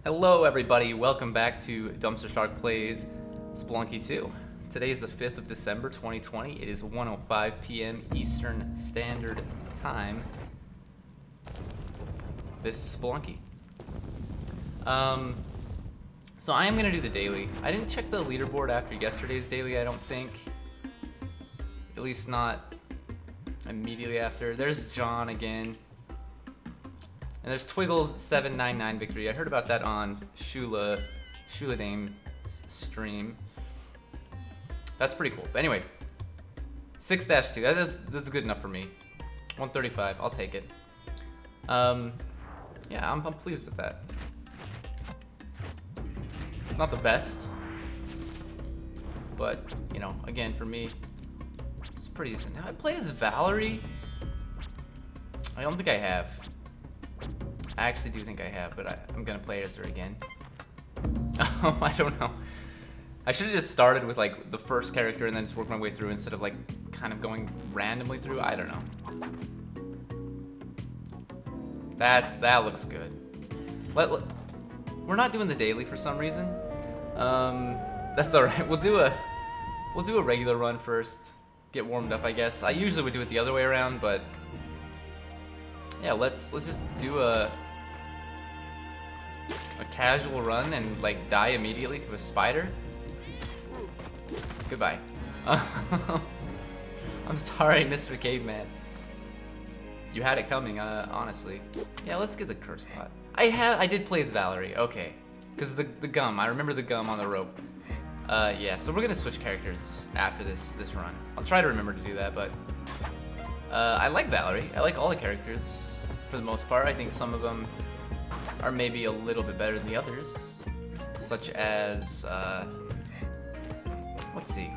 Hello everybody, welcome back to DumpsterShark Plays Spelunky 2. Today is the 5th of December 2020. It is 1:05 p.m. Eastern Standard Time. This is Spelunky. So I am going to do the daily. I didn't check the leaderboard after yesterday's daily, I don't think. At least not immediately after. There's John again. And there's Twiggle's 799 victory. I heard about that on Shula Dame's stream. That's pretty cool. But anyway, 6-2. That's good enough for me. 135. I'll take it. Yeah, I'm pleased with that. It's not the best, but you know, again, for me, it's pretty decent. Now I played as Valerie. I don't think I have. I actually do think I have, but I'm gonna play as her again. I don't know. I should have just started with like the first character and then just worked my way through instead of like kind of going randomly through. I don't know. That looks good. We're not doing the daily for some reason. That's all right. We'll do a regular run first. Get warmed up, I guess. I usually would do it the other way around, but yeah, let's just do a casual run and like die immediately to a spider. Goodbye. I'm sorry, Mr. Caveman. You had it coming, honestly. Yeah, let's get the curse pot. I did play as Valerie, okay. Because the gum, I remember the gum on the rope. Yeah, so we're gonna switch characters after this run. I'll try to remember to do that, but I like Valerie. I like all the characters for the most part. I think some of them are maybe a little bit better than the others, such as let's see,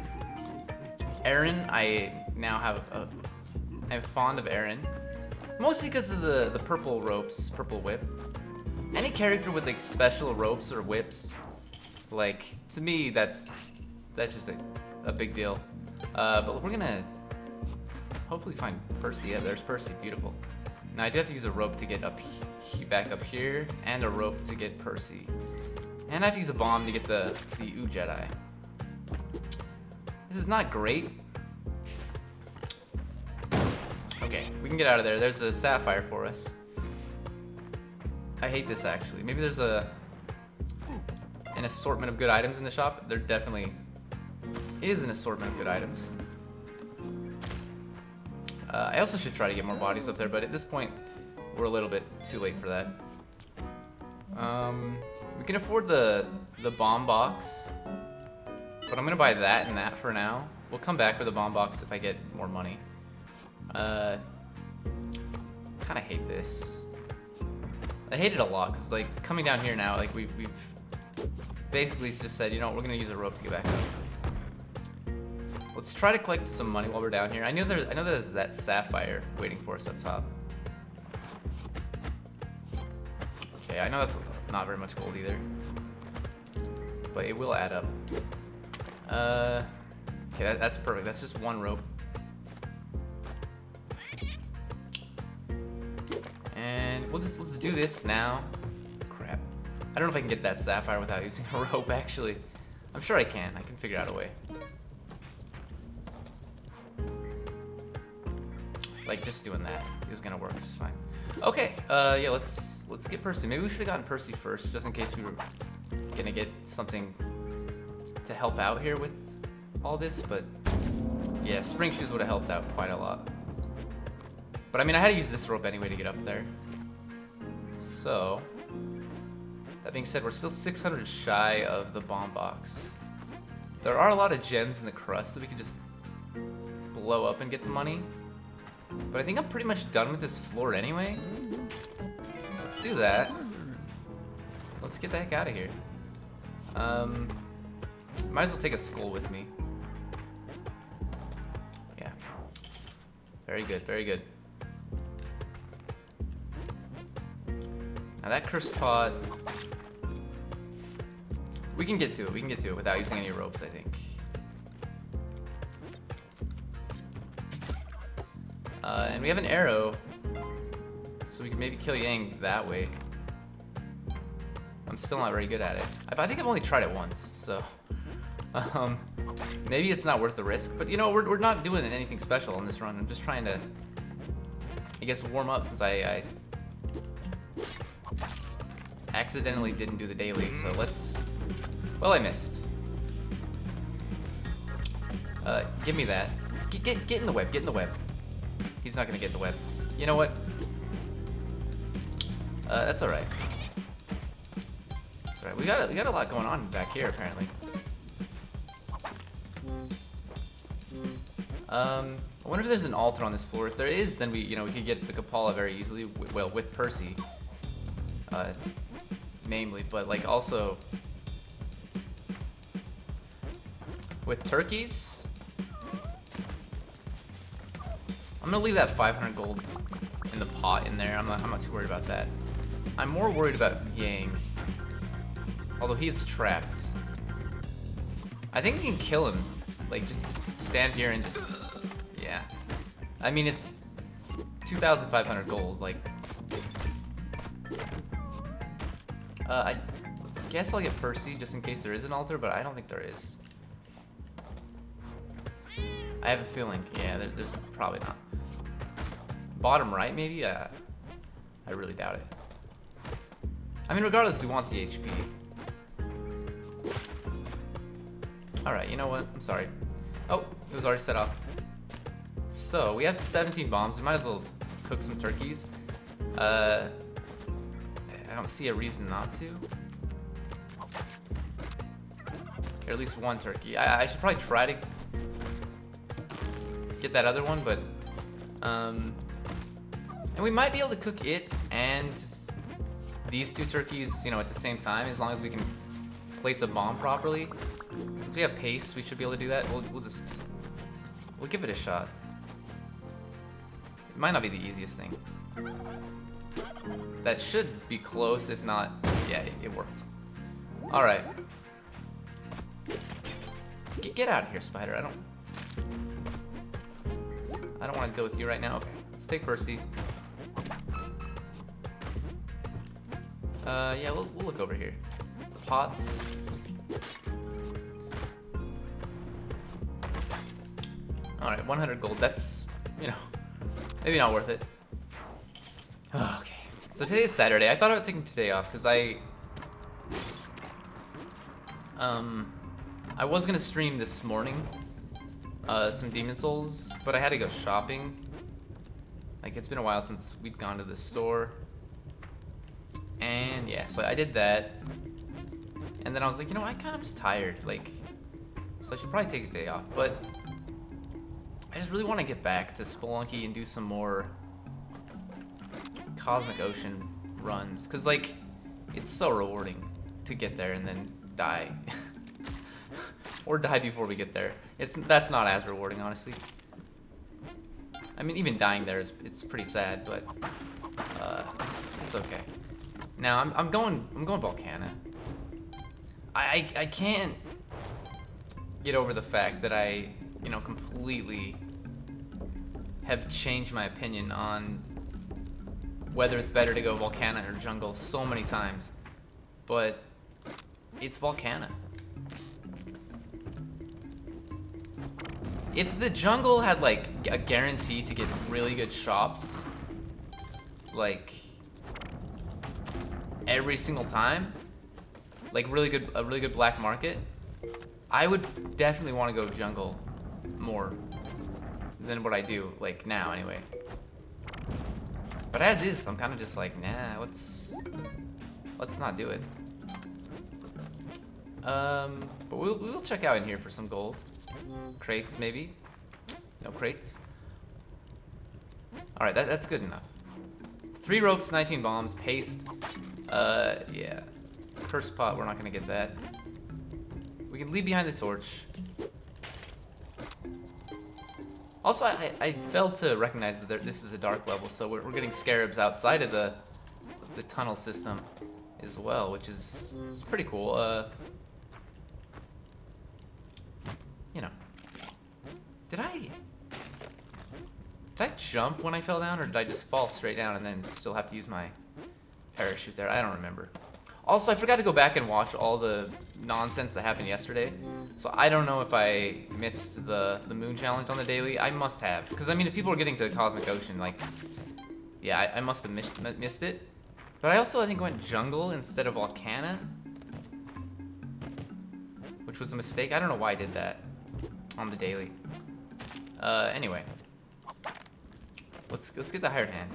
Aaron. I'm fond of Aaron, mostly because of the purple ropes, purple whip. Any character with like special ropes or whips, like to me that's just a big deal. But we're gonna hopefully find Percy. Yeah, there's Percy. Beautiful. Now I do have to use a rope to get back up here, and a rope to get Percy, and I have to use a bomb to get the Ooh Jedi. This is not great. Okay, we can get out of there. There's a sapphire for us. I hate this actually. Maybe there's an assortment of good items in the shop. There definitely is an assortment of good items. I also should try to get more bodies up there, but at this point, we're a little bit too late for that. We can afford the bomb box, but I'm gonna buy that and that for now. We'll come back for the bomb box if I get more money. Kind of hate this. I hate it a lot because like coming down here now, like we've basically just said, you know, we're gonna use a rope to get back up. Let's try to collect some money while we're down here. I know there's that sapphire waiting for us up top. Okay, I know that's not very much gold either, but it will add up. Okay, that's perfect. That's just one rope. And we'll just do this now. Crap. I don't know if I can get that sapphire without using a rope, actually. I'm sure I can. I can figure out a way. Like, just doing that is gonna work just fine. Okay, yeah, let's get Percy. Maybe we should have gotten Percy first, just in case we were gonna get something to help out here with all this, but yeah, spring shoes would have helped out quite a lot. But I mean, I had to use this rope anyway to get up there. So, that being said, we're still 600 shy of the bomb box. There are a lot of gems in the crust that we can just blow up and get the money. But I think I'm pretty much done with this floor anyway. Let's do that. Let's get the heck out of here. Might as well take a skull with me. Yeah. Very good, very good. Now that cursed pod, we can get to it without using any ropes, I think. And we have an arrow, so we can maybe kill Yang that way. I'm still not very good at it. I think I've only tried it once, so maybe it's not worth the risk. But you know, we're not doing anything special on this run. I'm just trying to, I guess, warm up since I accidentally didn't do the daily. So let's. Well, I missed. Give me that. Get in the web. Get in the web. He's not gonna get the web. You know what? That's all right. That's all right. We got a lot going on back here apparently. I wonder if there's an altar on this floor. If there is, then we could get the Kapala very easily. Well, with Percy, namely, but like also with turkeys. I'm gonna leave that 500 gold in the pot in there. I'm not too worried about that. I'm more worried about Yang. Although he is trapped. I think we can kill him. Like, just stand here and just... Yeah. I mean, it's 2,500 gold. Like... I guess I'll get Percy just in case there is an altar, but I don't think there is. I have a feeling. Yeah, there's probably not. Bottom right, maybe? I really doubt it. I mean, regardless, we want the HP. Alright, you know what? I'm sorry. Oh, it was already set up. So, we have 17 bombs. We might as well cook some turkeys. I don't see a reason not to. Or at least one turkey. I should probably try to get that other one, but... and we might be able to cook it and these two turkeys, at the same time, as long as we can place a bomb properly. Since we have pace, we should be able to do that. We'll give it a shot. It might not be the easiest thing. That should be close, if not, yeah, it worked. All right. Get out of here, Spider. I don't want to deal with you right now. Okay, let's take Percy. Yeah, we'll look over here. Pots. All right, 100 gold. That's, maybe not worth it. Okay. So today is Saturday. I thought about taking today off because I was gonna stream this morning, some Demon Souls, but I had to go shopping. Like, it's been a while since we'd gone to the store. And yeah, so I did that. And then I was like, I kind of just tired, like, so I should probably take today off. But I just really want to get back to Spelunky and do some more Cosmic Ocean runs, cause like, it's so rewarding to get there and then die, or die before we get there. That's not as rewarding, honestly. I mean, even dying there it's pretty sad, but it's okay. Now I'm going Volcana. I can't get over the fact that I completely have changed my opinion on whether it's better to go Volcana or jungle so many times, but it's Volcana. If the jungle had like a guarantee to get really good shops, like every single time, like a really good black market, I would definitely want to go jungle more than what I do, like now anyway. But as is, I'm kind of just like, nah, let's not do it. But we'll check out in here for some gold. Crates, maybe? No crates? Alright, that's good enough. 3 ropes, 19 bombs, paste. Yeah. Curse pot, we're not gonna get that. We can leave behind the torch. Also, I failed to recognize that this is a dark level, so we're getting scarabs outside of the tunnel system as well, which is pretty cool. Did I jump when I fell down, or did I just fall straight down and then still have to use my parachute there? I don't remember. Also, I forgot to go back and watch all the nonsense that happened yesterday. So I don't know if I missed the moon challenge on the daily. I must have. Because, I mean, if people are getting to the Cosmic Ocean, like... Yeah, I must have missed it. But I also, I think, went jungle instead of Volcana. Which was a mistake. I don't know why I did that on the daily. Anyway. Let's get the hired hand.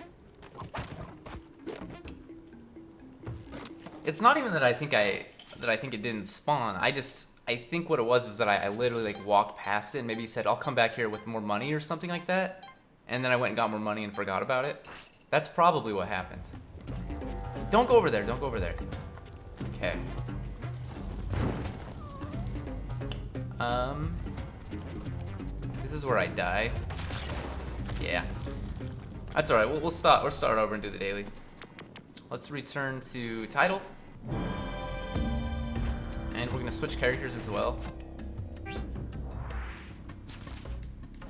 It's not even that I think it didn't spawn. I think what it was is that I literally like walked past it and maybe he said, I'll come back here with more money or something like that. And then I went and got more money and forgot about it. That's probably what happened. Don't go over there, don't go over there. Okay. This is where I die. Yeah. That's alright, we'll start over and do the daily. Let's return to title. And we're gonna switch characters as well.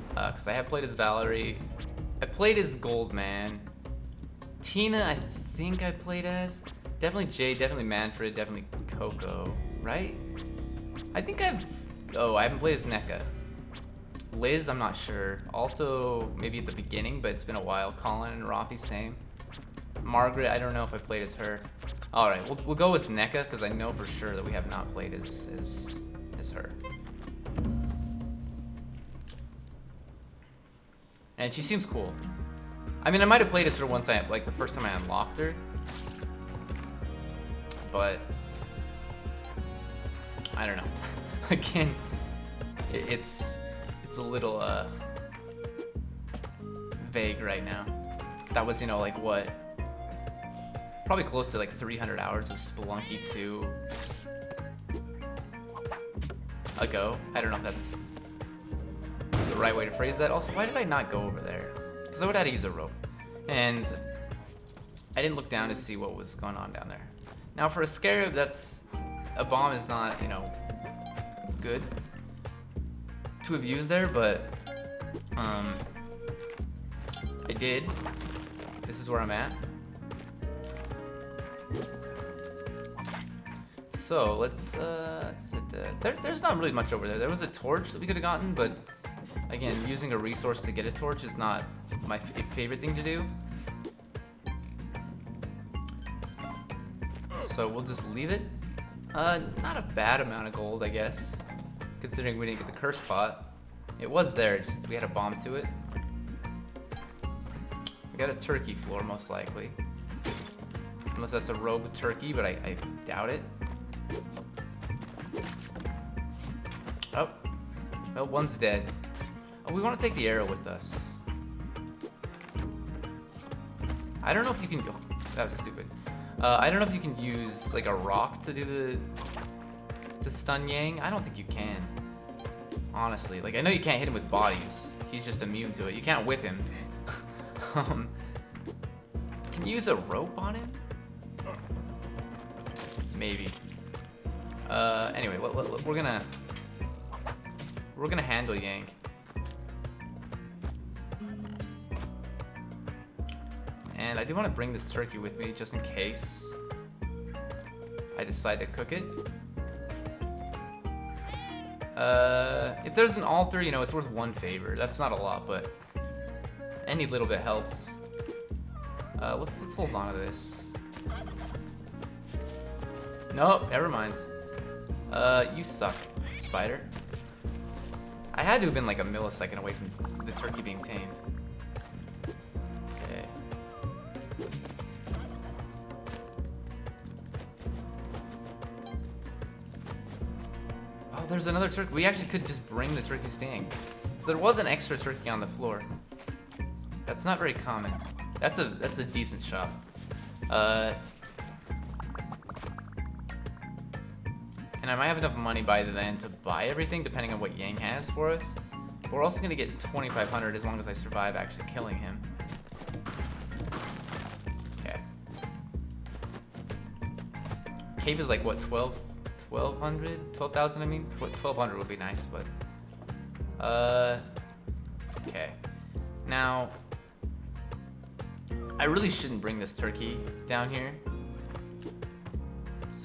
Because I have played as Valerie. I played as Goldman. Tina, I think I played as. Definitely Jay, definitely Manfred, definitely Coco, right? I think I haven't played as NECA. Liz, I'm not sure. Alto, maybe at the beginning, but it's been a while. Colin and Rafi, same. Margaret, I don't know if I played as her. All right, we'll go as NECA because I know for sure that we have not played as her. And she seems cool. I mean, I might have played as her one time, like the first time I unlocked her. But I don't know. Again, it's a little vague right now. That was, you know, like what? Probably close to like 300 hours of Spelunky 2 ago. I don't know if that's the right way to phrase that. Also, why did I not go over there? Because I would have had to use a rope. And I didn't look down to see what was going on down there. Now for a Scarab, that's... a bomb is not, you know, good to have used there, but I did. This is where I'm at. So let's there's not really much over there. There was a torch that we could have gotten, but again, using a resource to get a torch is not my favorite thing to do. So we'll just leave it. Not a bad amount of gold, I guess, considering we didn't get the curse pot. It was there, just we had a bomb to it. We got a turkey floor, most likely. Unless that's a rogue turkey, but I doubt it. Oh. Well, one's dead. Oh, we want to take the arrow with us. I don't know if you can... Oh, that was stupid. I don't know if you can use, like, a rock to do to stun Yang. I don't think you can. Honestly. Like, I know you can't hit him with bodies. He's just immune to it. You can't whip him. Can you use a rope on him? Maybe. Anyway, we're gonna handle Yang. And I do want to bring this turkey with me just in case I decide to cook it. If there's an altar, you know, it's worth one favor. That's not a lot, but any little bit helps. Let's hold on to this. Nope, never mind. You suck, spider. I had to have been like a millisecond away from the turkey being tamed. Okay. Oh, there's another turkey. We actually could just bring the turkey sting. So there was an extra turkey on the floor. That's not very common. That's a decent shop. And I might have enough money by then to buy everything, depending on what Yang has for us. But we're also gonna get 2,500 as long as I survive actually killing him. Okay. Cave is like what, 1,200? 12,000 I mean? 1,200 would be nice, but... Okay. Now... I really shouldn't bring this turkey down here.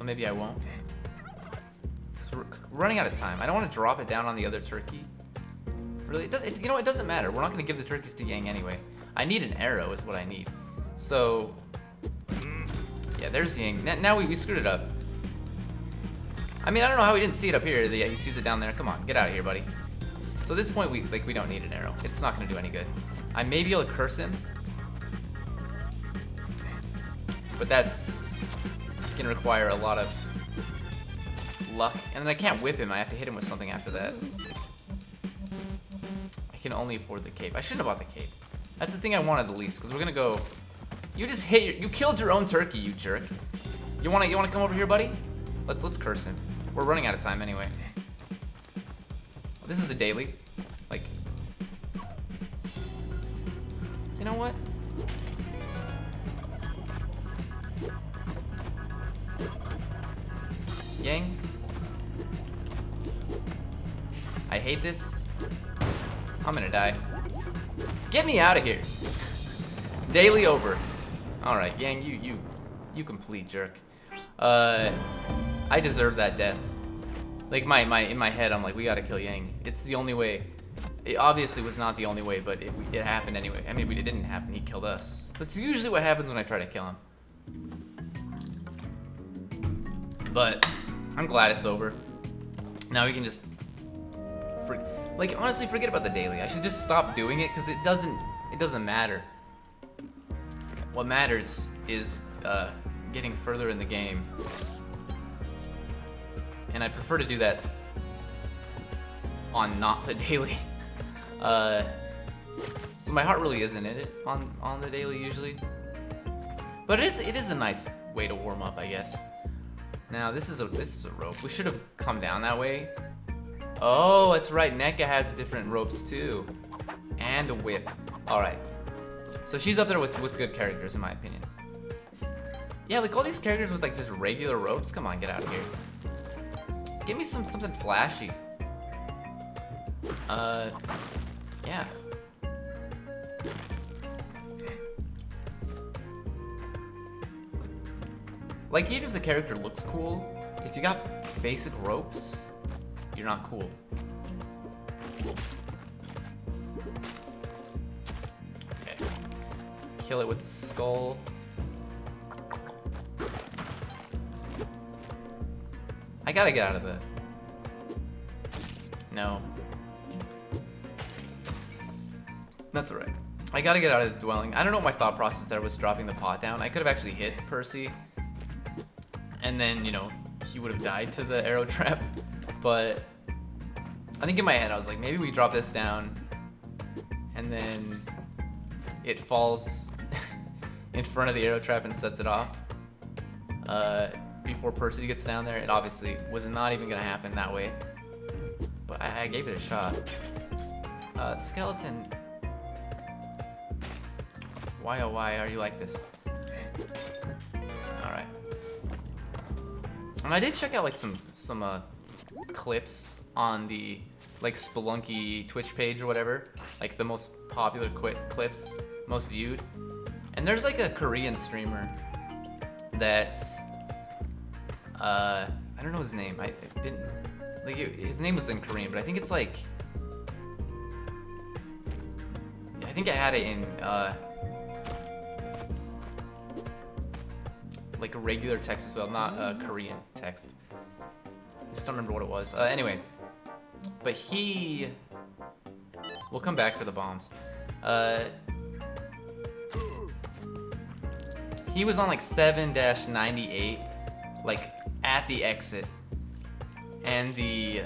so maybe I won't. Because we're running out of time. I don't want to drop it down on the other turkey. Really, you know, it doesn't matter. We're not going to give the turkeys to Yang anyway. I need an arrow is what I need. So, yeah, there's Yang. Now we screwed it up. I mean, I don't know how he didn't see it up here. Yeah, he sees it down there. Come on, get out of here, buddy. So at this point, we don't need an arrow. It's not going to do any good. I may be able to curse him, but that's going to require a lot of luck. And then I can't whip him. I have to hit him with something after that. I can only afford the cape. I shouldn't have bought the cape. That's the thing I wanted the least, because we're going to go... You just you killed your own turkey, you jerk. You want to come over here, buddy? Let's curse him. We're running out of time anyway. This is the daily. Like, you know what? Yang? I hate this. I'm gonna die. Get me out of here. Daily over. All right, Yang, you complete jerk. I deserve that death. Like in my head, I'm like, we gotta kill Yang. It's the only way. It obviously was not the only way, but it happened anyway. I mean, it didn't happen. He killed us. That's usually what happens when I try to kill him. But I'm glad it's over. Now we can just, honestly, forget about the daily. I should just stop doing it because it doesn't matter. What matters is getting further in the game. And I prefer to do that on not the daily. So my heart really isn't in it on the daily usually. But it is a nice way to warm up, I guess. Now this is a rope. We should have come down that way. Oh, that's right. NECA has different ropes too, and a whip. All right. So she's up there with good characters in my opinion. Yeah, like all these characters with like just regular ropes. Come on, get out of here. Give me something flashy. Yeah. Like even if the character looks cool, if you got basic ropes, you're not cool. Okay. Kill it with the skull. I gotta get out of the... No. That's alright. I gotta get out of the dwelling. I don't know what my thought process there was dropping the pot down. I could have actually hit Percy. And then, you know, he would have died to the arrow trap. But I think in my head I was like, maybe we drop this down. And then it falls in front of the arrow trap and sets it off. Before Percy gets down there. It obviously was not even gonna happen that way, but I gave it a shot. Skeleton, why oh why are you like this? All right. And I did check out like some clips on the like Spelunky Twitch page or whatever, like the most popular clips, most viewed. And there's like a Korean streamer that I don't know his name. I didn't like his name was in Korean, but I think it's like I think I had it in like a regular text as well, not Korean text. I just don't remember what it was. Anyway, but we'll come back for the bombs. He was on like 7-98, like at the exit, and the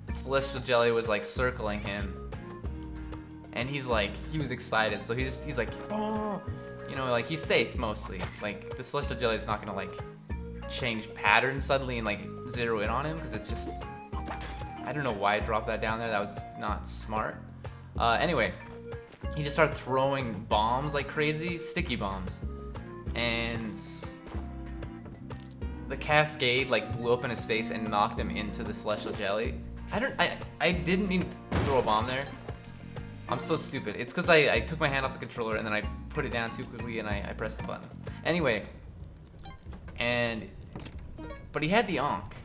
celestial jelly was like circling him, and he was excited, so he's like, oh, you know, like he's safe mostly. Like the celestial jelly is not gonna like change patterns suddenly and like zero in on him, because it's just, I don't know why I dropped that down there. That was not smart. Anyway, he just started throwing bombs like crazy, sticky bombs, and the cascade like blew up in his face and knocked him into the celestial jelly. I didn't mean to throw a bomb there. I'm so stupid. It's because I took my hand off the controller and then I put it down too quickly and I pressed the button. Anyway, and but he had the Ankh.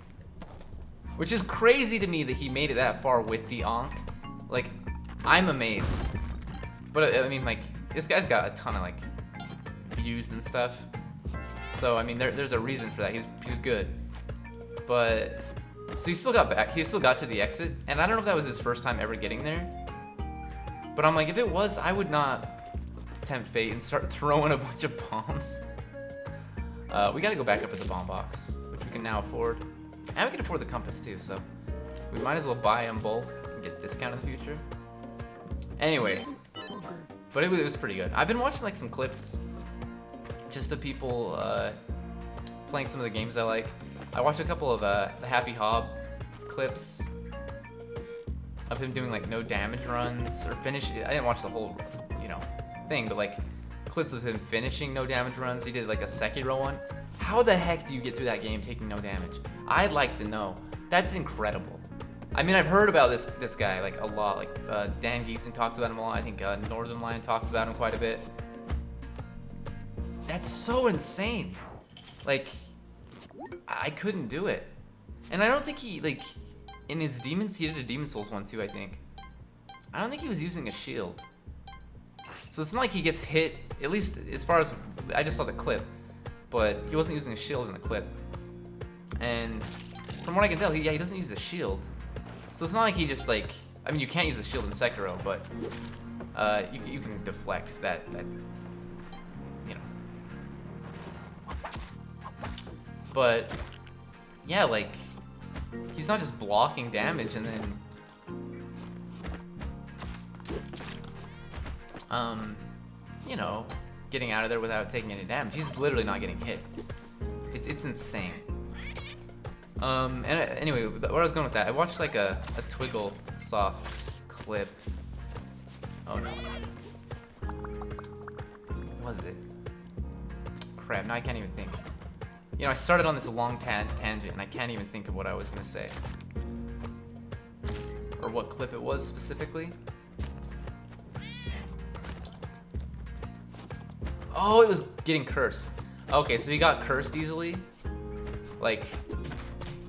Which is crazy to me that he made it that far with the Ankh. Like, I'm amazed. But I mean, like, this guy's got a ton of like views and stuff. So I mean, there's a reason for that. He's good. But so he still got back. He still got to the exit, and I don't know if that was his first time ever getting there. But I'm like, if it was, I would not tempt fate and start throwing a bunch of bombs. We gotta go back up at the bomb box, which we can now afford. And we can afford the compass too, so we might as well buy them both and get a discount in the future. Anyway, but it was pretty good. I've been watching like some clips just of people playing some of the games I like. I watched a couple of the Happy Hob clips of him doing like no damage runs or finish. I didn't watch the whole, you know, thing, but like clips of him finishing no damage runs. He did like a Sekiro one. How the heck do you get through that game taking no damage? I'd like to know. That's incredible. I mean, I've heard about this guy like a lot. Like Dan Giesen talks about him a lot. I think Northern Lion talks about him quite a bit. That's so insane. Like, I couldn't do it. And I don't think he, like, in his demons, he did a Demon Souls one too, I think. I don't think he was using a shield. So it's not like he gets hit, at least as far as, I just saw the clip, but he wasn't using a shield in the clip. And from what I can tell, he doesn't use a shield. So it's not like he just like, I mean, you can't use the shield in Sekiro, but you can deflect that, you know. But yeah, like, he's not just blocking damage and then you know, getting out of there without taking any damage. He's literally not getting hit. It's insane. And anyway, where I was going with that, I watched like a Twiggle soft clip. Oh no. What was it? Crap, now I can't even think. You know, I started on this long tangent and I can't even think of what I was gonna say. Or what clip it was specifically. Oh, it was getting cursed. Okay, so he got cursed easily. Like,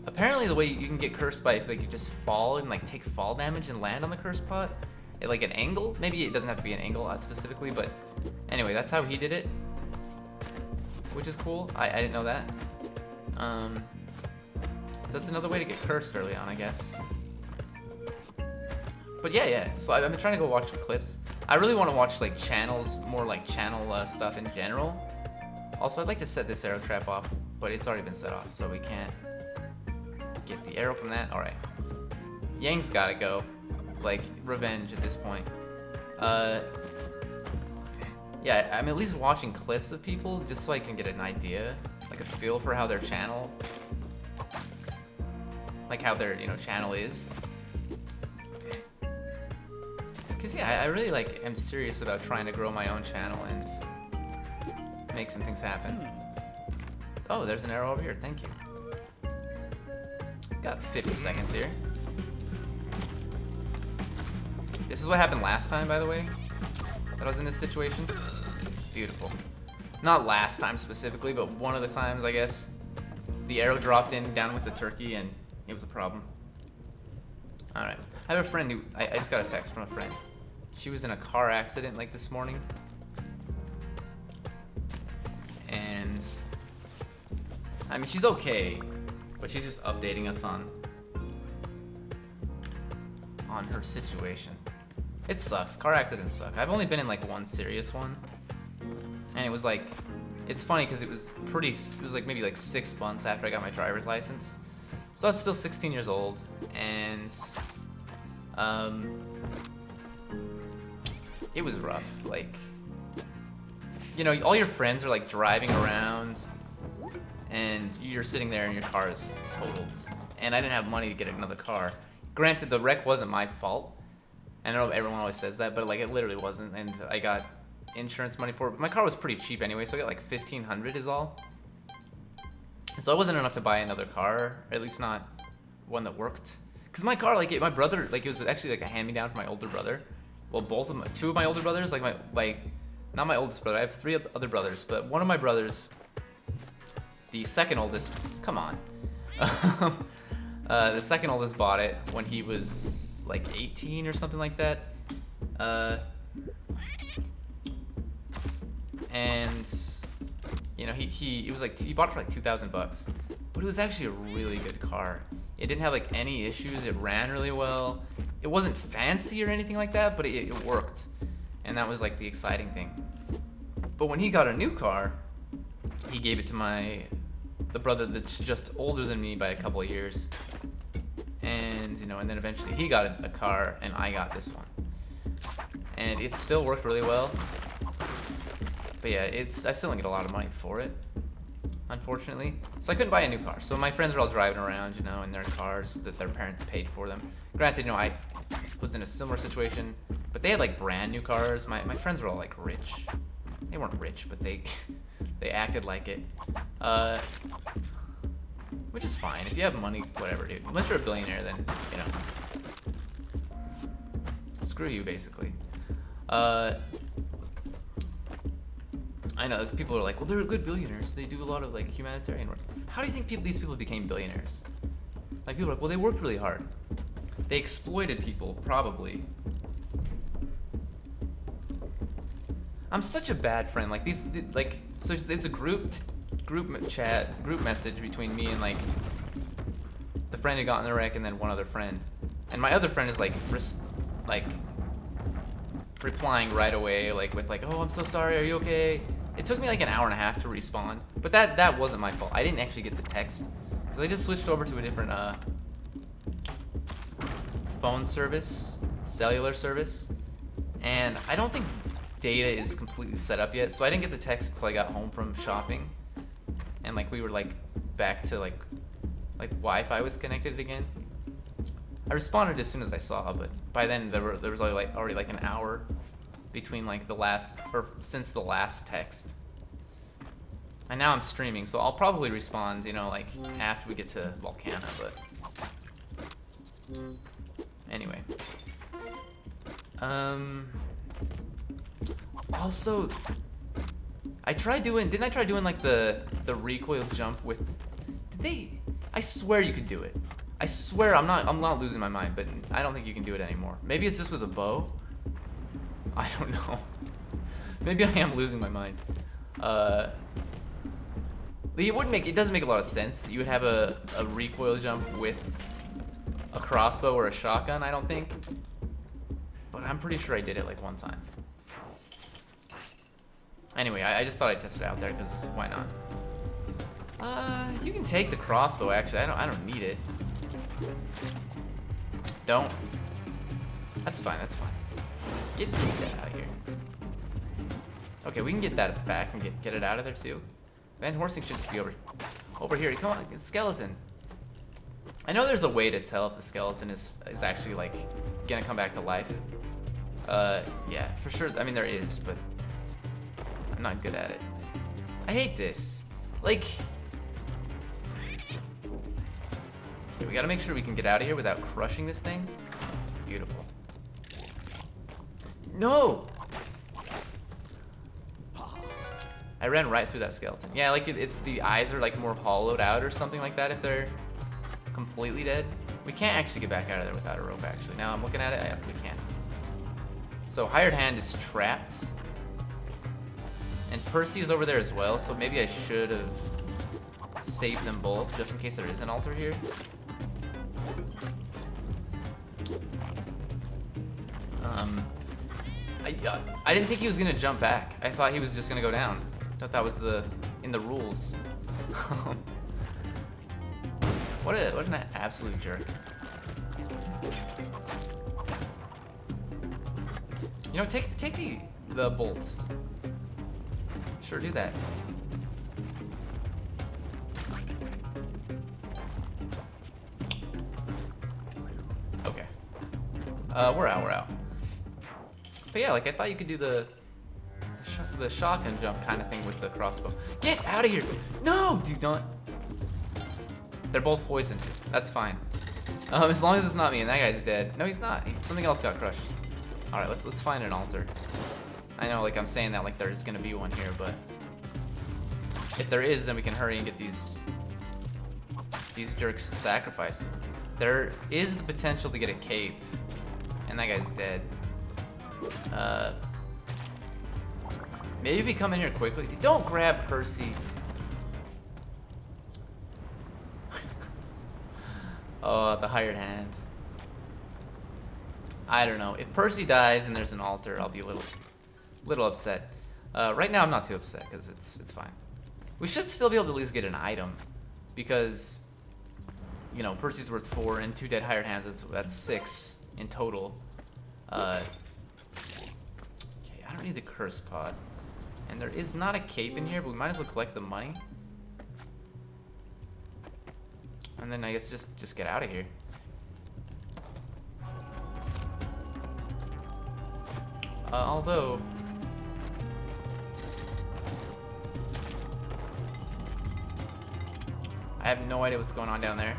apparently the way you can get cursed by if like you just fall and like take fall damage and land on the curse pot at like an angle. Maybe it doesn't have to be an angle specifically, but anyway, that's how he did it, which is cool. I didn't know that. So that's another way to get cursed early on, I guess. But yeah. So I've been trying to go watch some clips. I really want to watch like channels, more like channel stuff in general. Also, I'd like to set this arrow trap off, but it's already been set off, so we can't get the arrow from that. All right, Yang's gotta go. Like, revenge at this point. Yeah, I'm at least watching clips of people just so I can get an idea, like a feel for how their channel, like how their, you know, channel is. Cause yeah, I really like am serious about trying to grow my own channel and make some things happen. Oh, there's an arrow over here. Thank you. Got 50 seconds here. This is what happened last time, by the way, that I was in this situation. Beautiful. Not last time specifically, but one of the times, I guess. The arrow dropped in down with the turkey and it was a problem. Alright. I have a friend who, I just got a text from a friend. She was in a car accident like this morning. And I mean, she's okay, but she's just updating us on her situation. It sucks. Car accidents suck. I've only been in like one serious one, and it was like, it's funny because it was like maybe like 6 months after I got my driver's license, so I was still 16 years old, and it was rough. Like, you know, all your friends are like driving around, and you're sitting there and your car is totaled, and I didn't have money to get another car. Granted, the wreck wasn't my fault. I know everyone always says that, but like it literally wasn't, and I got insurance money for it. But my car was pretty cheap anyway, so I got like $1,500 is all. So it wasn't enough to buy another car, or at least not one that worked. Cause my car, like my brother, like it was actually like a hand-me-down from my older brother. Well, two of my older brothers, like not my oldest brother. I have 3 other brothers, but one of my brothers, the second oldest, come on. The second oldest bought it when he was like 18 or something like that. And you know, he was like, he bought it for like $2,000, but it was actually a really good car. It didn't have like any issues. It ran really well. It wasn't fancy or anything like that, but it worked, and that was like the exciting thing. But when he got a new car, he gave it to the brother that's just older than me by a couple of years, and you know, and then eventually he got a car, and I got this one, and it still worked really well. But yeah, I still didn't get a lot of money for it, unfortunately. So I couldn't buy a new car. So my friends were all driving around, you know, in their cars that their parents paid for them. Granted, you know, I was in a similar situation, but they had like brand new cars. My friends were all like rich. They weren't rich, but they acted like it. Which is fine. If you have money, whatever, dude. Unless you're a billionaire, then, you know, screw you, basically. I know, people are like, well, they're good billionaires. They do a lot of like humanitarian work. How do you think these people became billionaires? Like, people are like, well, they worked really hard. They exploited people, probably. I'm such a bad friend. Like so it's a group message between me and like the friend who got in the wreck and then one other friend. And my other friend is like replying right away, like with like, oh, I'm so sorry, are you okay? It took me like an hour and a half to respond, but that wasn't my fault. I didn't actually get the text because I just switched over to a different phone service, cellular service, and I don't think data is completely set up yet, so I didn't get the text until I got home from shopping, and like we were like back to like Wi-Fi was connected again. I responded as soon as I saw, but by then there was already like an hour between like since the last text. And now I'm streaming, so I'll probably respond, you know, like after we get to Volcana, but anyway. Also, didn't I try doing like the recoil jump with, I swear you could do it. I swear I'm not losing my mind, but I don't think you can do it anymore. Maybe it's just with a bow. I don't know. Maybe I am losing my mind. It doesn't make a lot of sense that you would have a recoil jump with a crossbow or a shotgun, I don't think. But I'm pretty sure I did it like one time. Anyway, I just thought I'd test it out there because why not? You can take the crossbow actually. I don't need it. Don't. That's fine, that's fine. Get that out of here. Okay, we can get that back and get it out of there too. Van Horsing should just be over here. Come on, skeleton. I know there's a way to tell if the skeleton is actually like gonna come back to life. Yeah, for sure. I mean there is, but I'm not good at it. I hate this. Like, okay, we gotta make sure we can get out of here without crushing this thing. Beautiful. No! I ran right through that skeleton. Yeah, like it's the eyes are like more hollowed out or something like that if they're completely dead. We can't actually get back out of there without a rope actually. Now I'm looking at it, we can't. So Hired Hand is trapped. And Percy is over there as well, so maybe I should have saved them both just in case there is an altar here. I didn't think he was gonna jump back. I thought he was just gonna go down. I thought that was in the rules. What an absolute jerk. You know, take the bolt. Sure, do that. Okay. We're out. But yeah, like I thought you could do the shotgun jump kind of thing with the crossbow. Get out of here! No, dude, don't. They're both poisoned. That's fine. As long as it's not me and that guy's dead. No, he's not. Something else got crushed. All right, let's find an altar. I know, like I'm saying that like there's gonna be one here, but if there is, then we can hurry and get these these jerks sacrificed. There is the potential to get a cape, and that guy's dead. Maybe we come in here quickly. Don't grab Percy. Oh, the hired hand. I don't know. If Percy dies and there's an altar, I'll be a little upset. Right now, I'm not too upset because it's fine. We should still be able to at least get an item, because you know Percy's worth 4 and 2 dead hired hands. That's 6 in total. Okay, I don't need the curse pod, and there is not a cape in here, but we might as well collect the money, and then I guess just get out of here. Although I have no idea what's going on down there.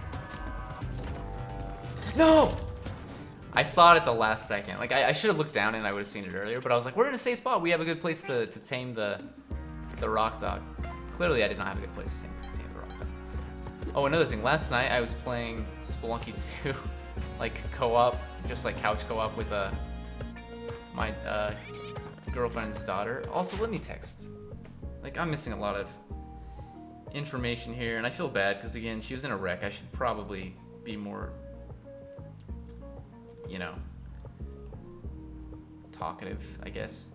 No! I saw it at the last second. Like, I should have looked down and I would have seen it earlier, but I was like, we're in a safe spot. We have a good place to tame the rock dog. Clearly, I did not have a good place to tame the rock dog. Oh, another thing. Last night, I was playing Spelunky 2, like, co-op, just like couch co-op with my girlfriend's daughter. Also, let me text. Like, I'm missing a lot of information here, and I feel bad because, again, she was in a wreck. I should probably be more, you know, talkative, I guess.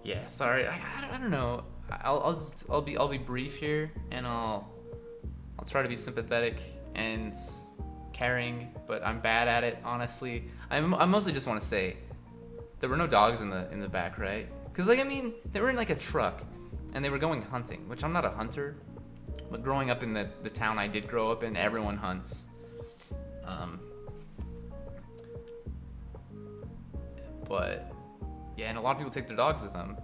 Yeah, sorry. I don't know. I'll be brief here, and I'll try to be sympathetic and caring, but I'm bad at it, honestly. I mostly just want to say there were no dogs in the back, right? Because, like, I mean, they were in like a truck, and they were going hunting, which I'm not a hunter, but growing up in the town I did grow up in, everyone hunts. But yeah, and a lot of people take their dogs with them.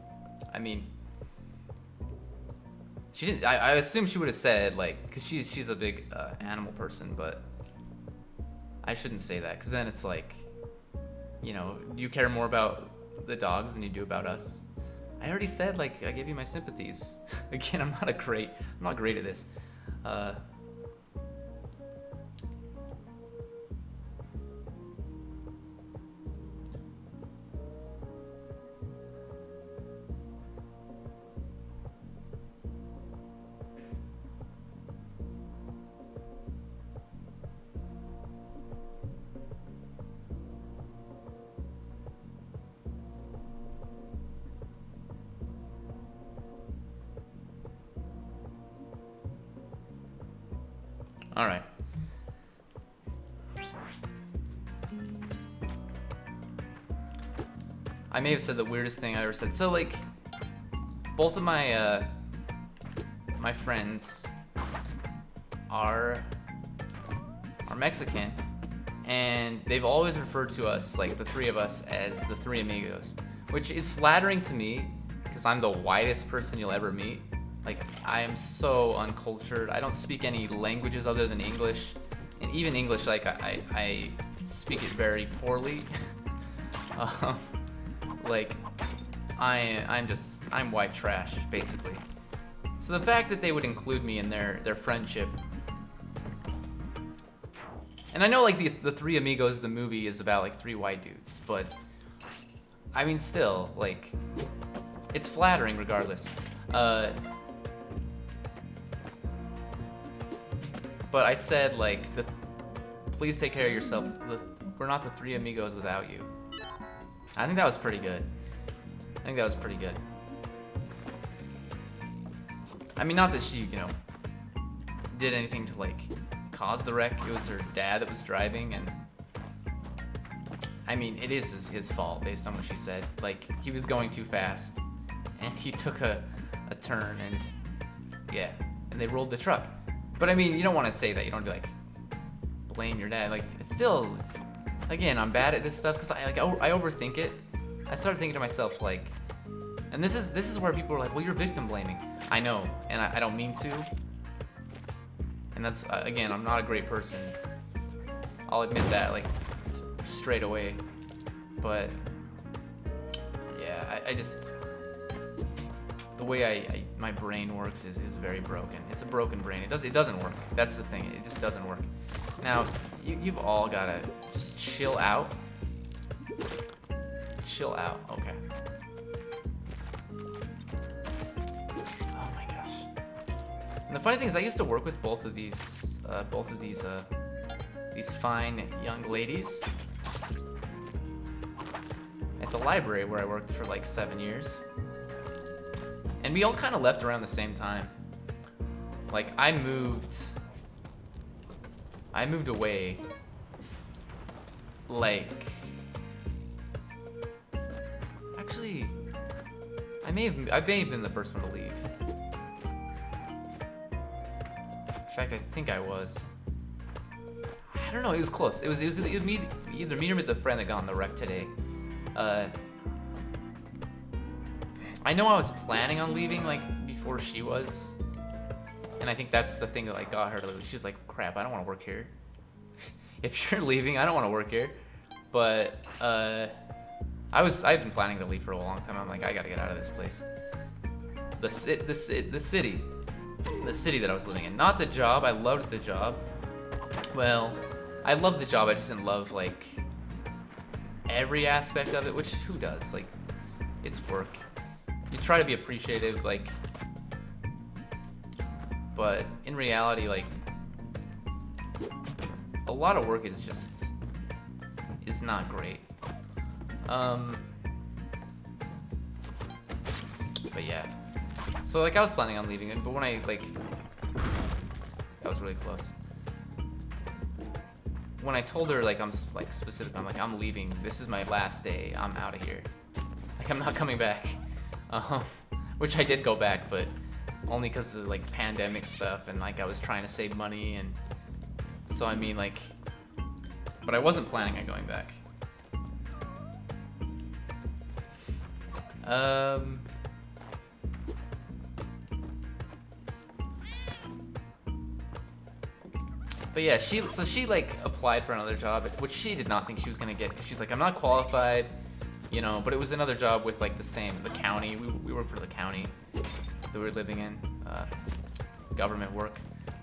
I mean, she didn't. I assume she would have said, like, because she's a big animal person, but I shouldn't say that, because then it's like, you know, you care more about the dogs than you do about us. I already said, like, I gave you my sympathies. Again, I'm not great at this. All right. I may have said the weirdest thing I ever said. So, like, both of my my friends are Mexican, and they've always referred to us, like the three of us, as the Three Amigos, which is flattering to me because I'm the whitest person you'll ever meet. Like, I am so uncultured. I don't speak any languages other than English. And even English, like, I speak it very poorly. Like, I'm white trash, basically. So the fact that they would include me in their friendship. And I know, like, the Three Amigos, the movie, is about, like, 3 white dudes. But, I mean, still, like, it's flattering regardless. But I said, like, please take care of yourself. We're not the Three Amigos without you. I think that was pretty good. I mean, not that she, you know, did anything to, like, cause the wreck. It was her dad that was driving, and I mean, it is his fault based on what she said. Like, he was going too fast, and he took a turn, and yeah, and they rolled the truck. But I mean, you don't want to say that. You don't be like, blame your dad. Like, it's still, again, I'm bad at this stuff because I overthink it. I started thinking to myself like, and this is where people are like, well, you're victim blaming. I know, and I don't mean to. And that's, again, I'm not a great person. I'll admit that, like, straight away. But yeah, I just, the way my brain works is very broken. It's a broken brain. It doesn't work. That's the thing. It just doesn't work. Now, you've all gotta just chill out. Chill out. Okay. Oh my gosh. And the funny thing is, I used to work with both of these fine young ladies at the library where I worked for like 7 years. And we all kind of left around the same time. Like, I moved away like, actually, I may have been the first one to leave. In fact, I think I was. I don't know, it was close. It was either me or the friend that got on the wreck today. I know I was planning on leaving like before she was, and I think that's the thing that like got her to leave. She's like, crap, I don't want to work here. If you're leaving, I don't want to work here. But I've been planning to leave for a long time. I'm like, I gotta get out of this place. The city that I was living in, not the job. I loved the job. Well, I loved the job. I just didn't love like every aspect of it, which who does? Like, it's work. You try to be appreciative, like, but in reality, like, a lot of work is not great. But yeah, so like I was planning on leaving it, but when I like, that was really close. When I told her like I'm like specific, I'm like, I'm leaving. This is my last day. I'm out of here. Like, I'm not coming back. Which I did go back, but only because of like pandemic stuff, and like I was trying to save money, and so I mean like, but I wasn't planning on going back. But yeah, she like applied for another job, which she did not think she was gonna get, because she's like, I'm not qualified, you know, but it was another job with like the county. We work for the county that we were living in, government work,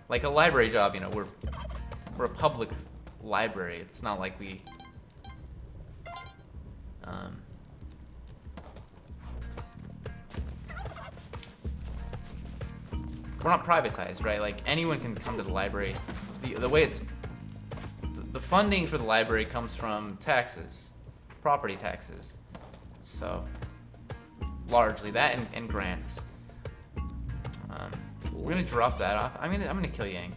like a library job. You know, we're a public library. It's not like we're not privatized, right? Like, anyone can come to the library. The way it's, the funding for the library comes from taxes, property taxes. So, largely that and grants. We're gonna drop that off. I'm gonna kill Yang.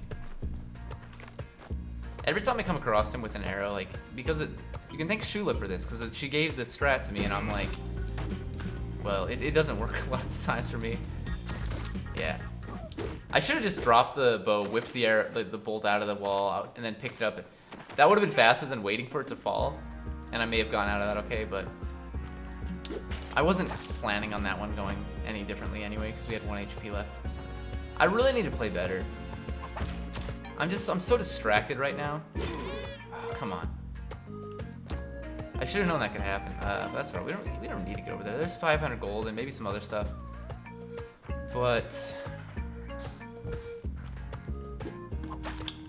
Every time I come across him with an arrow, like, because you can thank Shula for this, because she gave the strat to me, and I'm like, well, it doesn't work a lot of times for me. Yeah. I should have just dropped the bow, whipped the arrow, the bolt out of the wall, and then picked it up. That would have been faster than waiting for it to fall, and I may have gone out of that okay, but I wasn't planning on that one going any differently anyway, because we had 1 HP left. I really need to play better. I'm so distracted right now. Oh, come on. I should have known that could happen. That's all right. We don't need to get over there. There's 500 gold and maybe some other stuff. But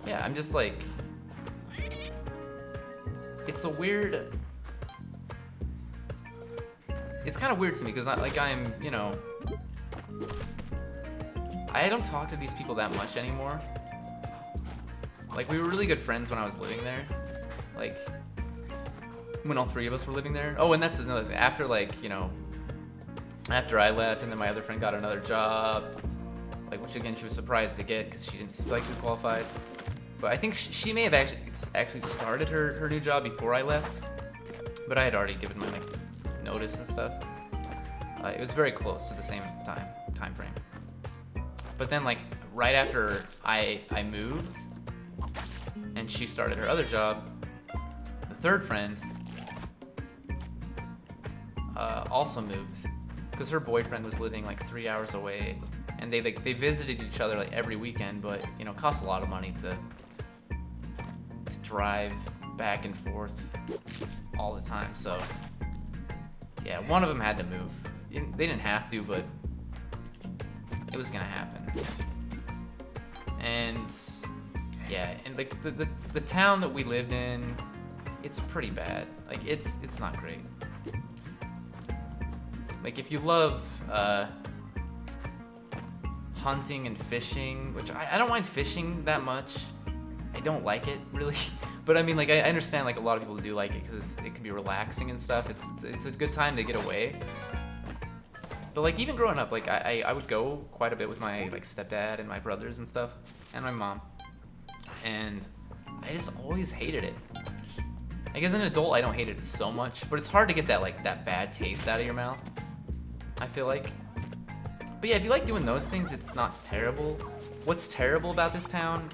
yeah, I'm just like, it's kind of weird to me, because I'm, you know, I don't talk to these people that much anymore. Like, we were really good friends when I was living there. Like, when all three of us were living there. Oh, and that's another thing. After, like, you know, after I left, and then my other friend got another job, like, which again she was surprised to get because she didn't feel like she was qualified. But I think she may have actually started her new job before I left. but I had already given my like notice and stuff. It was very close to the same time frame. But then like right after I moved and she started her other job, the third friend also moved because her boyfriend was living like 3 hours away, and they visited each other like every weekend, but you know, it costs a lot of money to drive back and forth all the time. So yeah, one of them had to move. They didn't have to, but it was gonna happen. And yeah, and like the town that we lived in, it's pretty bad. Like it's not great. Like if you love hunting and fishing, which I don't mind fishing that much. I don't like it really, but I mean, like I understand like a lot of people do like it because it can be relaxing and stuff. It's a good time to get away. But like even growing up, like I would go quite a bit with my like stepdad and my brothers and stuff, and my mom, and I just always hated it. Like as an adult, I don't hate it so much, but it's hard to get that bad taste out of your mouth, I feel like. But yeah, if you like doing those things, it's not terrible. What's terrible about this town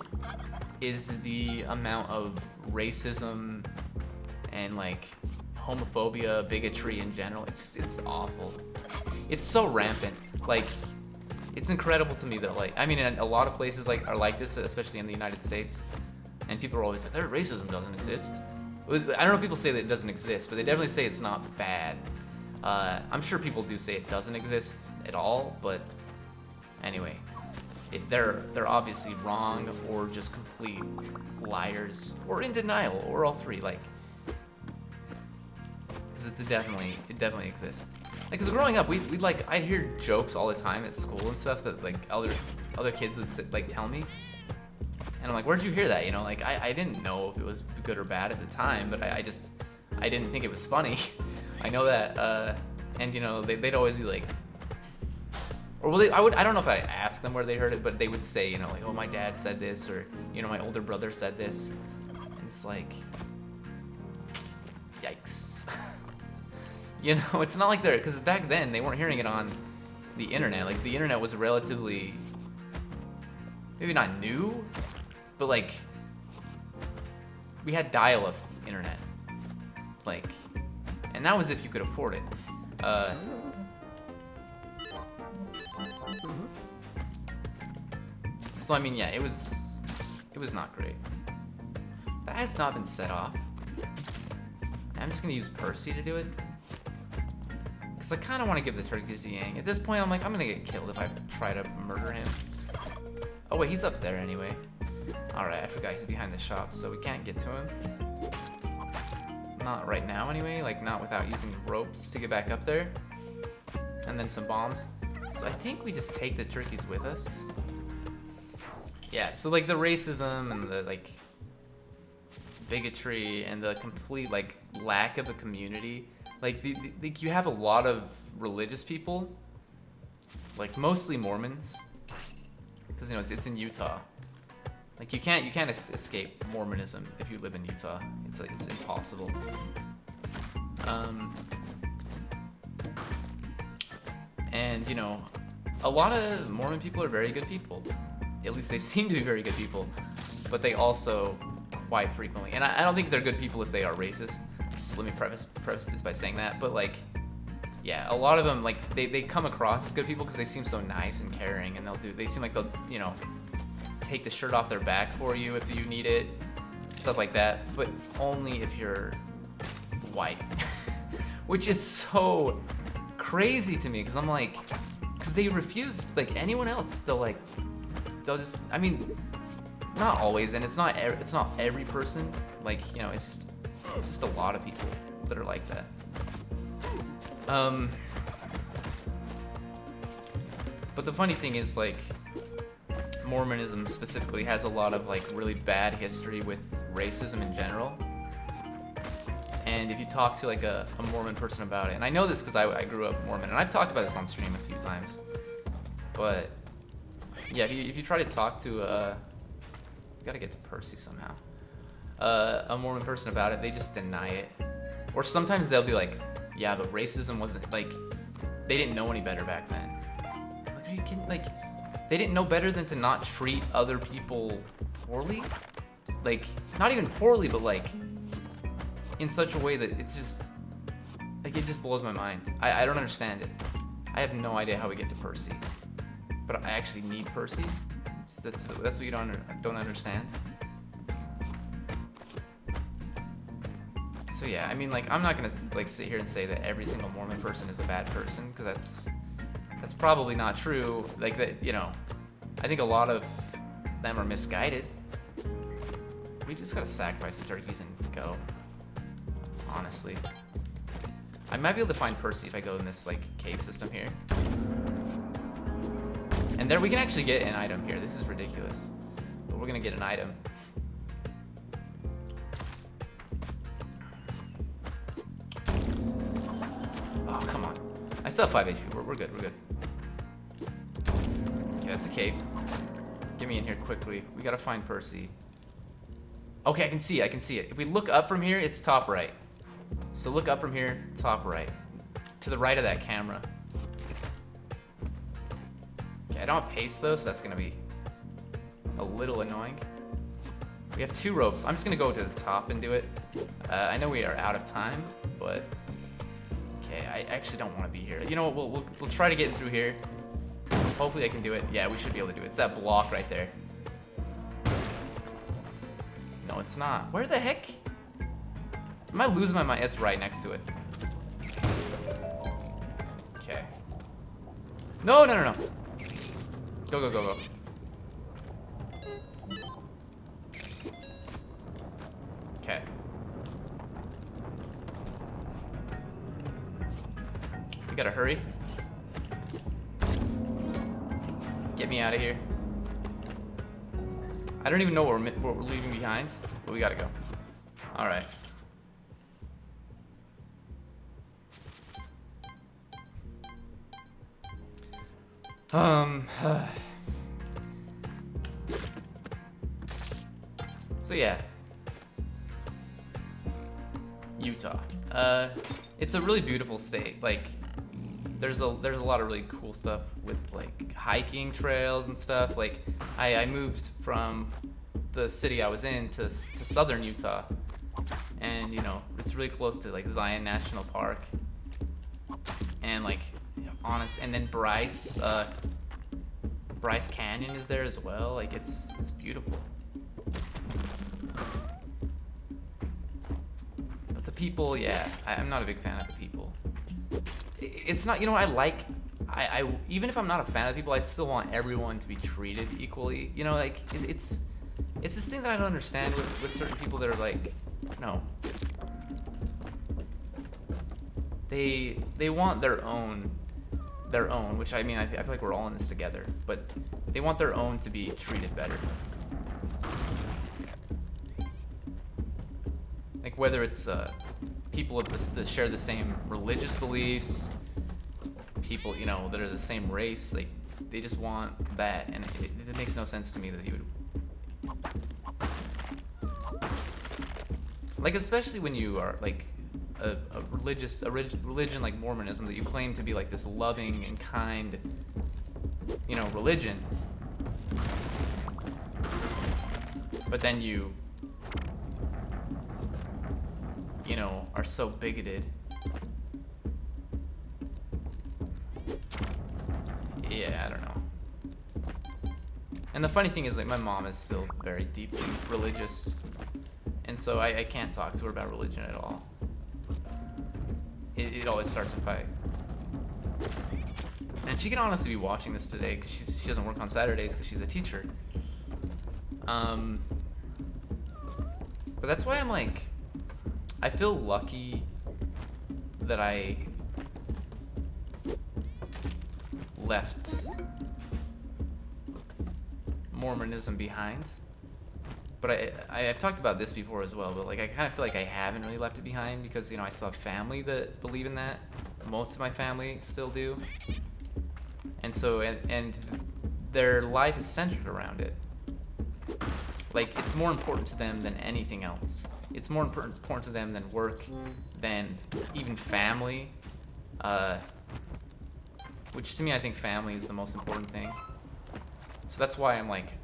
is the amount of racism and like homophobia, bigotry in general. It's awful. It's so rampant. Like, it's incredible to me that like, I mean, in a lot of places like are like this, especially in the United States, and people are always like, their racism doesn't exist. I don't know if people say that it doesn't exist, but they definitely say it's not bad. I'm sure people do say it doesn't exist at all, but anyway, they're obviously wrong or just complete liars or in denial or all three. Like, because it definitely exists. Like, cause growing up, we'd like, I'd hear jokes all the time at school and stuff that like other kids would like tell me, and I'm like, where'd you hear that? You know, like I didn't know if it was good or bad at the time, but I didn't think it was funny. I know that, and you know, they'd always be like, or well, I don't know if I asked them where they heard it, but they would say, you know, like, oh, my dad said this, or you know, my older brother said this, and it's like, yikes. You know, it's not like because back then they weren't hearing it on the internet. Like the internet was relatively, maybe not new, but like we had dial-up internet, like, and that was if you could afford it. So I mean, yeah, it was not great. That has not been set off. I'm just gonna use Percy to do it, because I kind of want to give the turkeys to Yang. At this point, I'm like, I'm gonna get killed if I try to murder him. Oh wait, he's up there anyway. Alright, I forgot he's behind the shop, so we can't get to him. Not right now anyway, like not without using ropes to get back up there. And then some bombs. So I think we just take the turkeys with us. Yeah, so like the racism and the like bigotry and the complete like lack of a community. Like you have a lot of religious people, like mostly Mormons, because you know it's in Utah. Like you can't escape Mormonism if you live in Utah. It's impossible. And you know, a lot of Mormon people are very good people. At least they seem to be very good people, but they also quite frequently, and I don't think they're good people if they are racist. So let me preface this by saying that. But like, yeah, a lot of them like they come across as good people because they seem so nice and caring, and they seem like they'll, you know, take the shirt off their back for you if you need it, stuff like that. But only if you're white, which is so crazy to me because I'm like, because they refuse like anyone else. They'll just, I mean, not always, and it's not every person. Like, you know, it's just a lot of people that are like that. But the funny thing is, like, Mormonism specifically has a lot of like really bad history with racism in general. And if you talk to like a Mormon person about it, and I know this because I grew up Mormon, and I've talked about this on stream a few times, but yeah, if you try to talk to gotta get to Percy somehow, a Mormon person about it, they just deny it. Or sometimes they'll be like, yeah, but racism wasn't, like, they didn't know any better back then. Like, are you kidding? Like, they didn't know better than to not treat other people poorly? Like, not even poorly, but like, in such a way that it's just, like, it just blows my mind. I don't understand it. I have no idea how we get to Percy. But I actually need Percy? That's what you don't understand? So yeah, I mean, like, I'm not gonna like sit here and say that every single Mormon person is a bad person, because that's probably not true. Like, that, you know, I think a lot of them are misguided. We just gotta sacrifice the turkeys and go. Honestly, I might be able to find Percy if I go in this like cave system here. And there we can actually get an item here. This is ridiculous, but we're gonna get an item. Oh, come on. I still have 5 HP. We're good. We're good. Okay, that's a cape. Get me in here quickly. We gotta find Percy. Okay, I can see it. I can see it. If we look up from here, it's top right. So look up from here, top right. To the right of that camera. Okay, I don't have paste though, so that's gonna be a little annoying. We have 2 ropes. I'm just gonna go to the top and do it. I know we are out of time, but okay, I actually don't want to be here. You know what? We'll try to get through here. Hopefully I can do it. Yeah, we should be able to do it. It's that block right there. No, it's not. Where the heck? Am I losing my mind? It's right next to it. Okay. No. Go. Okay. We gotta hurry. Get me out of here. I don't even know what we're leaving behind, but we gotta go. All right. So yeah, Utah. It's a really beautiful state. Like, there's a lot of really cool stuff with like hiking trails and stuff. Like, I moved from the city I was in to southern Utah, and you know, it's really close to like Zion National Park, and like, and then Bryce Canyon is there as well. Like, it's beautiful. But the people, yeah, I'm not a big fan of the people. It's not, you know, I even if I'm not a fan of people, I still want everyone to be treated equally. You know, like, it's this thing that I don't understand with certain people that are like, no, they want their own, which, I mean, I feel like we're all in this together, but they want their own to be treated better. Like, whether it's people of that share the same religious beliefs, people, you know, that are the same race, like, they just want that, and it makes no sense to me that you would, like, especially when you are like a religion like Mormonism, that you claim to be like this loving and kind, you know, religion, but then you know, are so bigoted. Yeah, I don't know. And the funny thing is, like, my mom is still very deeply religious, and so I can't talk to her about religion at all. It always starts a fight. And she can honestly be watching this today, because she doesn't work on Saturdays because she's a teacher. But that's why I'm like, I feel lucky that I left Mormonism behind. But I've talked about this before as well, but like, I kind of feel like I haven't really left it behind, because, you know, I still have family that believe in that. Most of my family still do. And so, and their life is centered around it. Like, it's more important to them than anything else. It's more important to them than work, than even family. Which to me, I think family is the most important thing. So that's why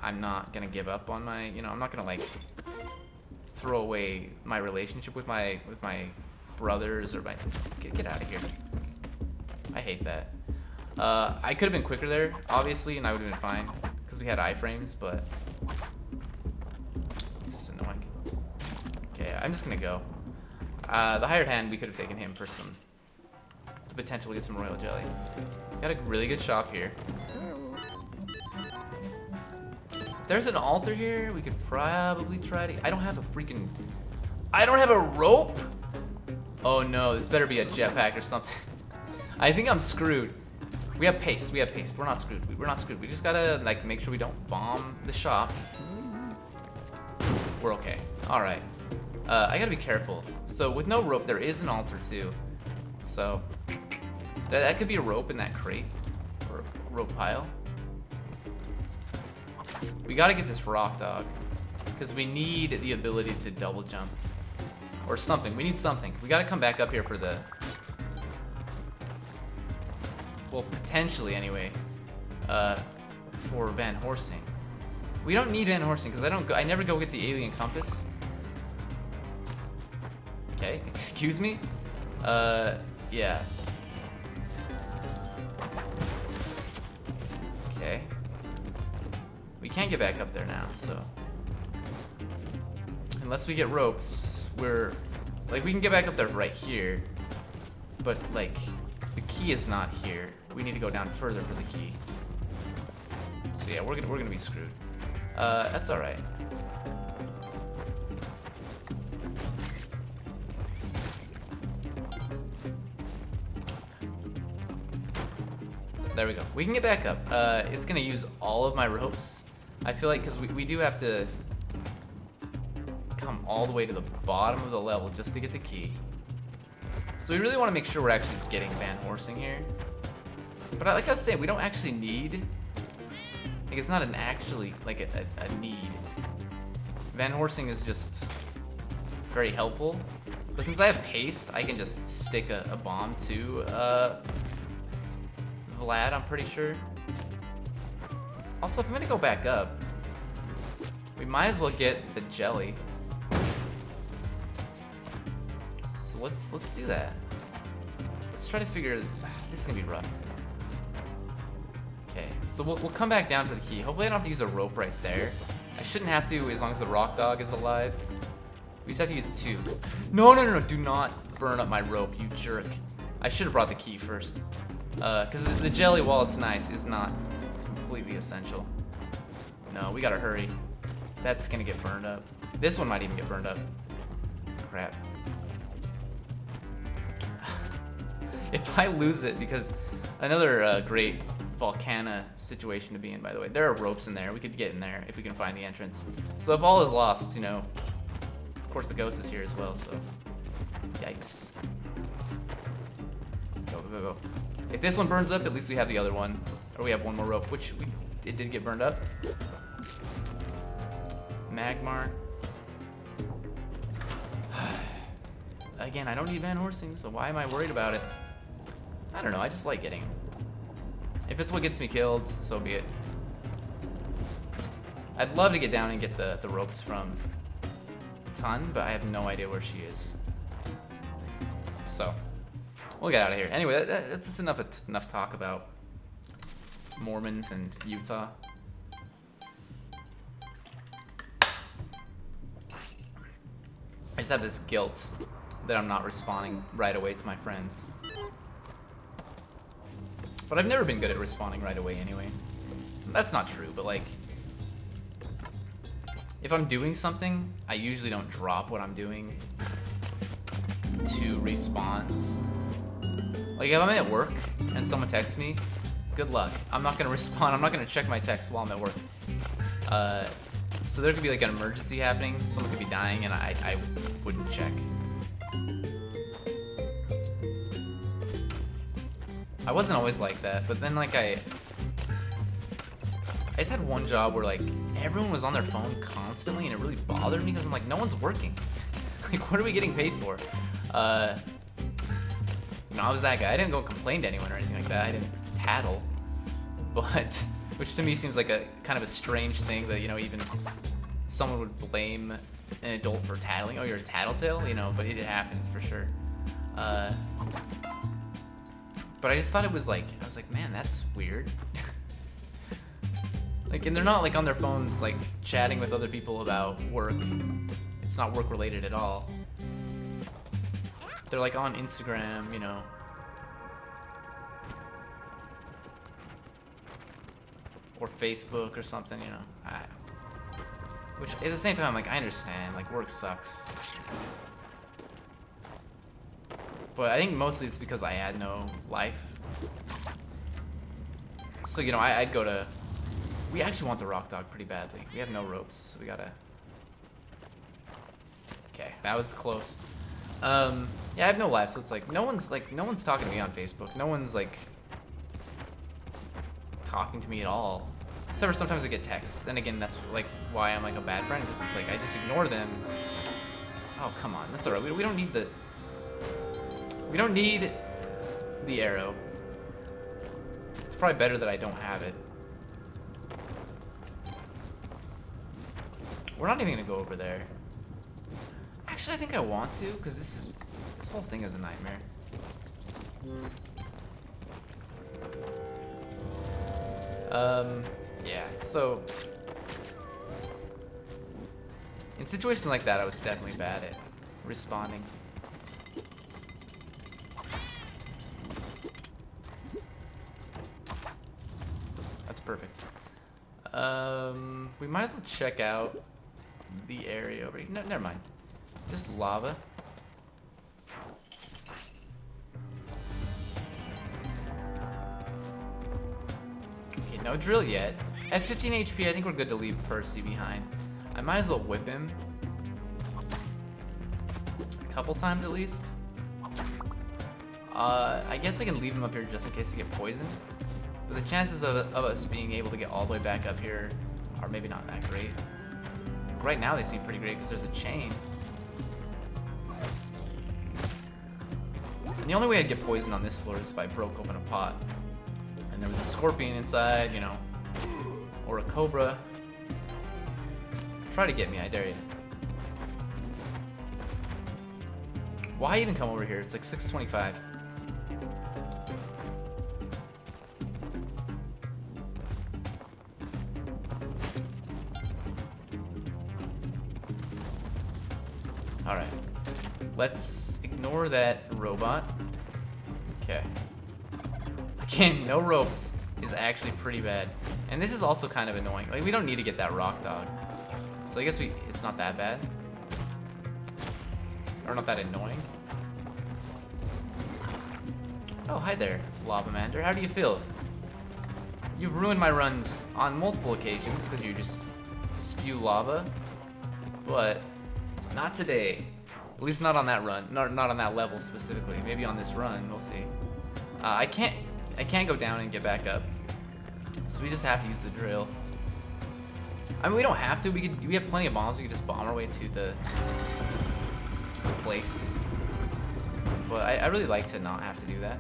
I'm not gonna give up on my, I'm not gonna like throw away my relationship with my brothers or get out of here. I hate that. I could have been quicker there, obviously, and I would have been fine because we had iframes, but it's just annoying. Okay, I'm just gonna go. The hired hand, we could have taken him for to potentially get some royal jelly. Got a really good shop here. If there's an altar here, we could probably try to. I don't have a rope. Oh no, this better be a jetpack or something. I think I'm screwed. We have paste. We're not screwed. We're not screwed. We just gotta like make sure we don't bomb the shop. We're okay. All right. I gotta be careful. So with no rope, there is an altar too. So that could be a rope in that crate or rope pile. We gotta get this rock dog because we need the ability to double jump or something. We need something. We gotta come back up here for the. Well, potentially anyway. For Van Horsing. We don't need Van Horsing because I never go get the alien compass. Okay, excuse me. Yeah. Okay. We can't get back up there now, so unless we get ropes, we're like we can get back up there right here, but like the key is not here. We need to go down further for the key. So yeah, we're gonna be screwed. That's all right. There we go. We can get back up. It's gonna use all of my ropes. I feel like because we do have to come all the way to the bottom of the level just to get the key. So we really want to make sure we're actually getting Van Horsing here. But like I was saying, we don't actually need. Like it's not an actually like a need. Van Horsing is just very helpful. But since I have paste, I can just stick a bomb to Vlad, I'm pretty sure. Also, if I'm gonna go back up, we might as well get the jelly. So let's do that. Let's try to figure. This is gonna be rough. Okay, so we'll come back down for the key. Hopefully, I don't have to use a rope right there. I shouldn't have to, as long as the rock dog is alive. We just have to use two. No! Do not burn up my rope, you jerk. I should have brought the key first. Because the jelly, while it's nice, is not completely essential. No, we gotta hurry. That's gonna get burned up. This one might even get burned up. Crap. If I lose it, because another great Volcana situation to be in, by the way. There are ropes in there. We could get in there if we can find the entrance. So if all is lost, of course the ghost is here as well, so yikes. Go. If this one burns up, at least we have the other one. Or we have one more rope, which it did get burned up. Magmar. Again, I don't need Van Horsing, so why am I worried about it? I don't know, I just like getting him. If it's what gets me killed, so be it. I'd love to get down and get the ropes from Tun, but I have no idea where she is. So, we'll get out of here. Anyway, that's just enough talk about Mormons and Utah. I just have this guilt that I'm not responding right away to my friends. But I've never been good at responding right away anyway. That's not true, but like, if I'm doing something, I usually don't drop what I'm doing to response. Like if I'm at work and someone texts me, good luck. I'm not gonna respond. I'm not gonna check my text while I'm at work. So there could be like an emergency happening. Someone could be dying and I wouldn't check. I wasn't always like that, but then like I just had one job where like everyone was on their phone constantly and it really bothered me because I'm like, no one's working. Like, what are we getting paid for? You know, I was that guy. I didn't go complain to anyone or anything like that. I didn't tattle. But, which to me seems like a kind of a strange thing that, you know, even someone would blame an adult for tattling. Oh, you're a tattletale? You know, but it happens for sure. But I just thought it was like, I was like, man, that's weird. Like, and they're not like on their phones, like chatting with other people about work. It's not work related at all. They're like on Instagram, you know. Or Facebook or something, you know. Which at the same time, like, I understand, like, work sucks. But I think mostly it's because I had no life. So, you know, I'd go to... We actually want the rock dog pretty badly. We have no ropes, so we gotta... Okay, that was close. Yeah, I have no life, so it's like, no one's talking to me on Facebook. No one's, like, talking to me at all. Except for sometimes I get texts, and again, that's, like, why I'm, like, a bad friend, because it's like, I just ignore them. Oh, come on, that's alright. We don't need the... We don't need the arrow. It's probably better that I don't have it. We're not even gonna go over there. Actually, I think I want to, because this whole thing is a nightmare. Yeah, so in situations like that, I was definitely bad at responding. That's perfect. We might as well check out the area over here. No, never mind. Just lava. Okay, no drill yet. At 15 HP, I think we're good to leave Percy behind. I might as well whip him. A couple times at least. I guess I can leave him up here just in case he get poisoned. But the chances of us being able to get all the way back up here are maybe not that great. Right now they seem pretty great because there's a chain. And the only way I'd get poisoned on this floor is if I broke open a pot. And there was a scorpion inside, you know, or a cobra. Try to get me, I dare you. Why even come over here? It's like 6:25. Alright. Let's ignore that robot. Okay. Again, no ropes is actually pretty bad. And this is also kind of annoying. Like, we don't need to get that rock dog. So I guess it's not that bad. Or not that annoying. Oh, hi there, Lava Mander. How do you feel? You've ruined my runs on multiple occasions because you just spew lava. But not today. At least not on that run. Not on that level specifically. Maybe on this run, we'll see. I can't go down and get back up. So we just have to use the drill. I mean, we don't have to. We have plenty of bombs. We could just bomb our way to the place. But I really like to not have to do that.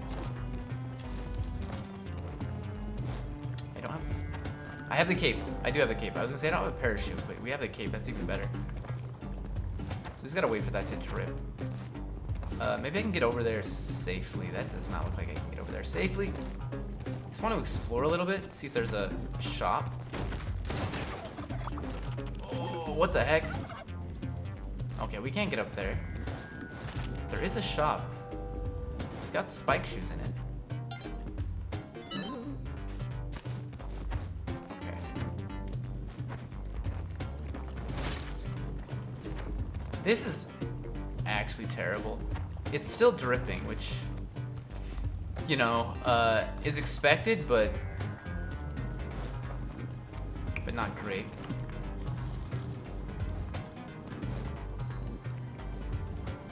I don't have... I have the cape. I do have the cape. I was gonna say I don't have a parachute, but we have the cape. That's even better. So we just gotta wait for that to drip. Maybe I can get over there safely. That does not look like I can get over there safely. Just want to explore a little bit, see if there's a shop. Oh, what the heck? Okay, we can't get up there. There is a shop. It's got spike shoes in it. Okay. This is actually terrible. It's still dripping, which, you know, is expected, but not great.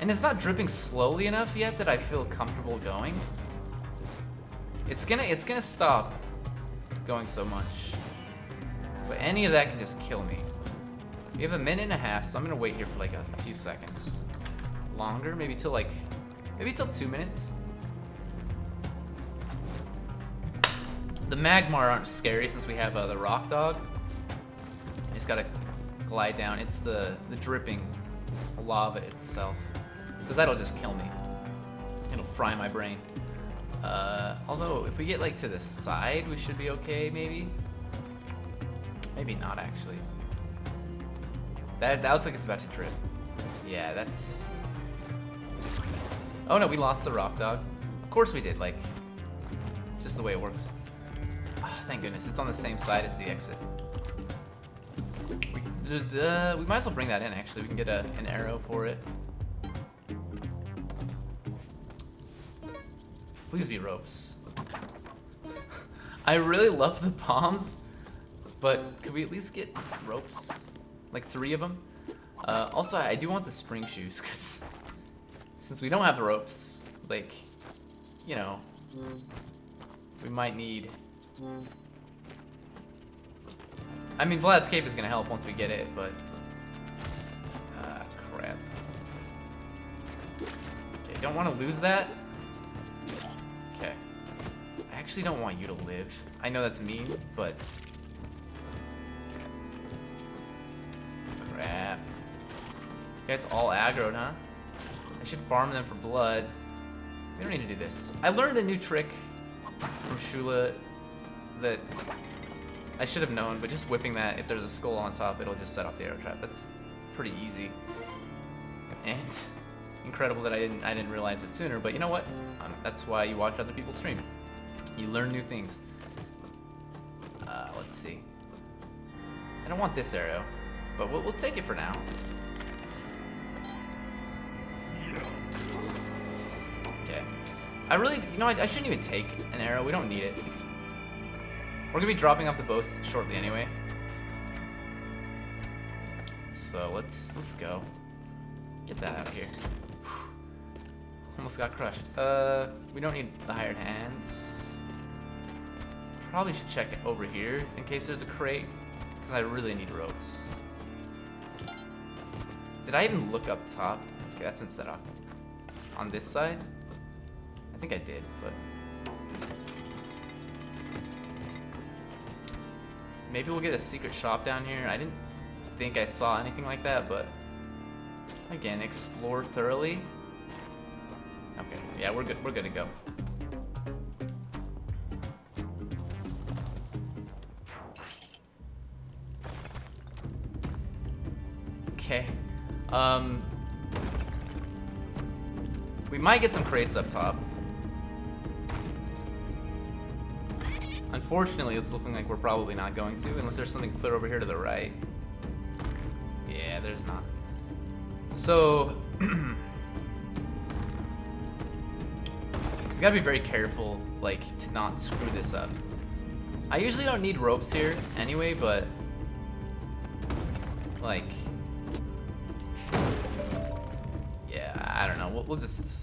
And it's not dripping slowly enough yet that I feel comfortable going. It's gonna stop going so much. But any of that can just kill me. We have a minute and a half, so I'm gonna wait here for like a few seconds. longer, maybe till 2 minutes. The Magmar aren't scary since we have the Rock Dog. I just gotta glide down. It's the dripping lava itself, because that'll just kill me. It'll fry my brain. Although if we get like to the side, we should be okay. Maybe not actually. That looks like it's about to drip. Yeah, that's. Oh no, we lost the Rock Dog. Of course we did. Like, it's just the way it works. Oh, thank goodness, it's on the same side as the exit. We might as well bring that in, actually. We can get an arrow for it. Please be ropes. I really love the bombs, but could we at least get ropes? Like 3 of them? Also, I do want the spring shoes, because since we don't have the ropes, like, you know, we might need... I mean, Vlad's Cape is going to help once we get it, but... crap. Okay, don't want to lose that. Okay. I actually don't want you to live. I know that's mean, but... Crap. You guys all aggroed, huh? I should farm them for blood. We don't need to do this. I learned a new trick from Shula that I should have known, but just whipping that, if there's a skull on top, it'll just set off the arrow trap. That's pretty easy. And incredible that I didn't realize it sooner, but you know what? That's why you watch other people stream. You learn new things. Let's see. I don't want this arrow, but we'll take it for now. Okay. I really, you know, I shouldn't even take an arrow. We don't need it. We're gonna be dropping off the bow shortly anyway. So let's go. Get that out of here. Whew. Almost got crushed. We don't need the hired hands. Probably should check it over here in case there's a crate, because I really need ropes. Did I even look up top? Okay, that's been set off. On this side? I think I did, but... Maybe we'll get a secret shop down here. I didn't think I saw anything like that, but... Again, explore thoroughly. Okay, yeah, we're good. We're good to go. Okay. We might get some crates up top. Unfortunately, it's looking like we're probably not going to, unless there's something clear over here to the right. Yeah, there's not. So, we gotta be very careful, like, to not screw this up. I usually don't need ropes here anyway, but, like, yeah, I don't know. We'll just...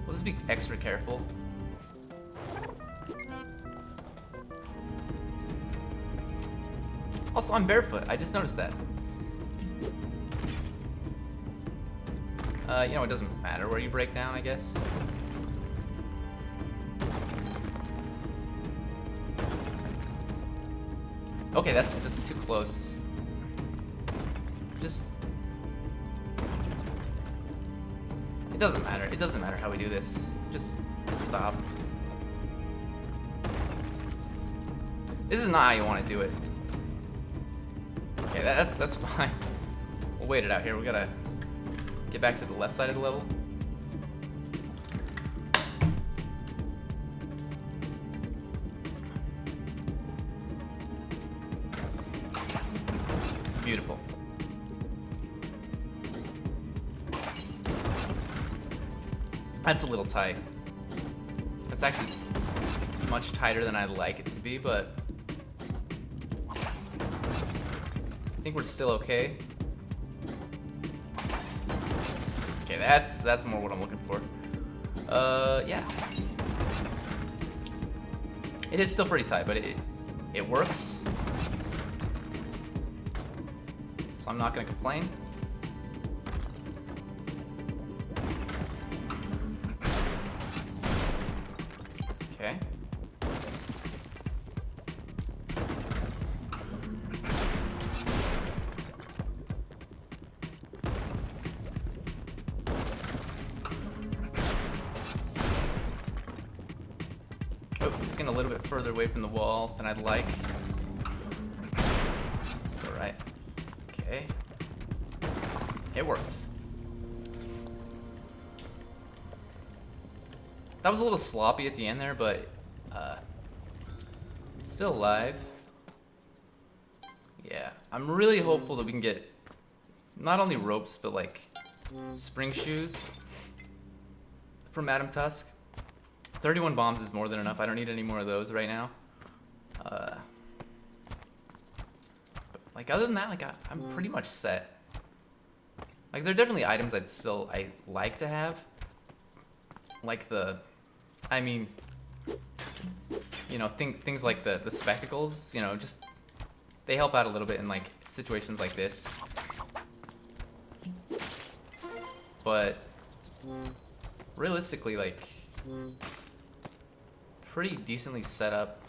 We'll just be extra careful. Also, I'm barefoot. I just noticed that. You know, it doesn't matter where you break down, I guess. Okay, that's too close. Just... It doesn't matter. It doesn't matter how we do this. Just stop. This is not how you want to do it. Okay, that's fine. We'll wait it out here. We gotta get back to the left side of the level. Beautiful. That's a little tight. That's actually much tighter than I'd like it to be, but I think we're still okay. Okay, that's more what I'm looking for. Yeah. It is still pretty tight, but it works. so I'm not gonna complain. Okay. Oh, he's getting a little bit further away from the wall than I'd like. It's alright. Okay. It worked. That was a little sloppy at the end there, but it's still alive. Yeah, I'm really hopeful that we can get not only ropes, but like spring shoes from Madam Tusk. 31 bombs is more than enough. I don't need any more of those right now. But like other than that, like I'm pretty much set. Like there are definitely items I like to have. Like I mean, you know, things like the spectacles. You know, just they help out a little bit in like situations like this. But realistically, like pretty decently set up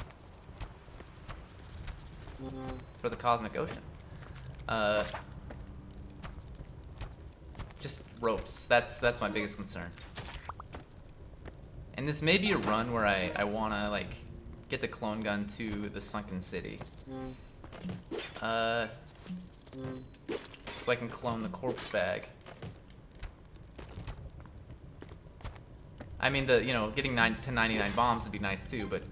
for the Cosmic Ocean. Just ropes. That's my biggest concern. And this may be a run where I wanna like get the clone gun to the sunken city. So I can clone the corpse bag. I mean, getting 9 to 99 bombs would be nice too, but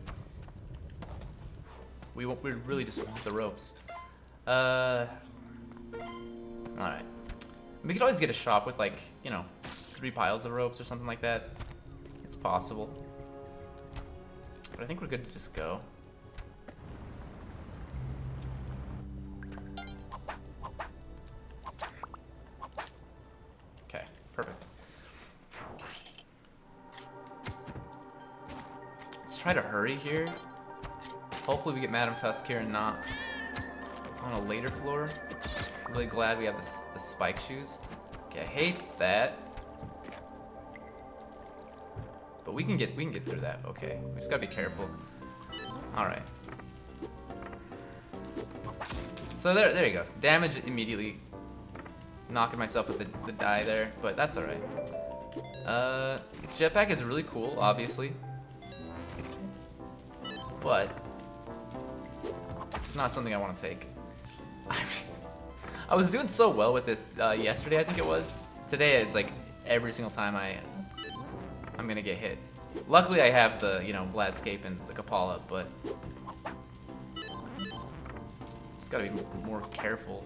we really just want the ropes. All right. We could always get a shop with like 3 piles of ropes or something like that. It's possible, but I think we're good to just go. Okay, perfect. Let's try to hurry here. Hopefully we get Madam Tusk here and not on a later floor. I'm really glad we have the spike shoes. Okay, I hate that. But we can get through that. Okay, we just gotta be careful. All right. So there you go. Damage immediately. Knocking myself with the die there, but that's all right. Jetpack is really cool, obviously, but it's not something I want to take. I was doing so well with this yesterday, I think it was. Today it's like every single time I'm gonna get hit. Luckily I have the Bladscape and the Kapala, but just gotta be more careful.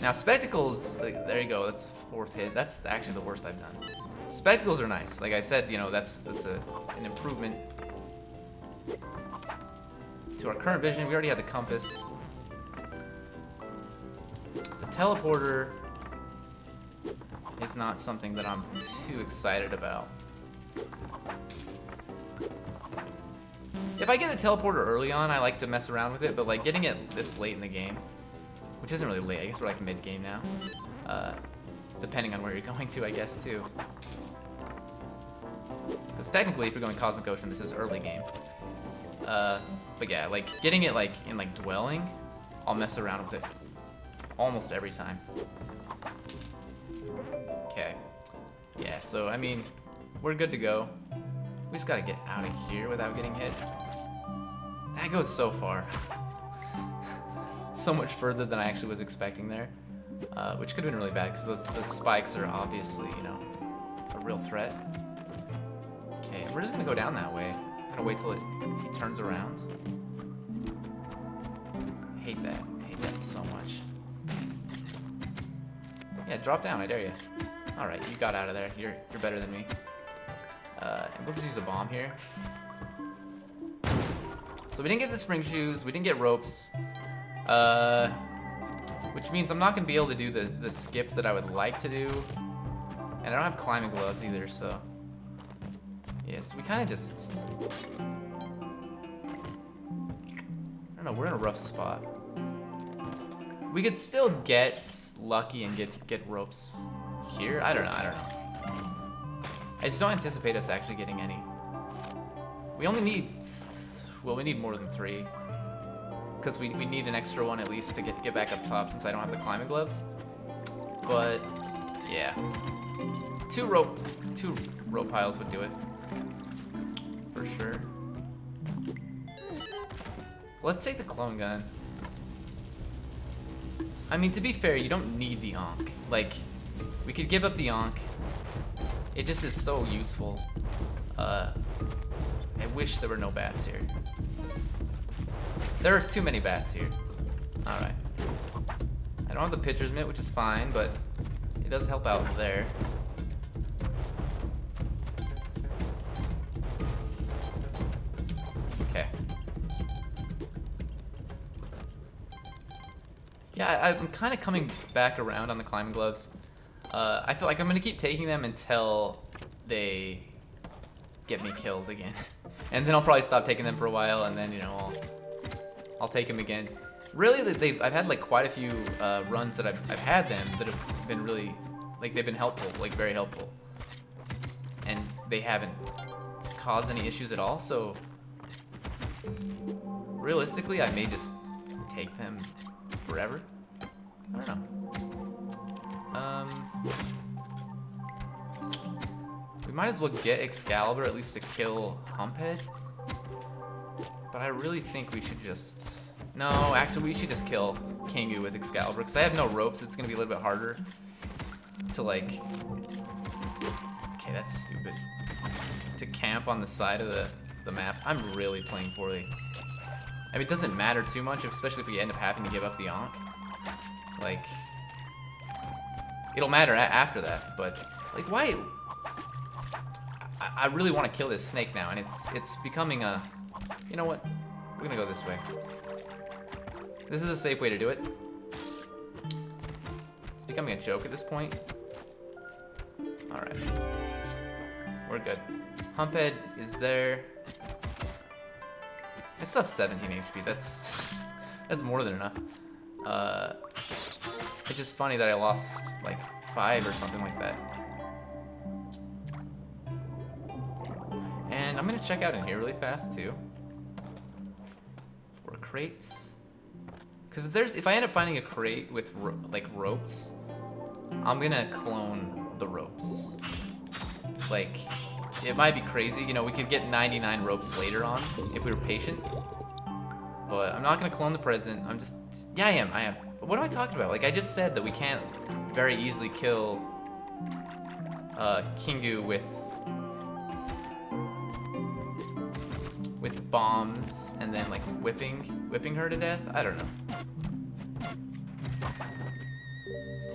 Now spectacles, like, there you go. That's 4th hit. That's actually the worst I've done. Spectacles are nice. Like I said, that's an improvement to our current vision. We already had the compass. The teleporter is not something that I'm too excited about. If I get the teleporter early on, I like to mess around with it, but like getting it this late in the game, which isn't really late, I guess we're like mid-game now, depending on where you're going to, I guess, too. Because technically, if you're going Cosmic Ocean, this is early game. But yeah, like getting it like in like Dwelling, I'll mess around with it almost every time. Okay. Yeah, so I mean, we're good to go. We just gotta get out of here without getting hit. That goes so far. So much further than I actually was expecting there. Which could have been really bad because those spikes are obviously, a real threat. Okay, we're just gonna go down that way. I'm gonna wait till he turns around. I hate that. I hate that so much. Yeah, drop down, I dare you. Alright, you got out of there. You're better than me. And we'll just use a bomb here. So we didn't get the spring shoes, we didn't get ropes. Which means I'm not gonna be able to do the skip that I would like to do. And I don't have climbing gloves either, so. Yes, we kinda just, I don't know, we're in a rough spot. We could still get lucky and get ropes here. I don't know. I just don't anticipate us actually getting any. We only need, well, we need more than 3. Because we need an extra one at least to get back up top since I don't have the climbing gloves. But, yeah. 2 rope piles would do it. For sure. Let's take the clone gun. I mean, to be fair, you don't need the Ankh. Like, we could give up the Ankh. It just is so useful. I wish there were no bats here. There are too many bats here. Alright. I don't have the pitcher's mitt, which is fine, but it does help out there. Okay. Yeah, I'm kind of coming back around on the climbing gloves. I feel like I'm going to keep taking them until they get me killed again. And then I'll probably stop taking them for a while, and then, you know, I'll take them again. Really, I've had like quite a few runs that I've had them that have been really, like, they've been helpful, like very helpful. And they haven't caused any issues at all, so realistically, I may just take them forever. I don't know. We might as well get Excalibur at least to kill Humphead. But I really think we should just... No, actually we should just kill Kingu with Excalibur because I have no ropes. It's going to be a little bit harder to like... Okay, that's stupid. To camp on the side of the map. I'm really playing poorly. I mean, it doesn't matter too much, especially if we end up having to give up the Ankh. Like... It'll matter after that, but... Like, why... I really want to kill this snake now, and it's becoming a... You know what? We're gonna go this way. This is a safe way to do it. It's becoming a joke at this point. Alright. We're good. Humphead is there. I still have 17 HP. That's more than enough. It's just funny that I lost like 5 or something like that. And I'm gonna check out in here really fast too. For a crate. Because if I end up finding a crate with like ropes, I'm gonna clone the ropes. Like, it might be crazy, you know, we could get 99 ropes later on if we were patient. But I'm not gonna clone the present. I'm just, yeah, I am. What am I talking about? Like, I just said that we can't very easily kill Kingu with bombs and then like whipping her to death. I don't know.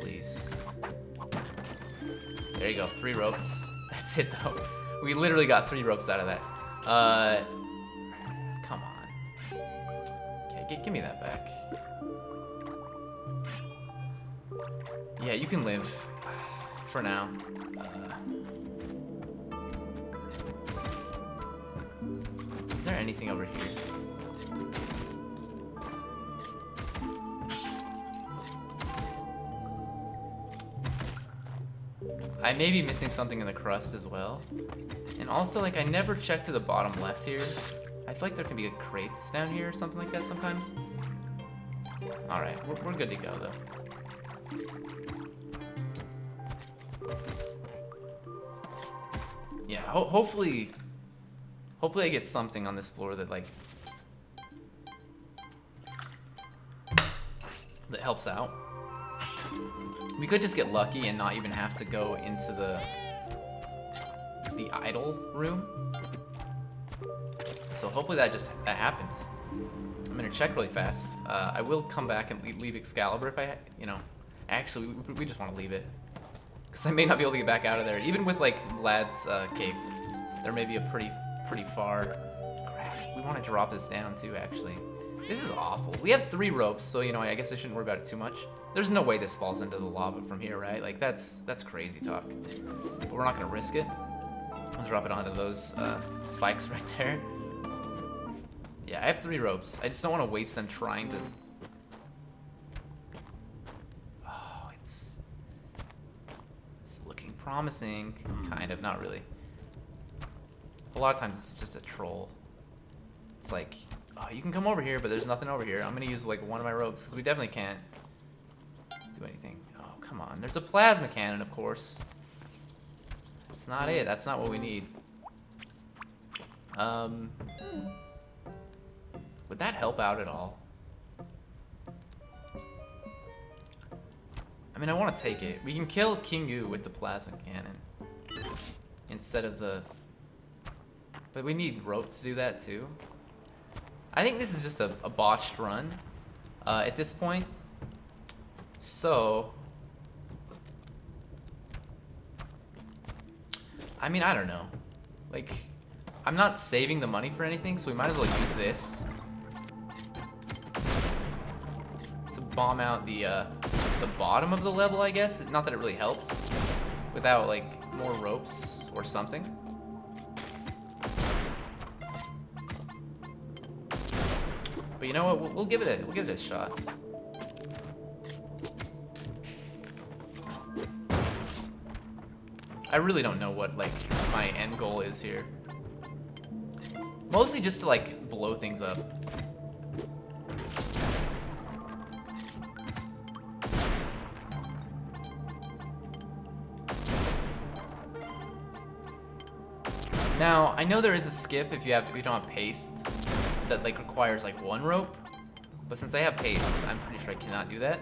Please. There you go, 3 ropes. That's it though. We literally got 3 ropes out of that. Come on. Okay, give me that back. Yeah, you can live for now. Is there anything over here? I may be missing something in the crust as well. And also, like, I never checked to the bottom left here. I feel like there can be crates down here or something like that sometimes. Alright, we're good to go, though. Yeah, hopefully I get something on this floor that, like, that helps out. We could just get lucky and not even have to go into the idol room. So hopefully that happens. I'm gonna check really fast. I will come back and leave Excalibur if actually we just want to leave it. Because I may not be able to get back out of there. Even with like Vlad's cape, there may be a pretty far. Crap, we want to drop this down too, actually. This is awful. We have 3 ropes, so I guess I shouldn't worry about it too much. There's no way this falls into the lava from here, right? Like that's crazy talk. But we're not gonna risk it. I'll drop it onto those spikes right there. Yeah, I have 3 ropes. I just don't want to waste them trying to promising. Kind of, not really. A lot of times it's just a troll. It's like, oh, you can come over here, but there's nothing over here. I'm gonna use like one of my ropes because we definitely can't do anything. Oh, come on. There's a plasma cannon, of course. That's not it. That's not what we need. Would that help out at all? I mean, I want to take it. We can kill Kingu with the plasma cannon instead of the... But we need ropes to do that too. I think this is just a botched run at this point. So... I mean, I don't know. Like, I'm not saving the money for anything, so we might as well use this to bomb out the bottom of the level, I guess. Not that it really helps without like more ropes or something. But you know what? We'll give it a shot. I really don't know what like my end goal is here. Mostly just to like blow things up. Now, I know there is a skip if you don't have paste that like requires like one rope, but since I have paste, I'm pretty sure I cannot do that.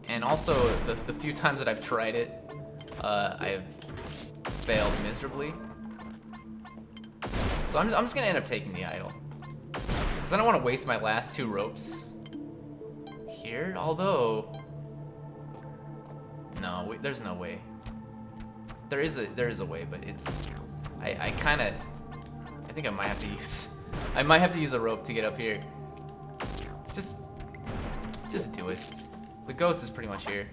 And also, the few times that I've tried it, I have failed miserably. So I'm just gonna end up taking the idol, because I don't want to waste my last 2 ropes here. Although, no, there's no way. There is a way, but it's I think I might have to use a rope to get up here. Just do it. The ghost is pretty much here.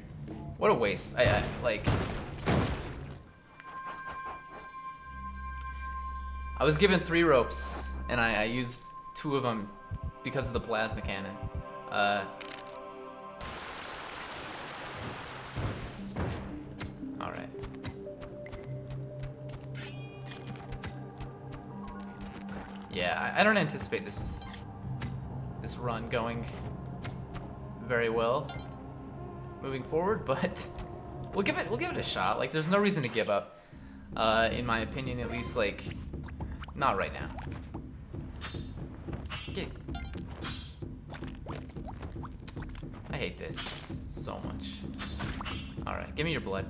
What a waste. I like. I was given 3 ropes, and I used 2 of them because of the plasma cannon. Alright. Yeah, I don't anticipate this run going very well moving forward, but we'll give it a shot. Like, there's no reason to give up, in my opinion, at least. Like, not right now. Okay. I hate this so much. All right, give me your blood.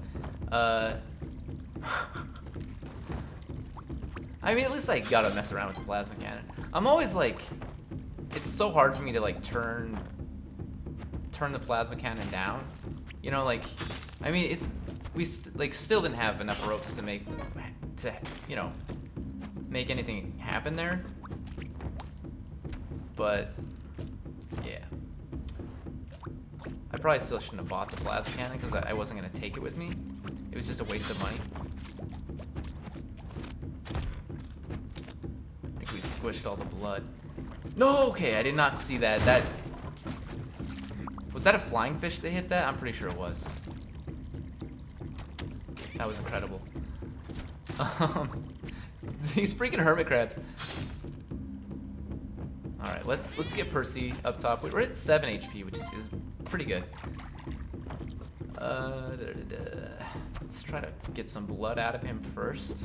I mean, at least I gotta mess around with the plasma cannon. I'm always like, it's so hard for me to like turn the plasma cannon down. You know, like, I mean, we still didn't have enough ropes to make anything happen there. But yeah, I probably still shouldn't have bought the plasma cannon because I wasn't gonna take it with me. It was just a waste of money. I think we squished all the blood. No, okay, I did not see that. Was that a flying fish that hit that? I'm pretty sure it was. That was incredible. These freaking hermit crabs. All right, let's get Percy up top. We're at 7 HP, which is pretty good. Let's try to get some blood out of him first.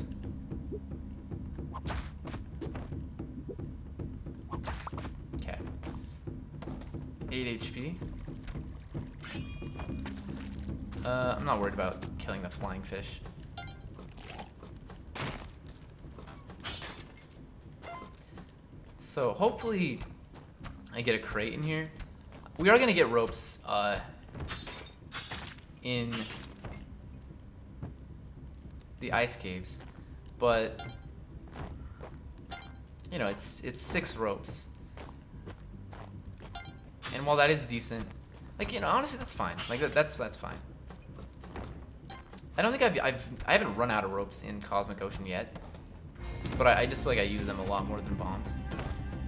Okay. 8 HP. I'm not worried about killing the flying fish. So hopefully I get a crate in here. We are gonna get ropes in the ice caves, but you know, it's 6 ropes. And while that is decent, like, you know, honestly, that's fine. Like, that's fine. I don't think I haven't run out of ropes in Cosmic Ocean yet, but I just feel like I use them a lot more than bombs.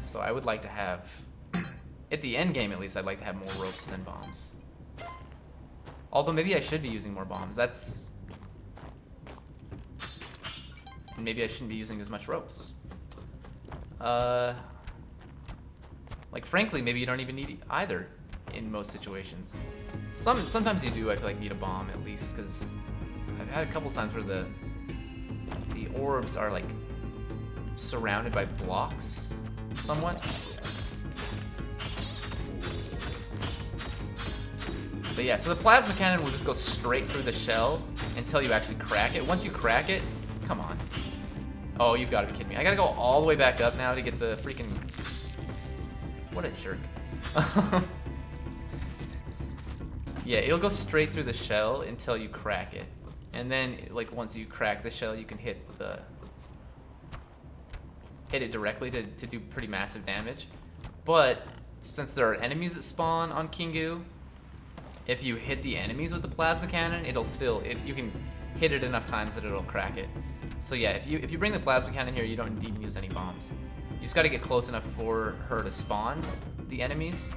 So I would like to have, at the end game at least, I'd like to have more ropes than bombs. Although maybe I should be using more bombs. That's And maybe I shouldn't be using as much ropes. Like frankly, maybe you don't even need either in most situations. Sometimes you do. I feel like need a bomb at least, because I've had a couple times where the orbs are like surrounded by blocks, somewhat. But yeah, so the plasma cannon will just go straight through the shell until you actually crack it. Once you crack it, come on. Oh, you've got to be kidding me. I got to go all the way back up now to get the freaking... What a jerk. Yeah, it'll go straight through the shell until you crack it. And then, like, once you crack the shell, you can hit it directly to do pretty massive damage. But since there are enemies that spawn on Kingu, if you hit the enemies with the plasma cannon, you can hit it enough times that it'll crack it. So yeah, if you bring the plasma cannon here, you don't even use any bombs. You just gotta get close enough for her to spawn the enemies.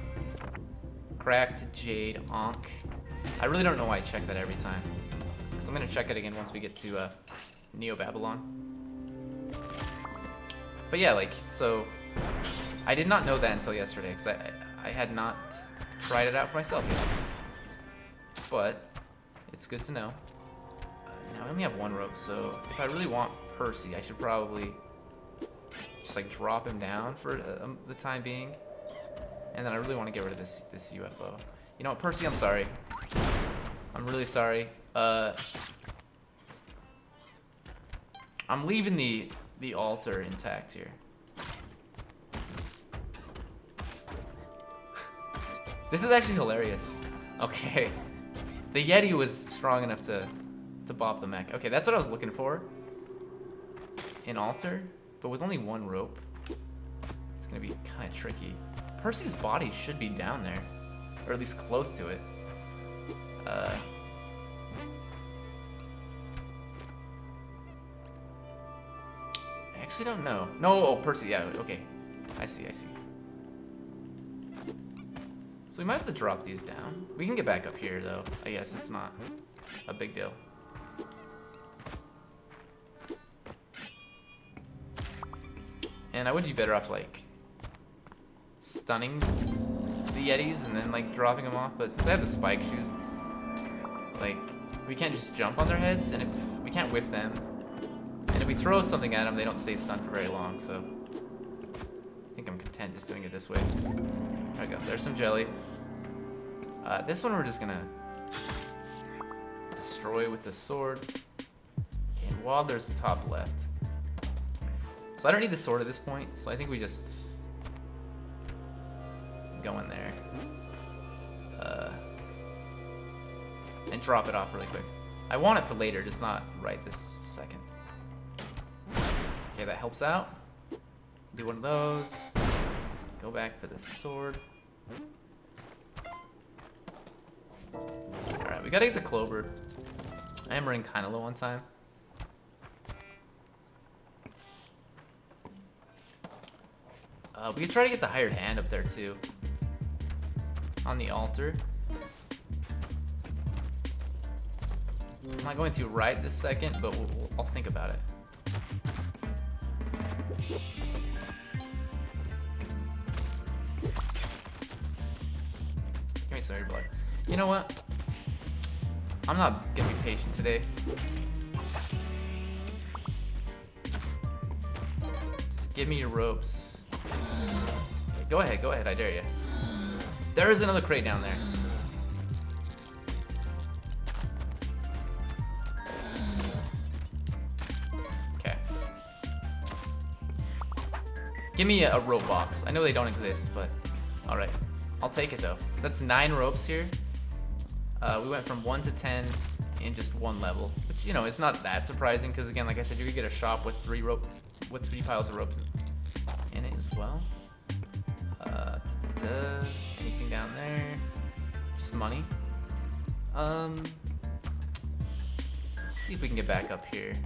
Cracked Jade Ankh. I really don't know why I check that every time. So I'm gonna check it again once we get to Neo Babylon. But yeah, like, so I did not know that until yesterday, because I had not tried it out for myself yet. But it's good to know. Now I only have one rope, so if I really want Percy, I should probably just like drop him down for the time being. And then I really want to get rid of this UFO. You know what, Percy, I'm sorry. I'm really sorry. I'm leaving the altar intact here. This is actually hilarious. Okay. The Yeti was strong enough to bop the mech. Okay, that's what I was looking for. An altar, but with only one rope. It's gonna be kind of tricky. Percy's body should be down there, or at least close to it. I actually don't know. No, oh, Percy, yeah, okay. I see. So we might have to drop these down. We can get back up here, though. I guess it's not a big deal. And I would be better off, like, stunning the Yetis and then, like, dropping them off. But since I have the spike shoes, like, we can't just jump on their heads, and if we can't whip them. And if we throw something at them, they don't stay stunned for very long, so I think I'm content just doing it this way. There we go. There's some jelly. This one we're just gonna destroy with the sword. Okay, and Waddler's top left. So I don't need the sword at this point, so I think we just go in there. And drop it off really quick. I want it for later, just not right this second. Okay, that helps out. Do one of those. Go back for the sword. Alright, we gotta get the clover. I am running kind of low on time. We could try to get the hired hand up there too. On the altar. I'm not going to right this second, but I'll think about it. Give me some of your blood. You know what? I'm not gonna be patient today. Just give me your ropes. Go ahead, I dare you. There is another crate down there. Okay. Give me a rope box. I know they don't exist, but alright. I'll take it though. That's 9 ropes here. We went from 1 to 10 in just one level, which, you know, it's not that surprising because, again, like I said, you could get a shop with 3 piles of ropes in it as well. Anything down there? Just money. Let's see if we can get back up here.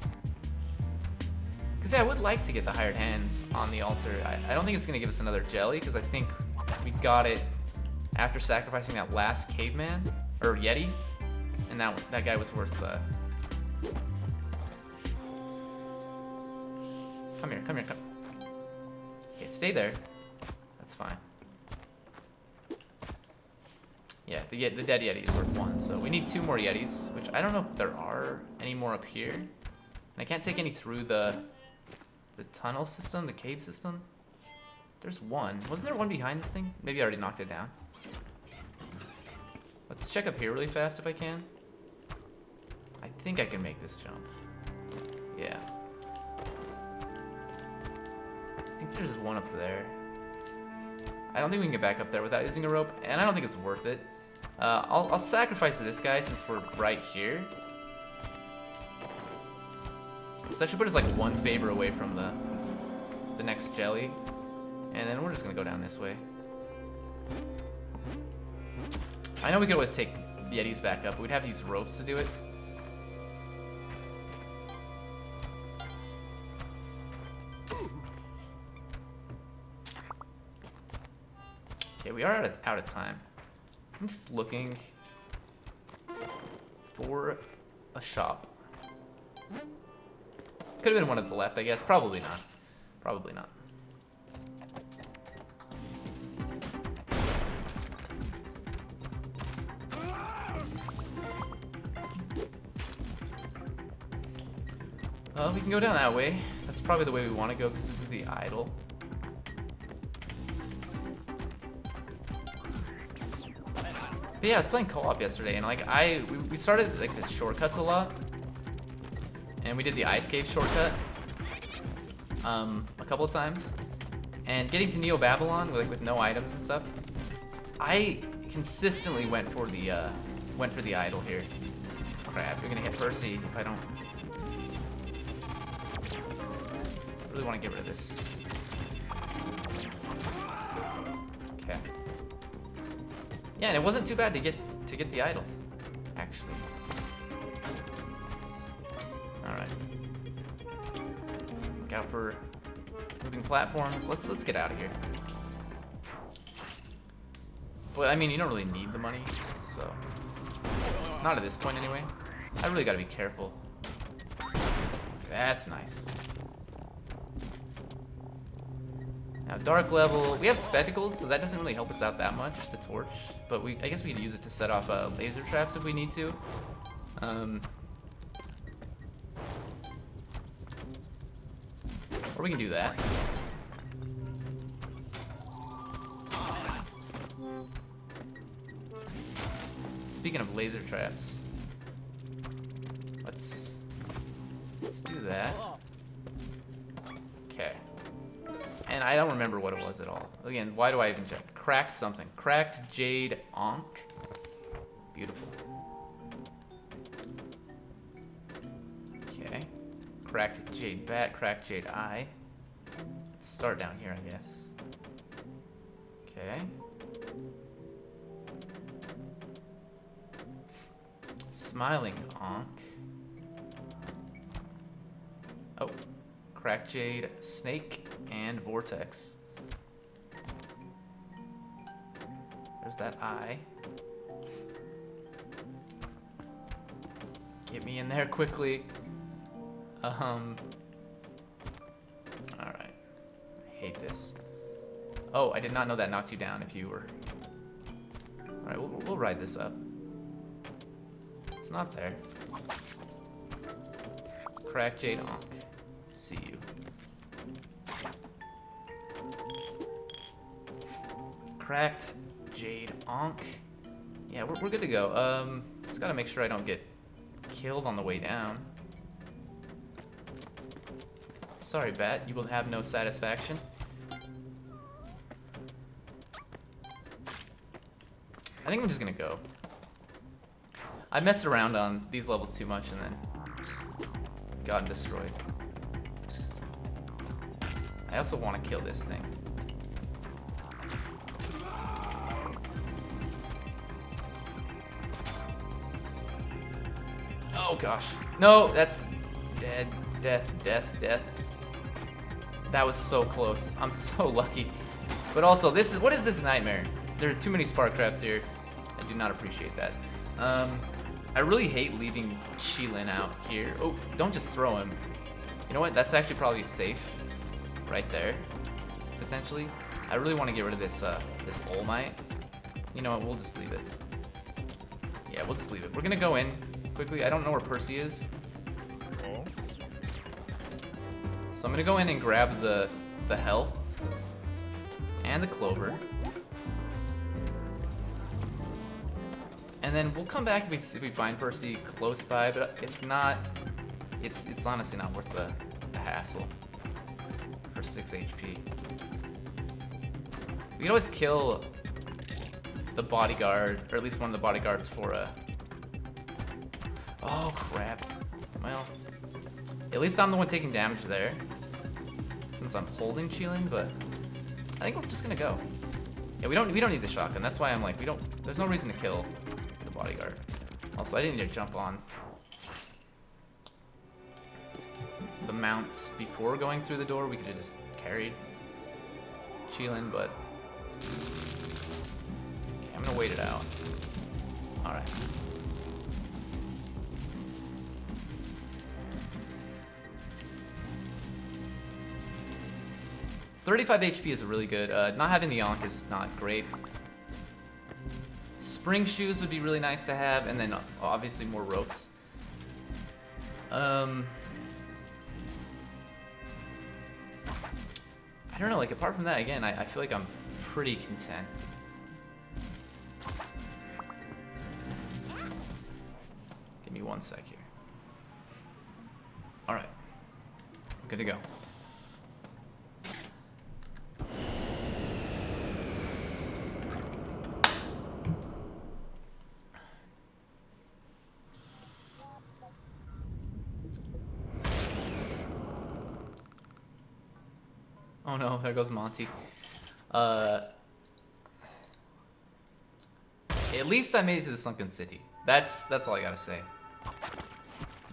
Because yeah, I would like to get the hired hands on the altar. I don't think it's gonna give us another jelly because I think we got it after sacrificing that last caveman or Yeti, and that guy was worth Come here, come here, come. Okay, stay there. That's fine. Yeah, the dead Yeti is worth 1, so we need 2 more Yetis, which I don't know if there are any more up here. And I can't take any through the tunnel system, the cave system. There's 1. Wasn't there 1 behind this thing? Maybe I already knocked it down. Let's check up here really fast if I can. I think I can make this jump. Yeah. I think there's 1 up there. I don't think we can get back up there without using a rope, and I don't think it's worth it. I'll sacrifice this guy since we're right here. So that should put us like 1 favor away from the next jelly. And then we're just gonna go down this way. I know we could always take the Yetis back up, but we'd have to use ropes to do it. Okay, we are out of time. I'm just looking for a shop. Could have been one at the left, I guess. Probably not. Probably not. Well, we can go down that way. That's probably the way we want to go because this is the idol. But yeah, I was playing co-op yesterday, and like we started like the shortcuts a lot, and we did the ice cave shortcut a couple of times, and getting to Neo Babylon with no items and stuff, I consistently went for the idol here. Crap, you're gonna hit Percy if I don't. I really want to get rid of this. Okay. Yeah, and it wasn't too bad to get the idol, actually. All right. Look out for moving platforms. Let's get out of here. Well, I mean, you don't really need the money, so not at this point anyway. I really got to be careful. That's nice. Now, dark level, we have spectacles, so that doesn't really help us out that much, the torch. But I guess we could use it to set off laser traps if we need to. Or we can do that. Speaking of laser traps, let's do that. Okay. And I don't remember what it was at all. Again, why do I even check? Cracked something. Cracked jade ankh. Beautiful. Okay. Cracked jade bat, cracked jade eye. Let's start down here, I guess. Okay. Smiling ankh. Oh. Cracked jade snake and vortex. There's that eye. Get me in there quickly. Alright. I hate this. Oh, I did not know that knocked you down if you were. Alright, we'll ride this up. It's not there. Cracked jade ankh. See you. Cracked jade ankh. Yeah, we're good to go. Just gotta make sure I don't get killed on the way down. Sorry, bat, you will have no satisfaction. I think I'm just gonna go. I messed around on these levels too much and then got destroyed. I also want to kill this thing. Oh gosh. No, that's dead. Death. That was so close. I'm so lucky. But also, what is this nightmare? There are too many spark crafts here. I do not appreciate that. I really hate leaving Shilin out here. Oh, don't just throw him. You know what? That's actually probably safe right there, potentially. I really want to get rid of this this All Might. You know what? We'll just leave it. Yeah, we'll just leave it. We're gonna go in quickly. I don't know where Percy is, so I'm gonna go in and grab the health and the clover, and then we'll come back if we find Percy close by. But if not, it's honestly not worth the hassle for 6 HP. We can always kill the bodyguard, or at least one of the bodyguards for a... Oh, crap. Well, at least I'm the one taking damage there, since I'm holding Chilin, but I think we're just gonna go. Yeah, we don't need the shotgun. That's why I'm like, there's no reason to kill the bodyguard. Also, I didn't need to jump on the mount before going through the door. We could have just carried Chilin, but okay, I'm gonna wait it out. All right. $35 HP is really good. Not having the Yonk is not great. Spring shoes would be really nice to have, and then obviously more ropes. I don't know, like apart from that, again, I feel like I'm pretty content. Give me 1 sec here. All right, good to go. Oh no, there goes Monty. At least I made it to the Sunken City. That's all I gotta say.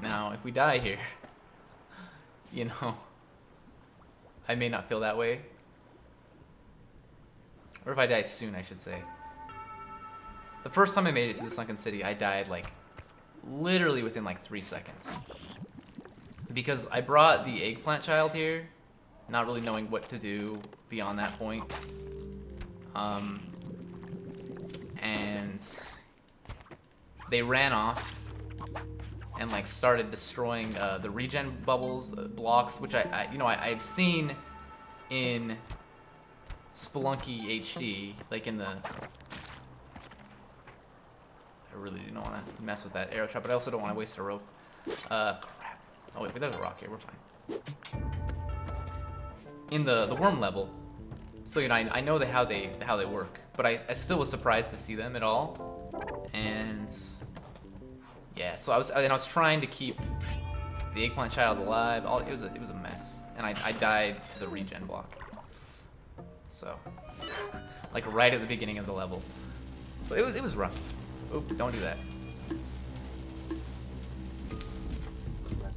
Now, if we die here, you know, I may not feel that way. Or if I die soon, I should say. The first time I made it to the Sunken City, I died like literally within like 3 seconds. Because I brought the eggplant child here, not really knowing what to do beyond that point. And they ran off and like started destroying the regen bubbles, blocks, which I've seen in Spelunky HD, like in the... I really do not want to mess with that arrow trap, but I also don't want to waste a rope. Crap. Oh wait, there's a rock here, we're fine. In the worm level, so you know I know how they work, but I still was surprised to see them at all, and yeah, so I was trying to keep the eggplant child alive. It was a mess, and I died to the regen block, so like right at the beginning of the level, so it was rough. Oop, don't do that.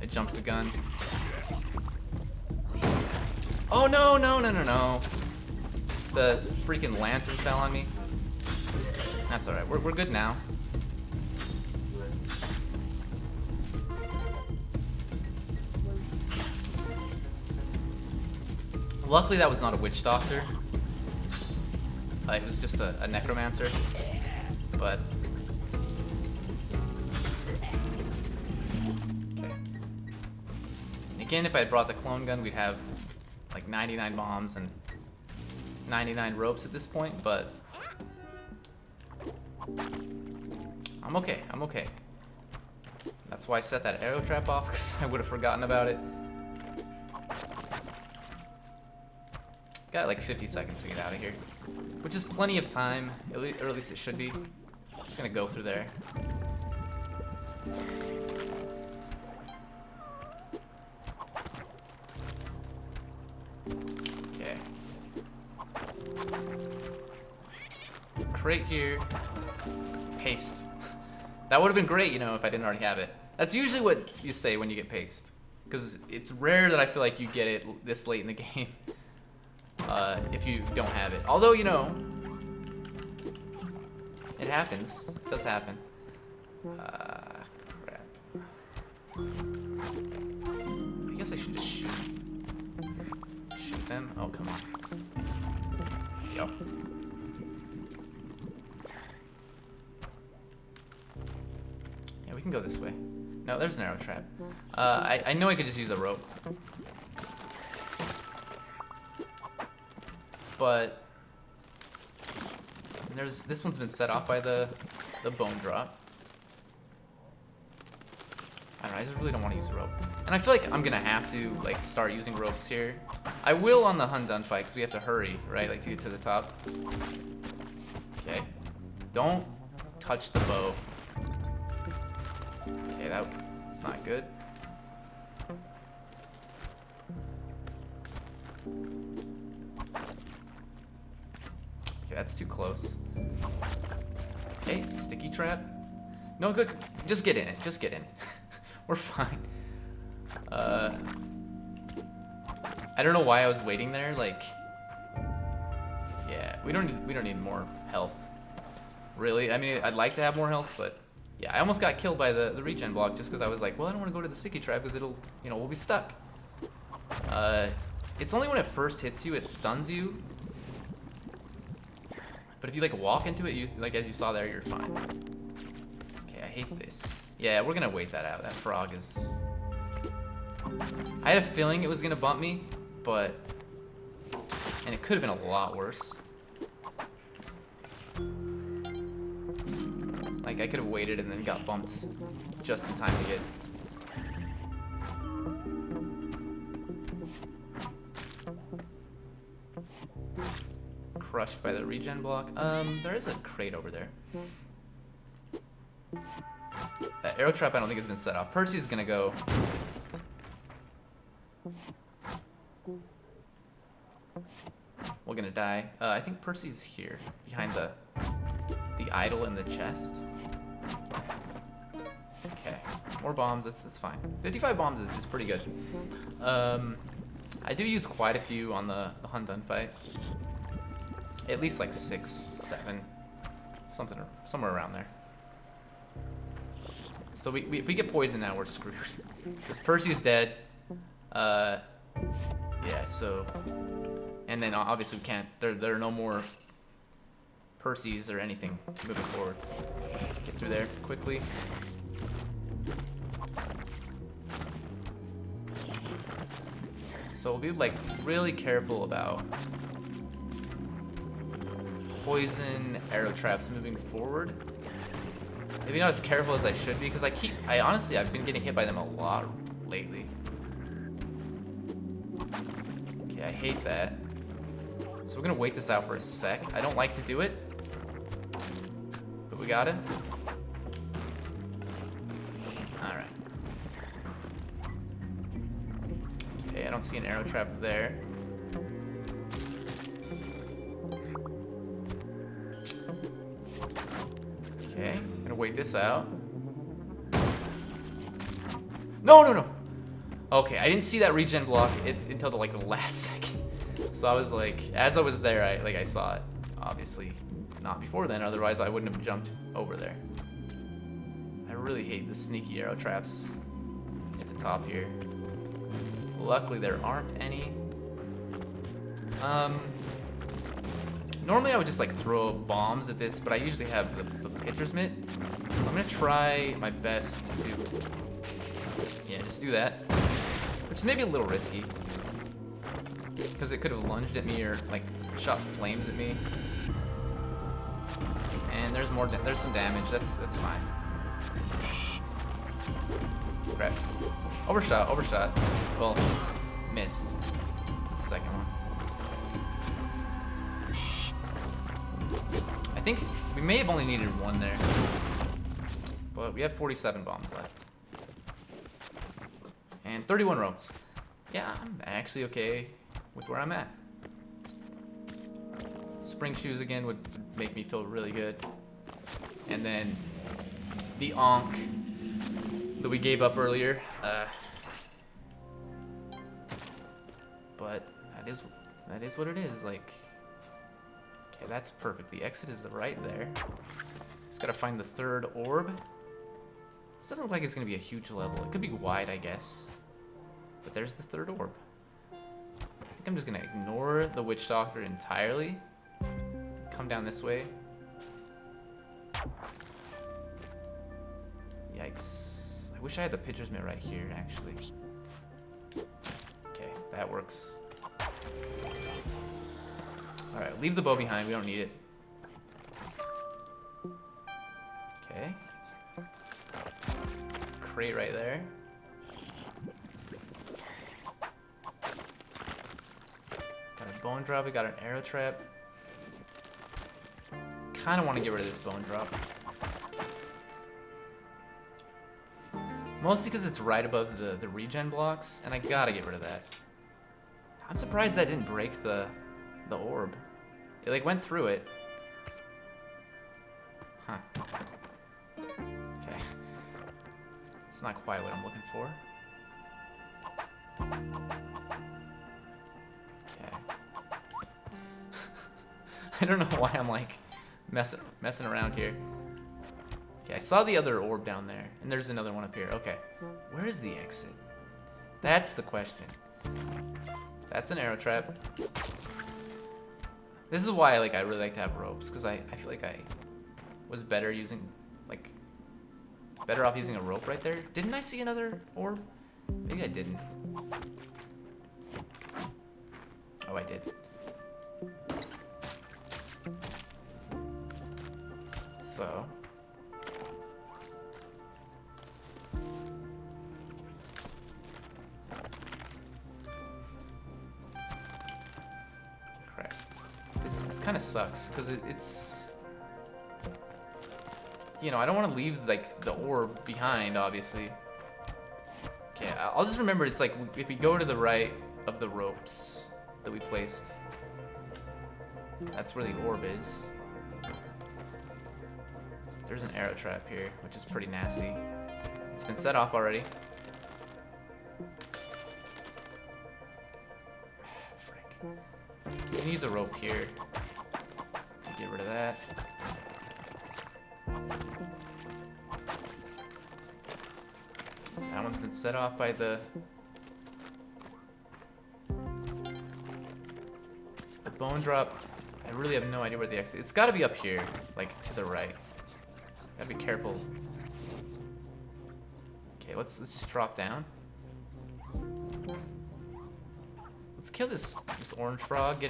I jumped the gun. Oh no, no, no, no, no. The freaking lantern fell on me. That's alright, we're good now. Luckily that was not a witch doctor. It was just a necromancer. But... okay. Again, if I had brought the clone gun, we'd have like 99 bombs and 99 ropes at this point, but I'm okay, I'm okay. That's why I set that arrow trap off, because I would have forgotten about it. Got like 50 seconds to get out of here, which is plenty of time, or at least it should be. Just gonna go through there. Okay. Crate here. Paste. That would have been great, you know, if I didn't already have it. That's usually what you say when you get paste, because it's rare that I feel like you get it this late in the game if you don't have it. Although, you know, it happens. It does happen. Crap. I guess I should just him. Oh, come on. Yo. Yeah, we can go this way. No, there's an arrow trap. I know I could just use a rope. But this one's been set off by the bone drop. I don't know, I just really don't want to use a rope. And I feel like I'm gonna have to like start using ropes here. I will on the Hun Dun fight because we have to hurry, right? Like to get to the top. Okay. Don't touch the bow. Okay, that's not good. Okay, that's too close. Okay, sticky trap. No, good. Just get in it. Just get in. We're fine. I don't know why I was waiting there. Like, yeah, we don't need more health. Really, I mean, I'd like to have more health, but yeah, I almost got killed by the regen block just because I was like, well, I don't want to go to the sticky trap because it'll, you know, we'll be stuck. It's only when it first hits you, it stuns you. But if you like walk into it, you like as you saw there, you're fine. Okay, I hate this. Yeah, we're gonna wait that out. That frog is. I had a feeling it was gonna bump me, and it could have been a lot worse. Like I could have waited and then got bumped just in time to get. Crushed by the regen block. There is a crate over there. That arrow trap I don't think has been set off. Percy's gonna go. We're gonna die. I think Percy's here, behind the idol in the chest. Okay, more bombs. That's fine. 55 bombs is pretty good. I do use quite a few on the Hun Dun fight. At least like 6, 7, something somewhere around there. So if we get poisoned now, we're screwed. Because Percy's dead. Yeah. So, and then obviously we can't. There are no more Percys or anything moving forward. Get through there quickly. So we'll be like really careful about poison arrow traps moving forward. Maybe not as careful as I should be because honestly I've been getting hit by them a lot lately. Okay, I hate that. So we're gonna wait this out for a sec. I don't like to do it, but we got it. All right. Okay, I don't see an arrow trap there. Okay, I'm gonna wait this out. No. Okay, I didn't see that regen block until the last second. So I was like, as I was there, I saw it. Obviously, not before then. Otherwise, I wouldn't have jumped over there. I really hate the sneaky arrow traps at the top here. Luckily, there aren't any. Normally I would just like throw bombs at this, but I usually have the pitcher's mitt. So I'm gonna try my best to, yeah, just do that. Which is maybe a little risky. Because it could have lunged at me or like shot flames at me. And there's some damage, that's fine. Crap. Overshot. Well, missed. The second one. I think we may have only needed one there. But we have 47 bombs left. And 31 ropes. Yeah, I'm actually okay with where I'm at. Spring shoes again would make me feel really good. And then the onk that we gave up earlier. But that is what it is. Like, okay, that's perfect. The exit is right there. Just gotta find the third orb. This doesn't look like it's gonna be a huge level. It could be wide, I guess. But there's the third orb. think I'm just gonna ignore the Witch Doctor entirely. Come down this way. Yikes. I wish I had the pitcher's mitt right here, actually. Okay, that works. Alright, leave the bow behind. We don't need it. Okay. Crate right there. Got a bone drop. We got an arrow trap. Kind of want to get rid of this bone drop. Mostly because it's right above the regen blocks, and I gotta get rid of that. I'm surprised that didn't break the orb. It like went through it. Huh. Okay. It's not quite what I'm looking for. Okay. I don't know why I'm like messing around here. Okay, I saw the other orb down there, and there's another one up here. Okay, where is the exit? That's the question. That's an arrow trap. This is why I really like to have ropes, because I feel like I was better off using a rope right there. Didn't I see another orb? Maybe I didn't. Oh, I did. So. Crap. This kind of sucks, because it's... You know, I don't want to leave, like, the orb behind, obviously. Okay, I'll just remember it's like, if we go to the right of the ropes that we placed, that's where the orb is. There's an arrow trap here, which is pretty nasty. It's been set off already. Frick. We can use a rope here. Get rid of that. That one's been set off by the bone drop. I really have no idea where the exit. It's got to be up here, like to the right. Gotta be careful. Okay, let's just drop down. Let's kill this orange frog.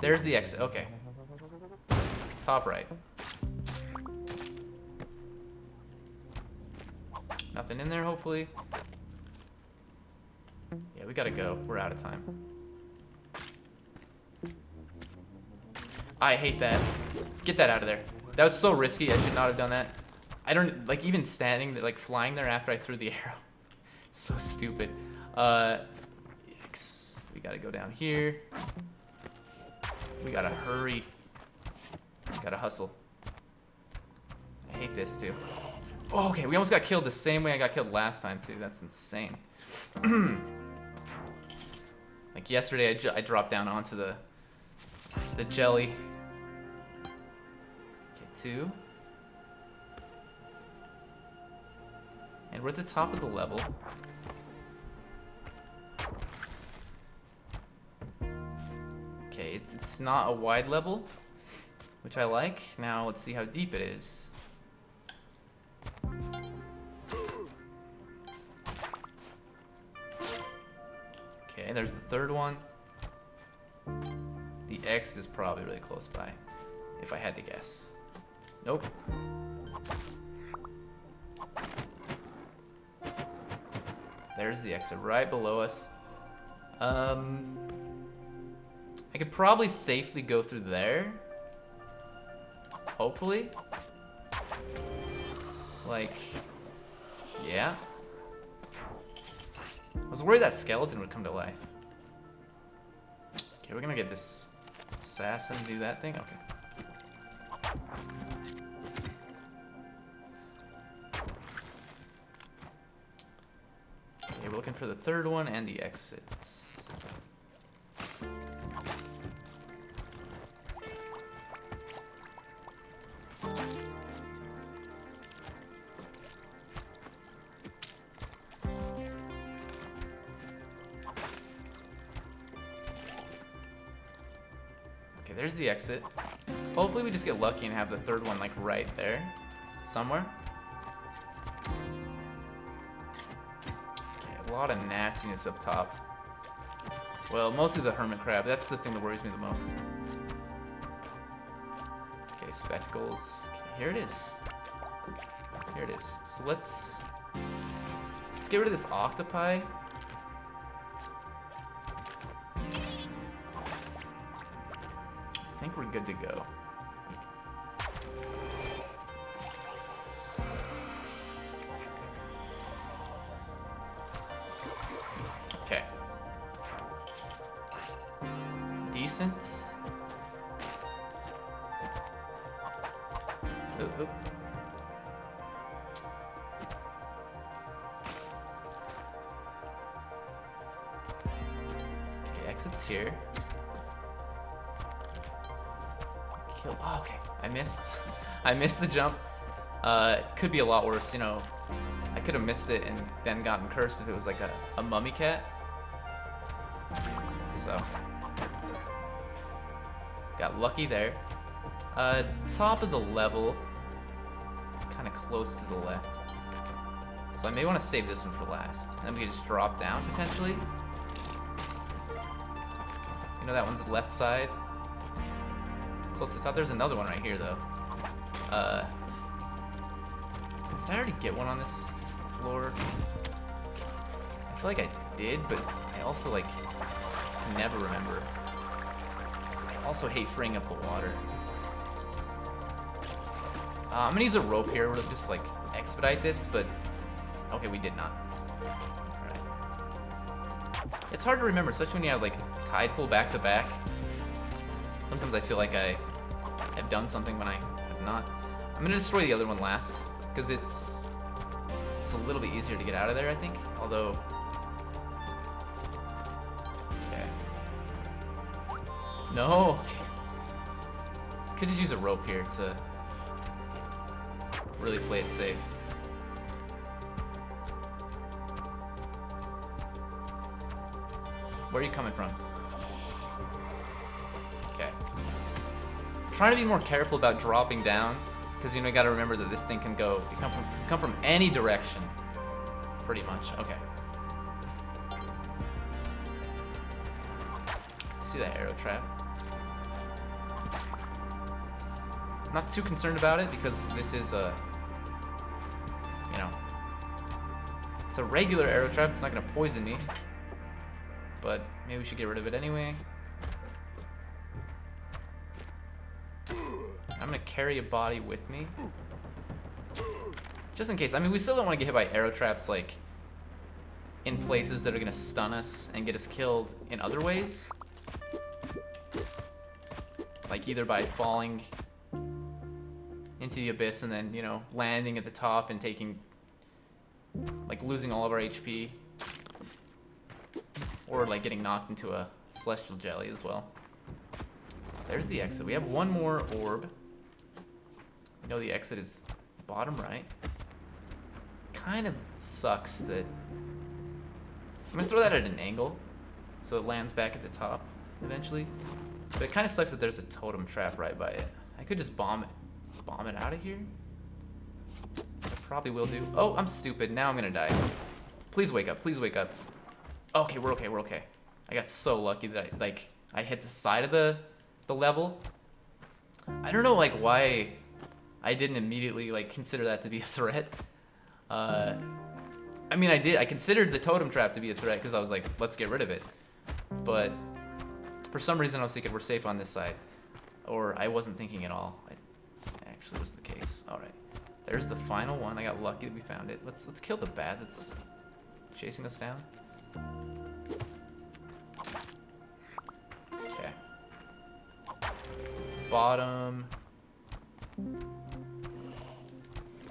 There's the exit. Okay. Top right. Nothing in there, hopefully. Yeah, we gotta go. We're out of time. I hate that. Get that out of there. That was so risky. I should not have done that. I don't, like, even standing, like, flying there after I threw the arrow. So stupid. Yikes. We gotta go down here. We gotta hurry. Gotta hustle. I hate this, too. Oh, okay, we almost got killed the same way I got killed last time, too. That's insane. Like, yesterday, I dropped down onto the jelly. Okay, 2. And we're at the top of the level. Okay, it's not a wide level, which I like. Now let's see how deep it is. Okay, there's the third one. The exit is probably really close by, if I had to guess. Nope. There's the exit right below us. I could probably safely go through there. Hopefully. Like, yeah. I was worried that skeleton would come to life. Okay, we're gonna get this assassin to do that thing. Okay. Okay, we're looking for the third one and the exit. Okay, there's the exit. Hopefully we just get lucky and have the third one like right there somewhere. Okay, a lot of nastiness up top. Well, mostly the hermit crab. That's the thing that worries me the most. Okay, spectacles. Okay, here it is. Here it is. So let's get rid of this octopi. I think we're good to go. Okay. Decent. Ooh, ooh. Okay, exit's here. Kill. Oh, okay. I missed. I missed the jump. Could be a lot worse, you know. I could have missed it and then gotten cursed if it was like a mummy cat. So, got lucky there. Top of the level, kind of close to the left. So I may want to save this one for last. Then we can just drop down potentially. You know that one's the left side. Close to the top. There's another one right here though. Did I already get one on this floor? I feel like I did, but I also like never remember. I also hate freeing up the water. I'm gonna use a rope here to just like expedite this, but okay, we did not. Alright. It's hard to remember, especially when you have like tide pool back to back. Sometimes I feel like I have done something when I have not. I'm gonna destroy the other one last, because it's a little bit easier to get out of there, I think. Although, okay. No. Okay. Could just use a rope here to really play it safe. Where are you coming from? Okay. Trying to be more careful about dropping down, because you know you got to remember that this thing can come from any direction, pretty much. Okay. See that arrow trap? I'm not too concerned about it because this is a, you know, it's a regular arrow trap. It's not gonna poison me, but maybe we should get rid of it anyway. I'm gonna carry a body with me, just in case. I mean, we still don't want to get hit by arrow traps like in places that are gonna stun us and get us killed in other ways, like either by falling into the abyss and then, you know, landing at the top and taking, like, losing all of our HP, or like getting knocked into a celestial jelly as well. There's the exit. We have one more orb. We know the exit is bottom right. Kind of sucks that I'm gonna throw that at an angle so it lands back at the top eventually. But it kind of sucks that there's a totem trap right by it. I could just bomb it out of here. I probably will do. Oh, I'm stupid. Now I'm gonna die. Please wake up. Please wake up. Okay, we're okay. We're okay. I got so lucky that I hit the side of the level. I don't know like why I didn't immediately like consider that to be a threat. I mean, I did. I considered the totem trap to be a threat because I was like, let's get rid of it. But for some reason, I was thinking we're safe on this side, or I wasn't thinking at all. It actually was the case. All right, there's the final one. I got lucky that we found it. Let's kill the bat that's chasing us down. Okay. It's bottom.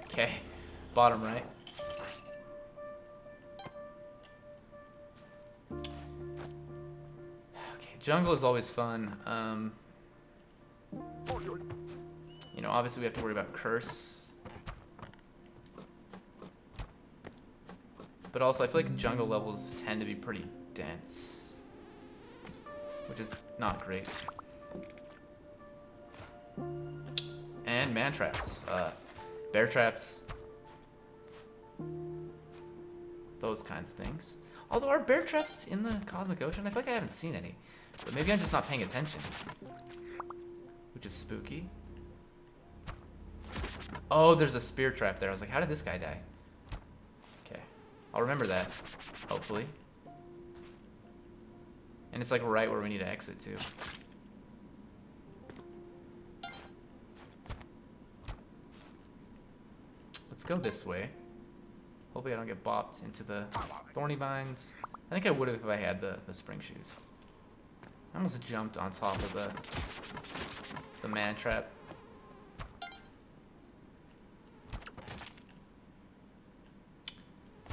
Okay, bottom right. Okay, jungle is always fun. You know, obviously we have to worry about curse. But also, I feel like jungle levels tend to be pretty dense, which is not great. and man traps, bear traps, those kinds of things. Although, are bear traps in the Cosmic Ocean? I feel like I haven't seen any. But maybe I'm just not paying attention. Which is spooky. Oh, there's a spear trap there. I was like, how did this guy die? Okay. I'll remember that. Hopefully. And it's like right where we need to exit to. Let's go this way. Hopefully I don't get bopped into the thorny vines. I think I would have if I had the spring shoes. I almost jumped on top of the man trap.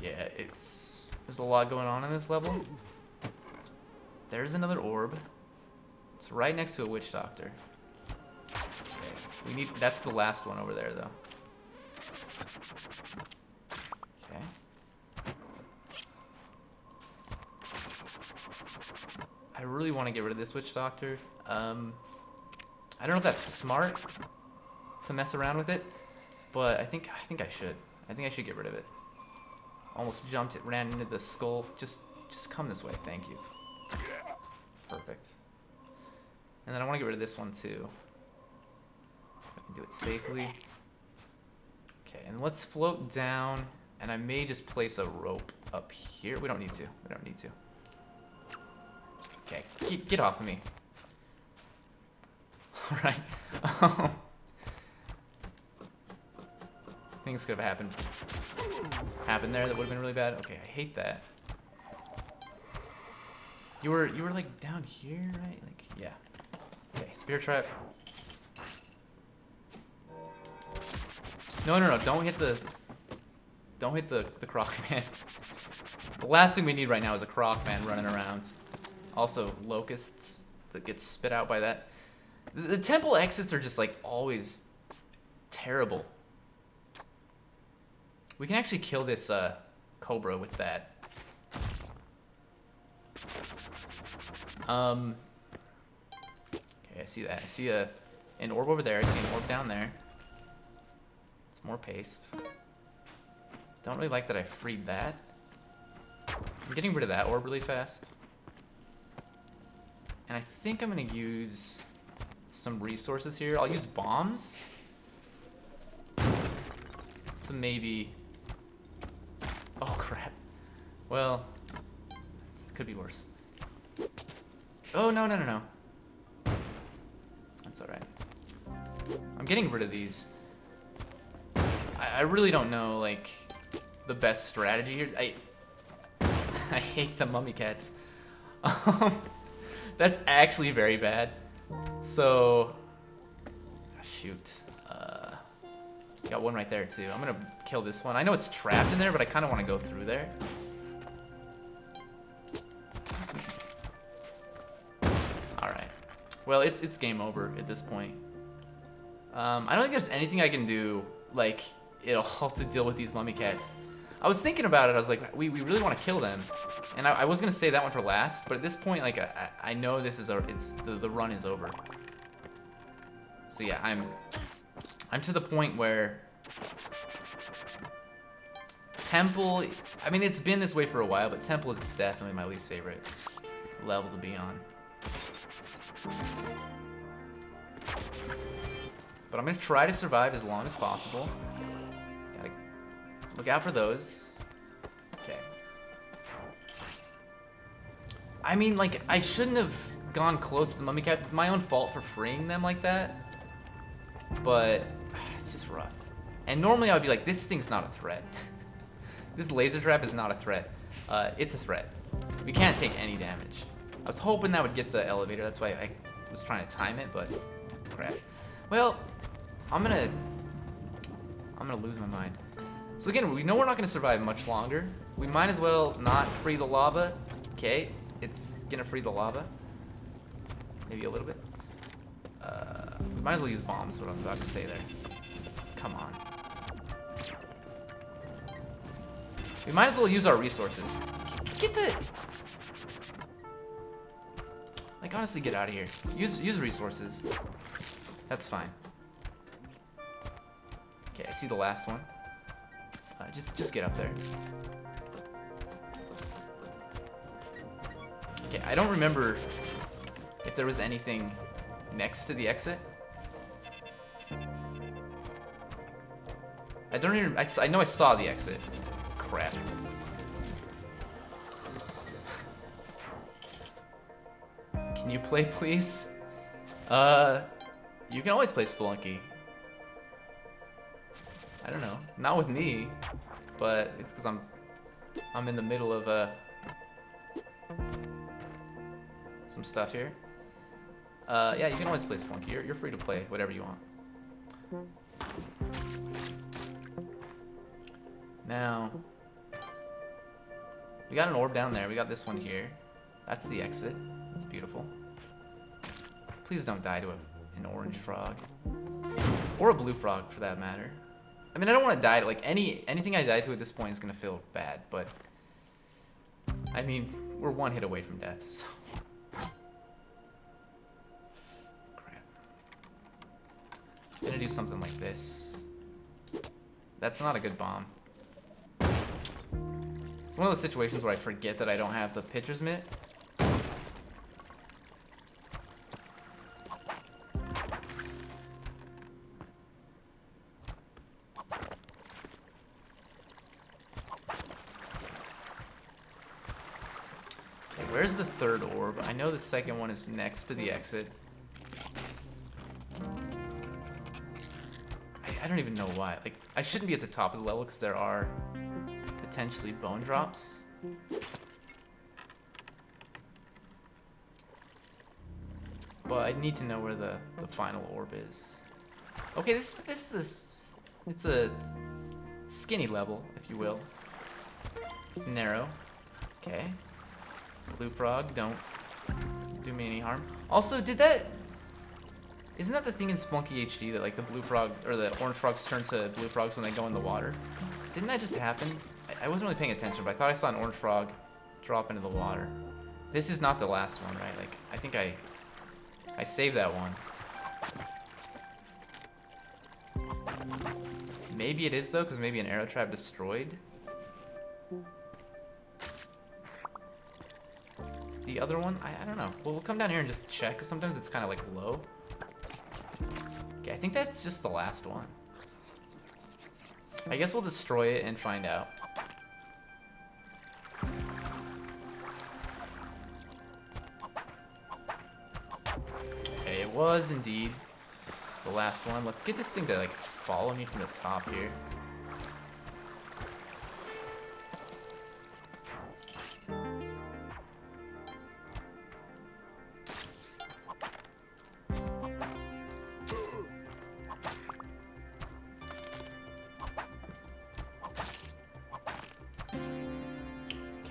Yeah, there's a lot going on in this level. There's another orb. It's right next to a witch doctor. Okay. That's the last one over there though. Okay. I really want to get rid of this witch doctor. I don't know if that's smart to mess around with it, but I think I should. I think I should get rid of it. Almost jumped it, ran into the skull. Just come this way, thank you. Perfect. And then I want to get rid of this one too. If I can do it safely. Okay, and let's float down, and I may just place a rope up here. We don't need to. We don't need to. Okay, get off of me. All right. Things could have happened there that would have been really bad. Okay, I hate that. You were like down here, right? Like, yeah. Okay, spear trap. No, don't hit the croc man. The last thing we need right now is a croc man running around. Also, locusts that get spit out by that. The temple exits are just like always terrible. We can actually kill this cobra with that. Okay, I see that. I see an orb over there. I see an orb down there. It's more paste. Don't really like that I freed that. I'm getting rid of that orb really fast. And I think I'm gonna use some resources here. I'll use bombs to maybe... Oh crap. Well, it could be worse. Oh, no. That's alright. I'm getting rid of these. I really don't know, like, the best strategy here. I hate the mummy cats. That's actually very bad. So, shoot. Got one right there too. I'm gonna kill this one. I know it's trapped in there, but I kind of want to go through there. All right. Well, it's game over at this point. I don't think there's anything I can do, like, it'll to deal with these mummy cats. I was thinking about it. I was like, we really want to kill them, and I was gonna save that one for last. But at this point, like, I know this is the run is over. So yeah, I'm to the point where Temple, I mean, it's been this way for a while, but Temple is definitely my least favorite level to be on. But I'm gonna try to survive as long as possible. Gotta look out for those. Okay. I mean, like, I shouldn't have gone close to the mummy cats. It's my own fault for freeing them like that. But it's just rough. And normally I would be like, this thing's not a threat. This laser trap is not a threat. It's a threat. We can't take any damage. I was hoping that would get the elevator. That's why I was trying to time it, but crap. Well, I'm gonna lose my mind. So again, we know we're not gonna survive much longer. We might as well not free the lava. Okay, it's gonna free the lava. Maybe a little bit. We might as well use bombs, is what I was about to say there. Come on. We might as well use our resources. Get the... Like, honestly, get out of here. Use resources. That's fine. Okay, I see the last one. Just get up there. Okay, I don't remember if there was anything next to the exit. I don't even. I know I saw the exit. Crap. Can you play, please? You can always play Spelunky. I don't know. Not with me, but it's because I'm in the middle of some stuff here. Yeah, you can always play Spelunky. You're free to play whatever you want. Now, we got an orb down there. We got this one here. That's the exit. That's beautiful. Please don't die to an orange frog. Or a blue frog, for that matter. I mean, I don't want to die to, like, anything I die to at this point is going to feel bad, but... I mean, we're one hit away from death, so... Crap. I'm gonna do something like this. That's not a good bomb. It's one of those situations where I forget that I don't have the pitcher's mitt. Where's the third orb? I know the second one is next to the exit. I don't even know why. Like, I shouldn't be at the top of the level because there are potentially bone drops. But I need to know where the final orb is. Okay, this it's a skinny level, if you will. It's narrow. Okay. Blue frog, don't do me any harm. Also, isn't that the thing in Spelunky HD that like the blue frog or the orange frogs turn to blue frogs when they go in the water? Didn't that just happen? I wasn't really paying attention, but I thought I saw an orange frog drop into the water. This is not the last one, right? Like, I think I saved that one. Maybe it is though, because maybe an arrow trap destroyed. The other one, I don't know. Well, we'll come down here and just check, because sometimes it's kind of like low. Okay, I think that's just the last one. I guess we'll destroy it and find out. Okay, it was indeed the last one. Let's get this thing to like follow me from the top here.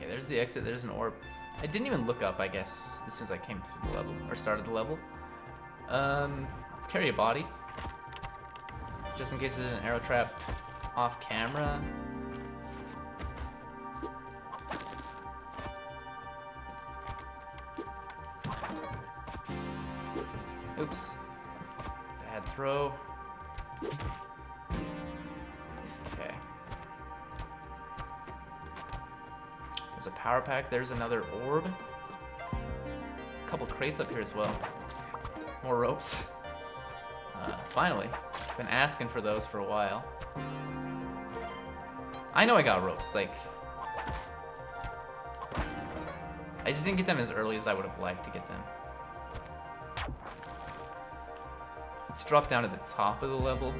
There's the exit, there's an orb. I didn't even look up, I guess, as soon as I came through the level, or started the level. Let's carry a body. Just in case there's an arrow trap off camera. Oops. Bad throw. Okay. There's a power pack. There's another orb. A couple crates up here as well. More ropes. Finally. Been asking for those for a while. I know I got ropes. Like, I just didn't get them as early as I would have liked to get them. Let's drop down to the top of the level.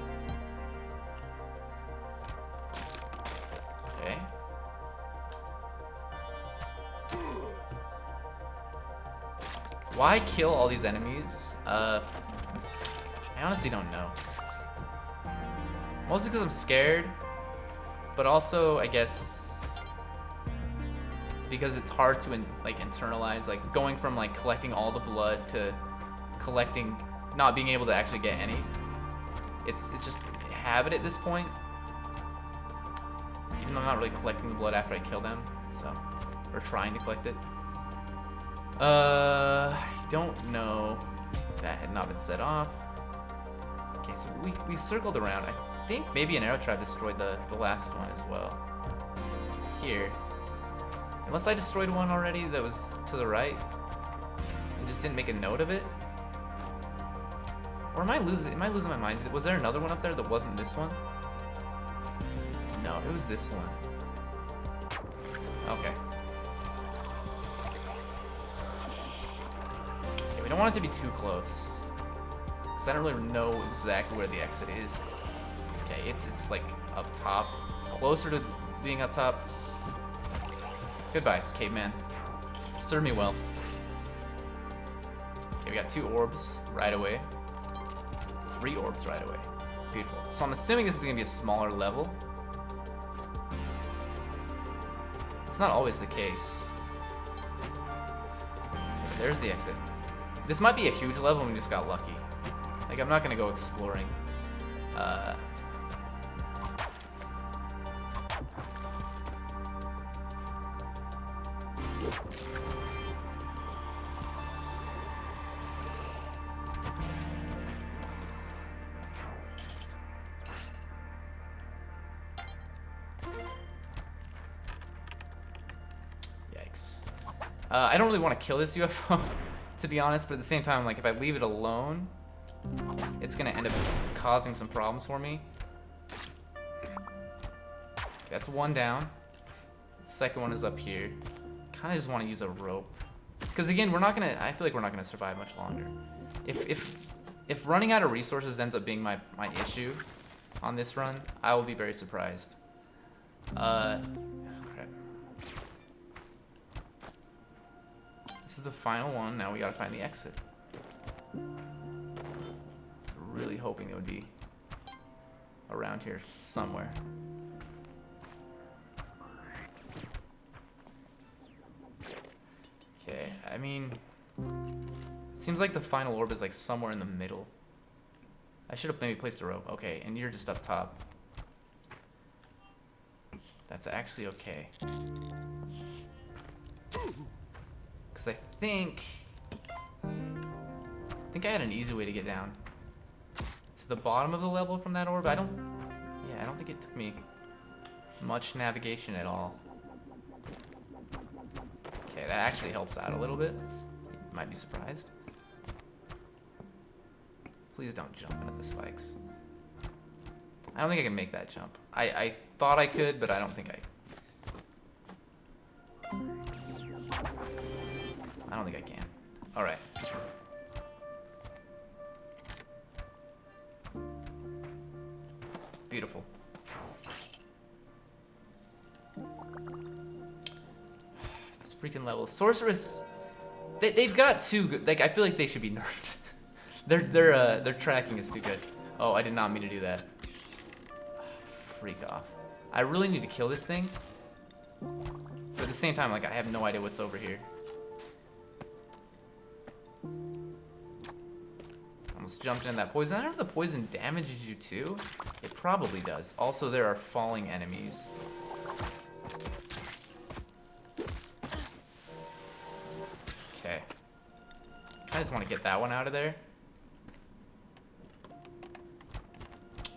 Okay. Why kill all these enemies? I honestly don't know. Mostly because I'm scared, but also I guess because it's hard to internalize, like going from like collecting all the blood to collecting, not being able to actually get any. It's just habit at this point. Even though I'm not really collecting the blood after I kill them, so, or trying to collect it. I don't know. That had not been set off. Okay, so we circled around. think maybe an arrow trap destroyed the last one as well. Here. Unless I destroyed one already that was to the right and just didn't make a note of it. Or am I losing my mind? Was there another one up there that wasn't this one? No, it was this one. Okay. Okay, we don't want it to be too close. Because I don't really know exactly where the exit is. Okay, it's like up top. Closer to being up top. Goodbye, caveman. Serve me well. Okay, we got 2 orbs right away. 3 orbs right away. Beautiful. So I'm assuming this is gonna be a smaller level. It's not always the case. Okay, there's the exit. This might be a huge level and we just got lucky. Like, I'm not gonna go exploring. Yikes. I don't really want to kill this UFO, to be honest, but at the same time, like, if I leave it alone, it's gonna end up causing some problems for me. That's 1 down. The second one is up here. Kind of just want to use a rope, because again, we're not gonna. I feel like we're not gonna survive much longer. If running out of resources ends up being my issue on this run, I will be very surprised. Crap. This is the final one. Now we gotta find the exit. Really hoping it would be around here somewhere. Okay, I mean, it seems like the final orb is like somewhere in the middle. I should have maybe placed a rope. Okay, and you're just up top. That's actually okay. Because I think I had an easy way to get down to the bottom of the level from that orb. I don't think it took me much navigation at all. Okay, that actually helps out a little bit. You might be surprised. Please don't jump into the spikes. I don't think I can make that jump. I thought I could, but I don't think I don't think I can. All right. Beautiful. This freaking level. Sorceress, they've got 2 good, like, I feel like they should be nerfed. Their tracking is too good. Oh, I did not mean to do that. Freak off. I really need to kill this thing. But at the same time, like, I have no idea what's over here. Almost jumped in that poison. I don't know if the poison damages you too. It probably does. Also, there are falling enemies. Okay. I just want to get that one out of there.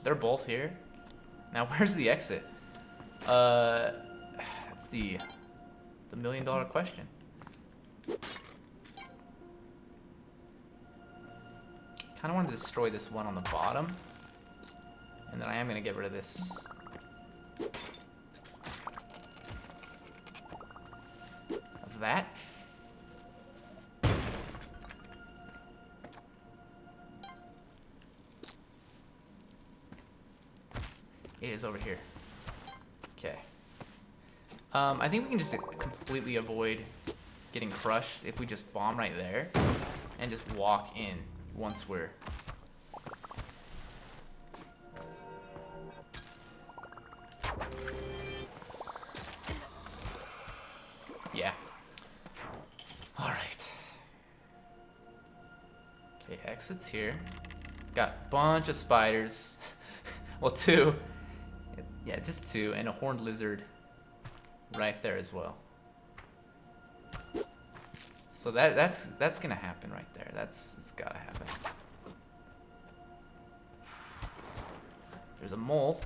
They're both here. Now, where's the exit? That's the $1 million question. Kind of want to destroy this one on the bottom, and then I am gonna get rid of this. Of that. It is over here. Okay. I think we can just completely avoid getting crushed if we just bomb right there and just walk in once we're... Yeah. All right. Okay, exits here. Got a bunch of spiders. Well, 2. Yeah, just 2, and a horned lizard right there as well. So that's gonna happen right there. It's gotta happen. There's a mole.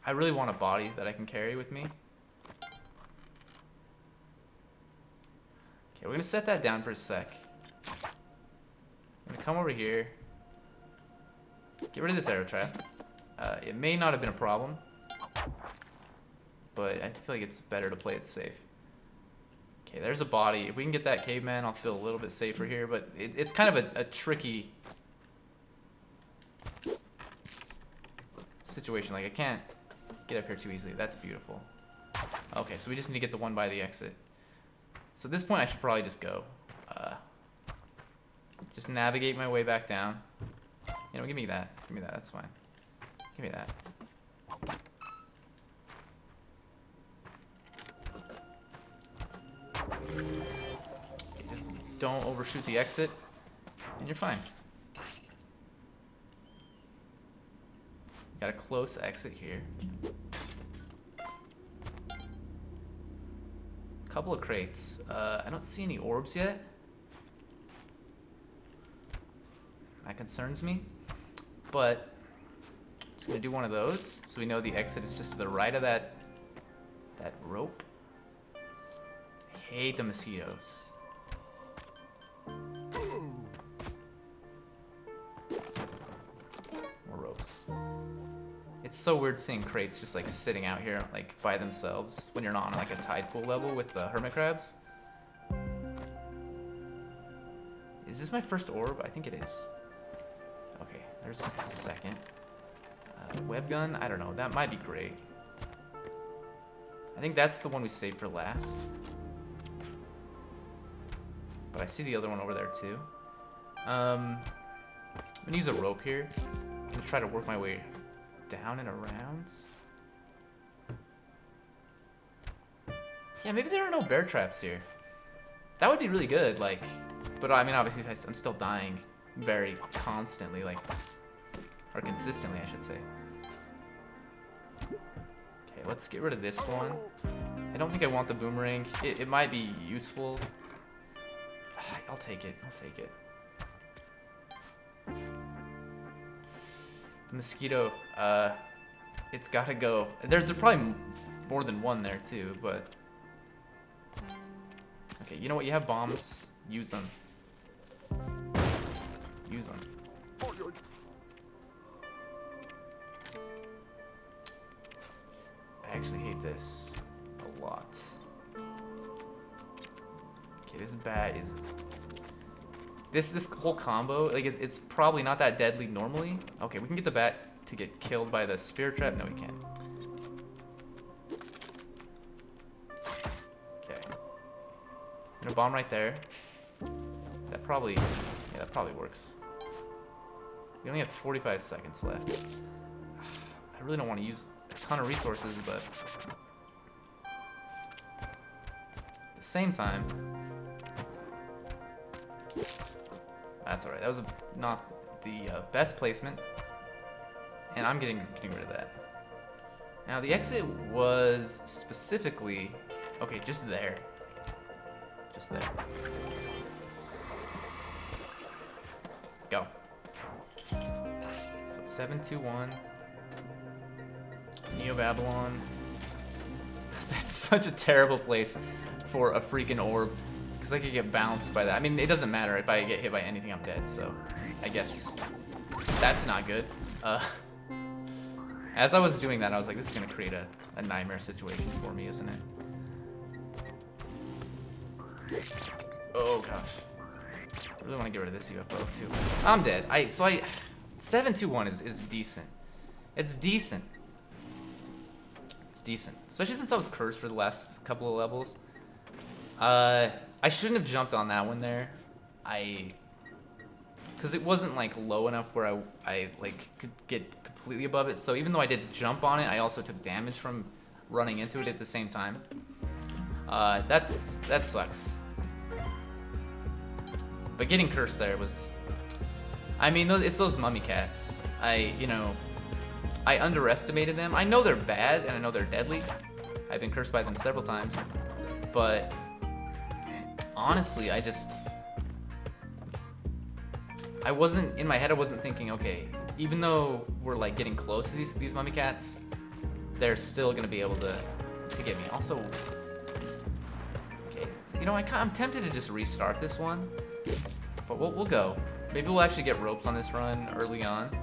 I really want a body that I can carry with me. Okay, we're gonna set that down for a sec. I'm gonna come over here. Get rid of this arrow trap. It may not have been a problem, but I feel like it's better to play it safe. Okay, there's a body. If we can get that caveman, I'll feel a little bit safer here, but it's kind of a tricky situation. Like, I can't get up here too easily. That's beautiful. Okay, so we just need to get the one by the exit. So at this point, I should probably just go. Just navigate my way back down. You know, give me that. Give me that. That's fine. Give me that. Okay, just don't overshoot the exit, and you're fine. Got a close exit here. Couple of crates. I don't see any orbs yet. That concerns me, but I'm just gonna do one of those so we know the exit is just to the right of that rope. I hate the mosquitoes. More ropes. It's so weird seeing crates just like sitting out here like by themselves when you're not on like a tide pool level with the hermit crabs. Is this my first orb? I think it is. Okay, there's a second. Web gun? I don't know. That might be great. I think that's the one we saved for last. But I see the other one over there too. I'm gonna use a rope here. I'm gonna try to work my way down and around. Yeah, maybe there are no bear traps here. That would be really good, like, but I mean, obviously I'm still dying very constantly, like, or consistently, I should say. Okay, let's get rid of this one. I don't think I want the boomerang. It might be useful. I'll take it. I'll take it. The mosquito, it's gotta go. There's probably more than one there too, but okay. You know what? You have bombs. Use them. Use them. I actually hate this a lot. Okay, this bat is. This whole combo, like, it's probably not that deadly normally. Okay, we can get the bat to get killed by the spear trap. No, we can't. Okay. I'm gonna bomb right there. That probably, yeah, that probably works. We only have 45 seconds left. I really don't want to use a ton of resources, but at the same time, that's alright. That was not the best placement, and I'm getting rid of that. Now the exit was specifically okay, just there, just there. Go. So 721 Neo Babylon. That's such a terrible place for a freaking orb. Because I could get bounced by that. I mean, it doesn't matter. If I get hit by anything, I'm dead. So, I guess that's not good. As I was doing that, I was like, this is going to create a nightmare situation for me, isn't it? Oh, gosh. I really want to get rid of this UFO, too. I'm dead. 721 is decent. It's decent. It's decent. Especially since I was cursed for the last couple of levels. I shouldn't have jumped on that one there. Because it wasn't like low enough where I like could get completely above it. So even though I did jump on it, I also took damage from running into it at the same time. That sucks. But getting cursed there was, I mean, it's those mummy cats. I underestimated them. I know they're bad and I know they're deadly. I've been cursed by them several times, but honestly, I wasn't, in my head I wasn't thinking, okay, even though we're like getting close to these mummy cats, they're still gonna be able to get me. Also, okay, you know, I'm tempted to just restart this one, but we'll go. Maybe we'll actually get ropes on this run early on.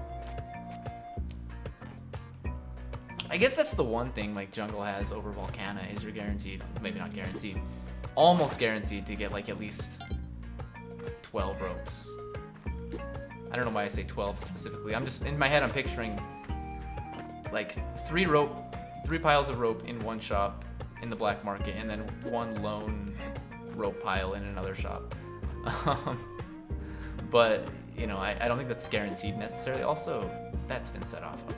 I guess that's the one thing like Jungle has over Volcana is you're guaranteed, maybe not guaranteed, almost guaranteed to get like at least 12 ropes. I don't know why I say 12 specifically. I'm just, in my head I'm picturing like 3 piles of rope in one shop in the black market and then one lone rope pile in another shop. But, you know, I don't think that's guaranteed necessarily. Also, that's been set off, okay.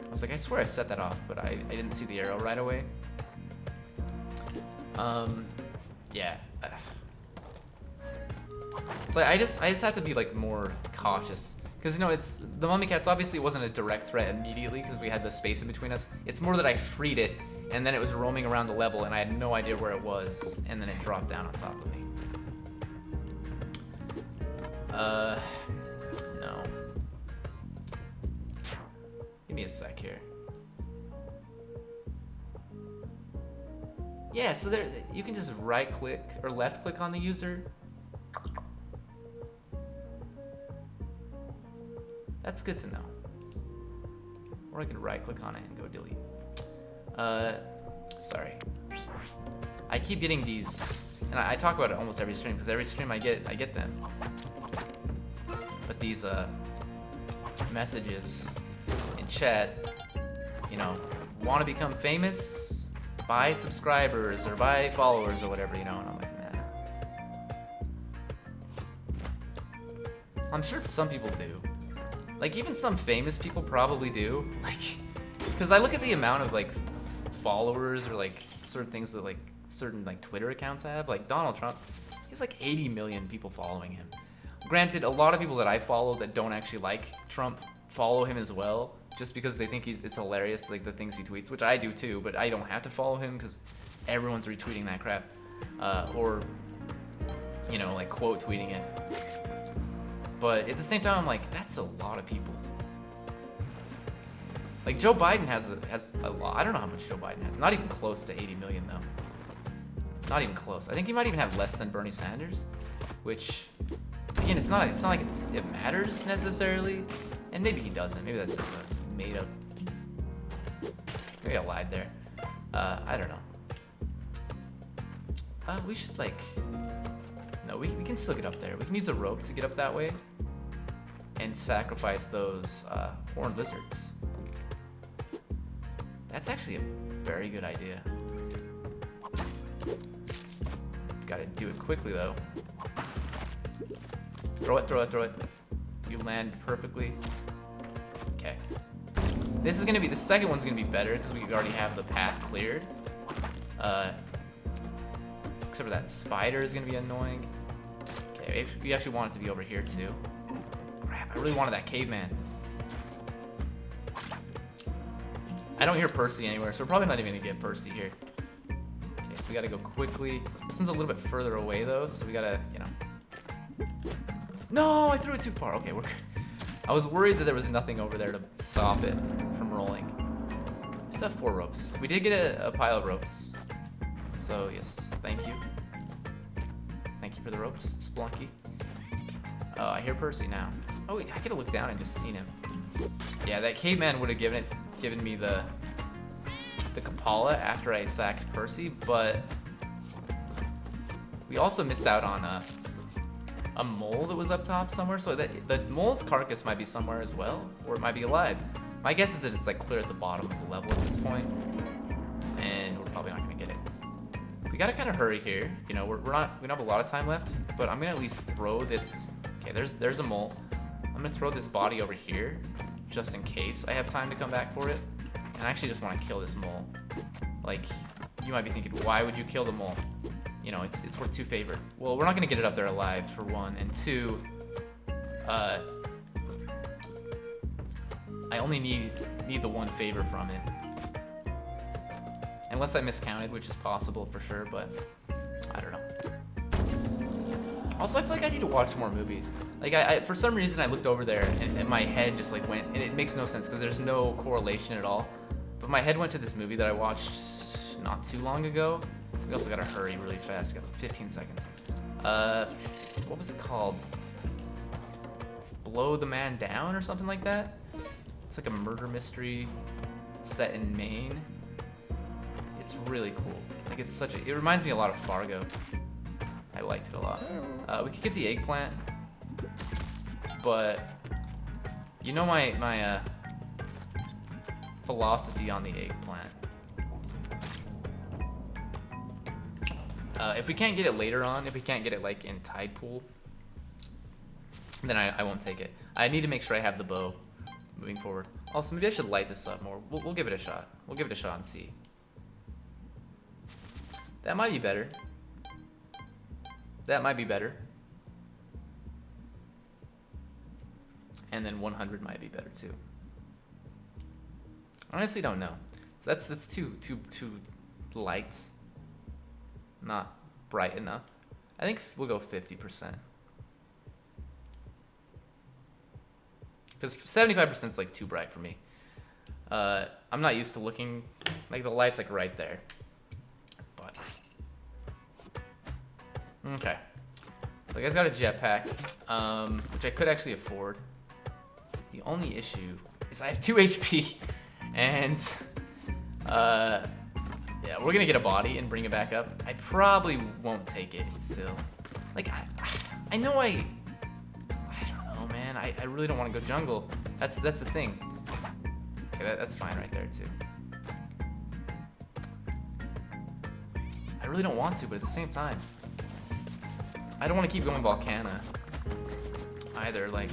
I was like, I swear I set that off, but I didn't see the arrow right away. Yeah. So I just have to be like more cautious. Because, you know, it's the mummy cats obviously wasn't a direct threat immediately because we had the space in between us. It's more that I freed it and then it was roaming around the level and I had no idea where it was and then it dropped down on top of me. No. Give me a sec here. Yeah, so there you can just right click or left click on the user. That's good to know. Or I can right click on it and go delete. Sorry. I keep getting these, and I talk about it almost every stream because every stream I get them. But these messages in chat, you know, want to become famous, buy subscribers or buy followers or whatever, you know, and I'm like, nah. I'm sure some people do. Like, even some famous people probably do. Like, because I look at the amount of, like, followers or, like, certain things that, like, certain, like, Twitter accounts have. Like, Donald Trump, he has, like, 80 million people following him. Granted, a lot of people that I follow that don't actually like Trump follow him as well, just because they think it's hilarious, like, the things he tweets, which I do, too, but I don't have to follow him because everyone's retweeting that crap. Or, you know, like, quote tweeting it. But at the same time, I'm like, that's a lot of people. Like, Joe Biden has a lot. I don't know how much Joe Biden has. Not even close to 80 million, though. Not even close. I think he might even have less than Bernie Sanders, which, again, it's not like it matters necessarily. And maybe he doesn't. Maybe that's just a made up. Maybe I lied there. I don't know. We should, like, no, we can still get up there. We can use a rope to get up that way and sacrifice those horned lizards. That's actually a very good idea. Gotta do it quickly, though. Throw it, throw it, throw it. You land perfectly. Okay. This is gonna be, the second one's gonna be better because we already have the path cleared. Except for that spider is gonna be annoying. Okay, we actually want it to be over here too. Crap, I really wanted that caveman. I don't hear Percy anywhere, so we're probably not even gonna get Percy here. Okay, so we gotta go quickly. This one's a little bit further away though, so we gotta, you know. No, I threw it too far. Okay, we're good. I was worried that there was nothing over there to stop it from rolling. We still have 4 ropes. We did get a pile of ropes. So yes, thank you. Thank you for the ropes, Spelunky. Oh, I hear Percy now. Oh, I could have looked down and just seen him. Yeah, that caveman would have given me the Kapala after I sacked Percy, but we also missed out on a mole that was up top somewhere. So that the mole's carcass might be somewhere as well, or it might be alive. My guess is that it's like clear at the bottom of the level at this point, and we're probably not gonna get it. We gotta kind of hurry here. You know, we don't have a lot of time left, but I'm gonna at least throw this. Okay, there's a mole. I'm gonna throw this body over here, just in case I have time to come back for it. And I actually just want to kill this mole. Like, you might be thinking, why would you kill the mole? You know, it's worth 2 favor. Well, we're not gonna get it up there alive, for 1, and 2, I only need the 1 favor from it. Unless I miscounted, which is possible for sure, but I don't know. Also, I feel like I need to watch more movies. Like, I for some reason, I looked over there and my head just like went, and it makes no sense because there's no correlation at all. But my head went to this movie that I watched not too long ago. We also gotta hurry really fast. We got 15 seconds. What was it called? Blow the Man Down or something like that? It's like a murder mystery set in Maine. It's really cool. Like, it's such a, it reminds me a lot of Fargo. I liked it a lot. We could get the eggplant, but you know my philosophy on the eggplant. If we can't get it later on, if we can't get it like in tide pool, then I won't take it. I need to make sure I have the bow moving forward. Also, maybe I should light this up more. We'll give it a shot. We'll give it a shot and see. That might be better. That might be better. And then 100 might be better too. I honestly don't know. So that's too light. Not bright enough. I think we'll go 50%. Because 75% is like too bright for me. I'm not used to looking like the light's like right there. But okay. So I guys got a jetpack, which I could actually afford. The only issue is I have 2 HP, and yeah, we're gonna get a body and bring it back up. I probably won't take it still. Like I know I don't know, man. I really don't want to go jungle. That's the thing. Okay, that's fine right there too. I really don't want to, but at the same time, I don't want to keep going Volcana either. Like,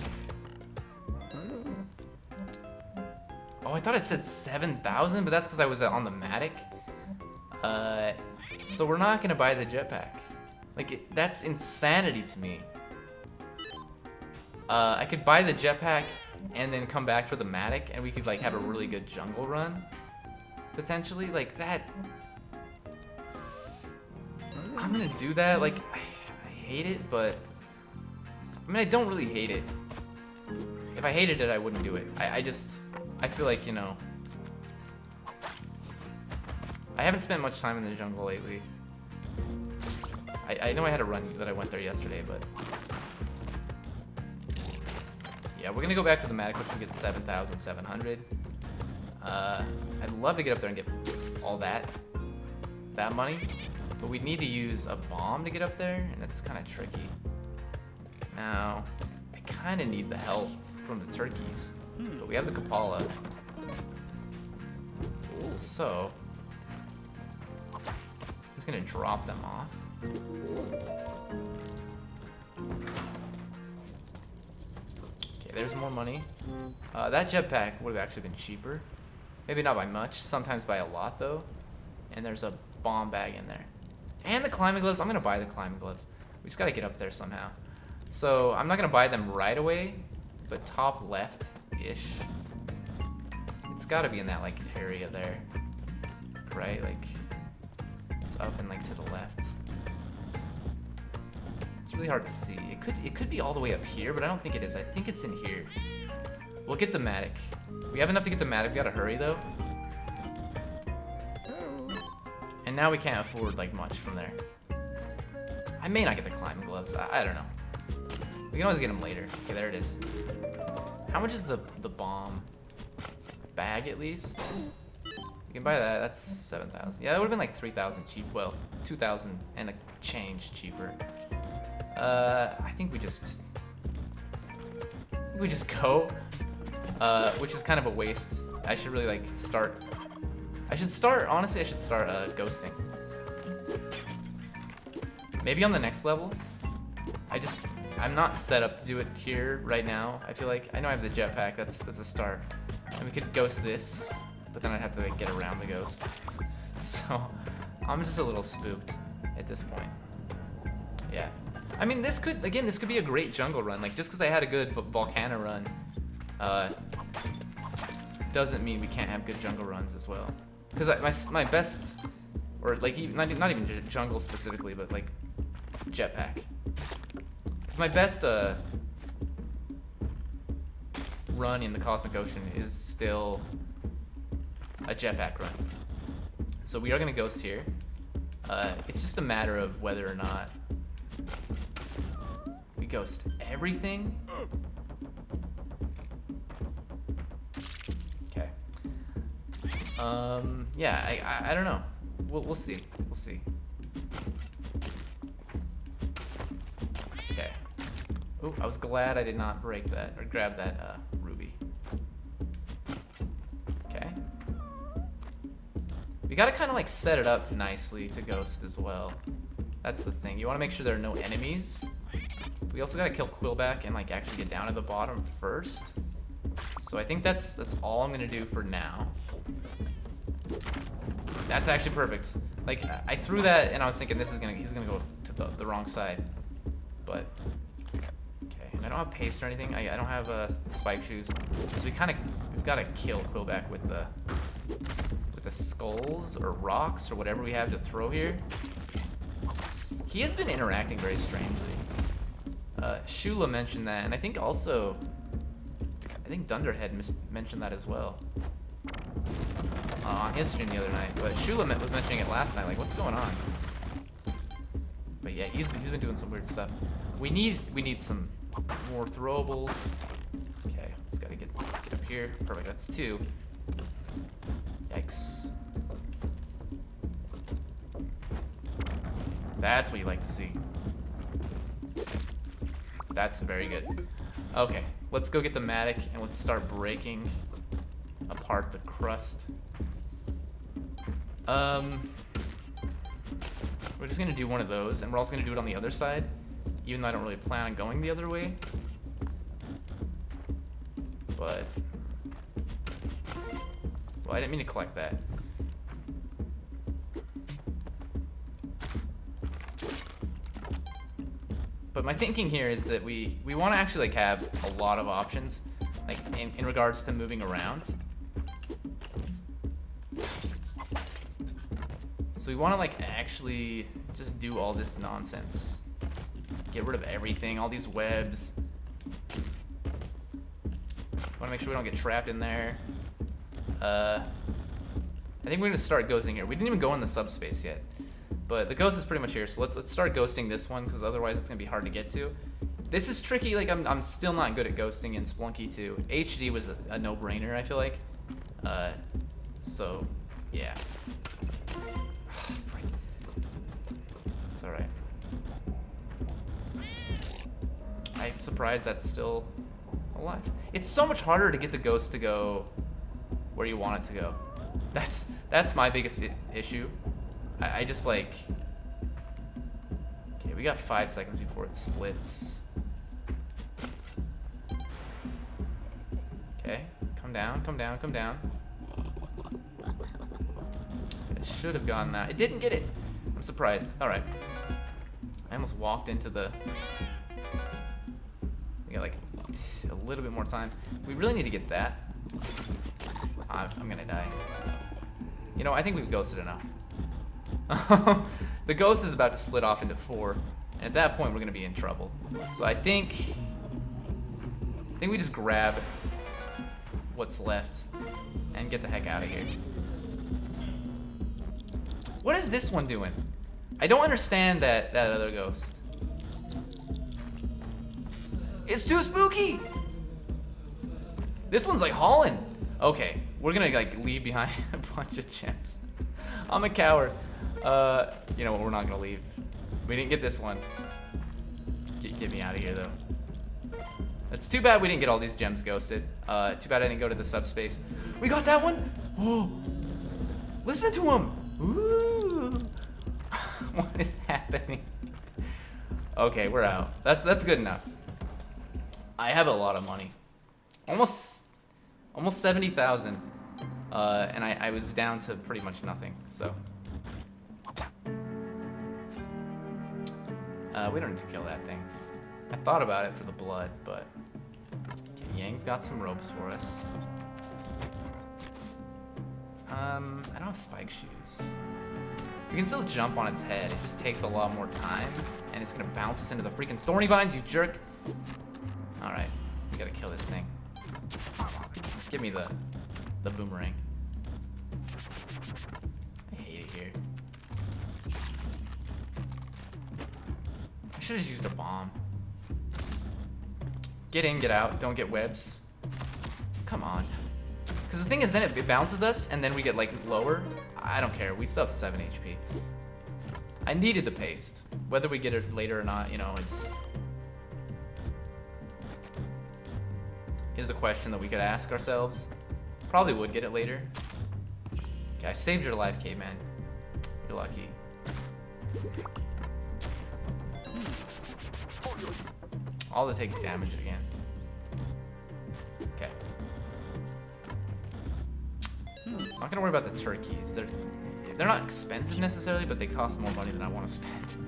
oh, I thought it said 7,000, but that's because I was on the Matic. So we're not gonna buy the jetpack. Like, that's insanity to me. I could buy the jetpack and then come back for the Matic, and we could like have a really good jungle run, potentially. Like that. I'm gonna do that. Like, I hate it, but I mean, I don't really hate it. If I hated it, I wouldn't do it. I feel like, you know, I haven't spent much time in the jungle lately. I know I had a run that I went there yesterday, but yeah, we're gonna go back to the Matic, which will get 7,700. I'd love to get up there and get all that money, but we'd need to use a bomb to get up there, and that's kind of tricky. Now, I kind of need the health from the turkeys, but we have the Kapala, so I'm just gonna drop them off. Okay, there's more money. That jetpack would have actually been cheaper. Maybe not by much, sometimes by a lot though. And there's a bomb bag in there. And the climbing gloves, I'm gonna buy the climbing gloves. We just gotta get up there somehow. So I'm not gonna buy them right away, but top left-ish. It's gotta be in that like area there, right? Like, it's up and like to the left. It's really hard to see. It could be all the way up here, but I don't think it is. I think it's in here. We'll get the Matic. We have enough to get the Matic. We gotta hurry though. And now we can't afford like much from there. I may not get the climbing gloves. I don't know. We can always get them later. Okay, there it is. How much is the bomb bag at least? You can buy that. That's 7,000. Yeah, that would have been like 3,000 cheap. Well, 2,000 and a change cheaper. I think we just go, which is kind of a waste. I should really like start. Honestly, I should start ghosting. Maybe on the next level. I'm not set up to do it here right now. I feel like I know I have the jetpack. That's a start. And we could ghost this, but then I'd have to like get around the ghost. So I'm just a little spooked at this point. Yeah. I mean, this could be a great jungle run. Like, just because I had a good Volcana run, doesn't mean we can't have good jungle runs as well. Because my best, or like not even jungle specifically, but like jetpack. Because my best run in the Cosmic Ocean is still a jetpack run. So we are gonna ghost here. It's just a matter of whether or not we ghost everything. Okay. Yeah, I don't know. We'll see. We'll see. Okay. Ooh, I was glad I did not break that or grab that ruby. Okay. We gotta kind of like set it up nicely to ghost as well. That's the thing. You want to make sure there are no enemies. We also gotta kill Quillback and like actually get down to the bottom first. So I think that's all I'm gonna do for now. That's actually perfect. Like I threw that and I was thinking he's gonna go to the wrong side, but okay. And I don't have paste or anything. I don't have spike shoes, so we've got to kill Quillback with the skulls or rocks or whatever we have to throw here. He has been interacting very strangely. Shula mentioned that, and I think also Dunderhead mentioned that as well on his stream the other night. But Shula was mentioning it last night. Like, what's going on? But yeah, he's been doing some weird stuff. We need some more throwables. Okay, let's gotta get up here. Perfect. That's 2. Yikes. That's what you like to see. That's very good. Okay, let's go get the Matic and let's start breaking apart the crust. We're just gonna do one of those, and we're also gonna do it on the other side, even though I don't really plan on going the other way. But, well, I didn't mean to collect that. But my thinking here is that we want to actually like have a lot of options, like in regards to moving around. So we want to like actually just do all this nonsense. Get rid of everything, all these webs. Want to make sure we don't get trapped in there. I think we're gonna start ghosting here. We didn't even go in the subspace yet, but the ghost is pretty much here. So let's start ghosting this one, because otherwise it's gonna be hard to get to. This is tricky. Like I'm still not good at ghosting in Spelunky 2. HD was a no-brainer, I feel like. So yeah. It's all right. I'm surprised that's still alive. It's so much harder to get the ghost to go where you want it to go. That's my biggest issue. I just like. Okay, we got 5 seconds before it splits. Okay, come down, come down, come down. It should have gotten that. It didn't get it. I'm surprised. All right. I almost walked into the. We got like a little bit more time. We really need to get that. I'm gonna die. You know, I think we've ghosted enough. The ghost is about to split off into 4, and at that point we're gonna be in trouble. So I think we just grab what's left and get the heck out of here. What is this one doing? I don't understand that other ghost. It's too spooky. This one's like hauling. Okay, we're gonna like leave behind a bunch of gems. I'm a coward. You know what? We're not gonna leave. We didn't get this one. Get me out of here though. It's too bad we didn't get all these gems ghosted. Too bad I didn't go to the subspace. We got that one. Oh, listen to him. Ooh. What is happening? Okay, we're out. That's good enough. I have a lot of money. Almost 70,000. And I was down to pretty much nothing, so. We don't need to kill that thing. I thought about it for the blood, but Yang's got some ropes for us. I don't have spike shoes. We can still jump on its head. It just takes a lot more time, and it's gonna bounce us into the freaking thorny vines, you jerk. All right, we gotta kill this thing. Give me the boomerang. I hate it here. I should have used a bomb. Get in, get out. Don't get webs. Come on. Because the thing is, then it bounces us, and then we get like lower. I don't care. We still have 7 HP. I needed the paste. Whether we get it later or not, you know, is a question that we could ask ourselves. Probably would get it later. Okay, I saved your life, caveman. You're lucky. All to take damage again. Okay. Not gonna worry about the turkeys. They're not expensive necessarily, but they cost more money than I want to spend.